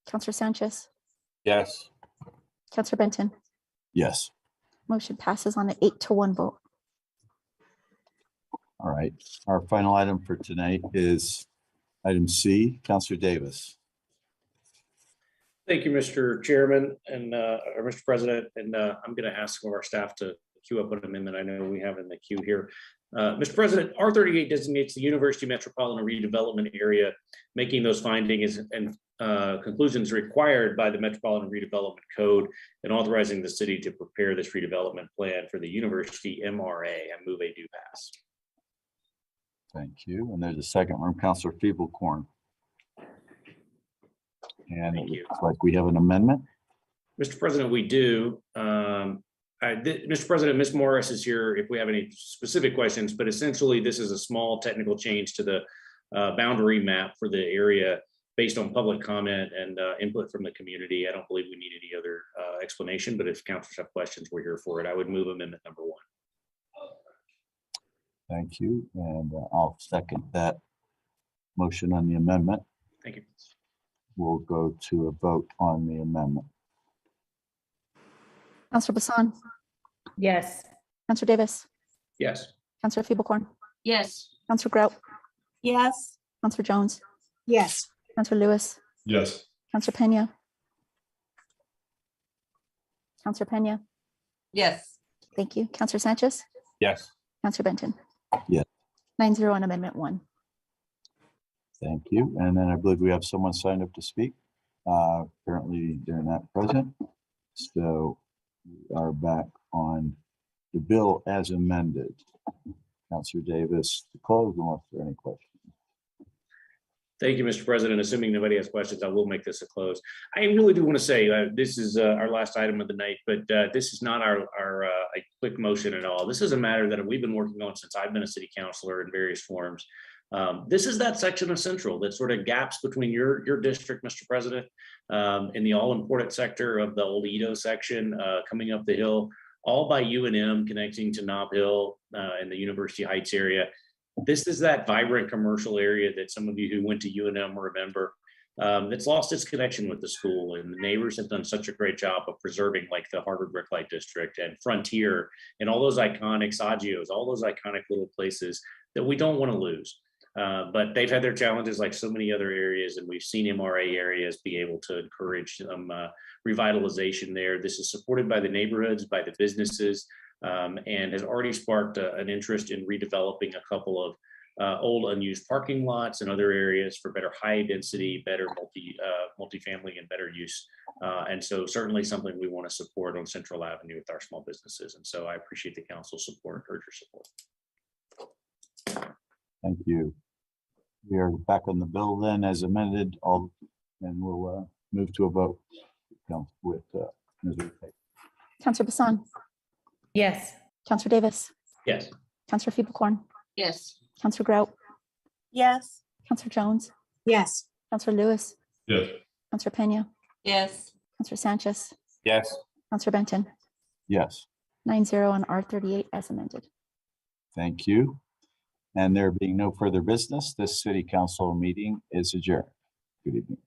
Counselor Sanchez, Yes. Counselor Benton. Yes. Motion passes on an 8-1 vote. All right. Our final item for tonight is item C. Counselor Davis. Thank you, Mr. Chairman and, or Mr. President, and I'm going to ask some of our staff to queue up an amendment I know we have in the queue here. Mr. President, R38 designates the University Metropolitan Redevelopment Area, making those findings and conclusions required by the Metropolitan Redevelopment Code and authorizing the city to prepare this redevelopment plan for the University MRA. I move a do pass. Thank you. And there's a second from Counselor Feeblecorn. And it looks like we have an amendment. Mr. President, we do. Mr. President, Ms. Morris is here if we have any specific questions, but essentially this is a small technical change to the boundary map for the area based on public comment and input from the community. I don't believe we need any other explanation, but if councilors have questions, we're here for it. I would move amendment number 1. Thank you. And I'll second that motion on the amendment. Thank you. We'll go to a vote on the amendment. Counselor Bassan, Yes. Counselor Davis, Yes. Counselor Feeblecorn, Yes. Counselor Grout, Yes. Counselor Jones, Yes. Counselor Lewis, Yes. Counselor Pena, Counselor Pena. Yes. Thank you. Counselor Sanchez, Yes. Counselor Benton. Yes. 9-0 on amendment 1. Thank you. And then I believe we have someone signed up to speak. Apparently they're not present. So we are back on the bill as amended. Counselor Davis, to close unless there are any questions. Thank you, Mr. President. Assuming nobody has questions, I will make this a close. I really do want to say this is our last item of the night, but this is not our a quick motion at all. This is a matter that we've been working on since I've been a city councilor in various forms. This is that section of Central that sort of gaps between your district, Mr. President, in the all-important sector of the old Edo section coming up the hill, all by UNM connecting to Nob Hill and the University Heights area. This is that vibrant commercial area that some of you who went to UNM remember. It's lost its connection with the school, and the neighbors have done such a great job of preserving, like the Harvard Bricklight District and Frontier and all those iconic Saggios, all those iconic little places that we don't want to lose. But they've had their challenges like so many other areas, and we've seen MRA areas be able to encourage some revitalization there. This is supported by the neighborhoods, by the businesses, and has already sparked an interest in redeveloping a couple of old unused parking lots and other areas for better high density, better multifamily and better use. And so certainly something we want to support on Central Avenue with our small businesses. And so I appreciate the council's support, urge your support. Thank you. We are back on the bill then as amended, and we'll move to a vote with Ms. Ortega. Counselor Bassan, Yes. Counselor Davis, Yes. Counselor Feeblecorn, Yes. Counselor Grout, Yes. Counselor Jones, Yes. Counselor Lewis, Yes. Counselor Pena, Yes. Counselor Sanchez, Yes. Counselor Benton. Yes. 9-0 on R38 as amended. Thank you. And there being no further business, this city council meeting is adjourned. Good evening.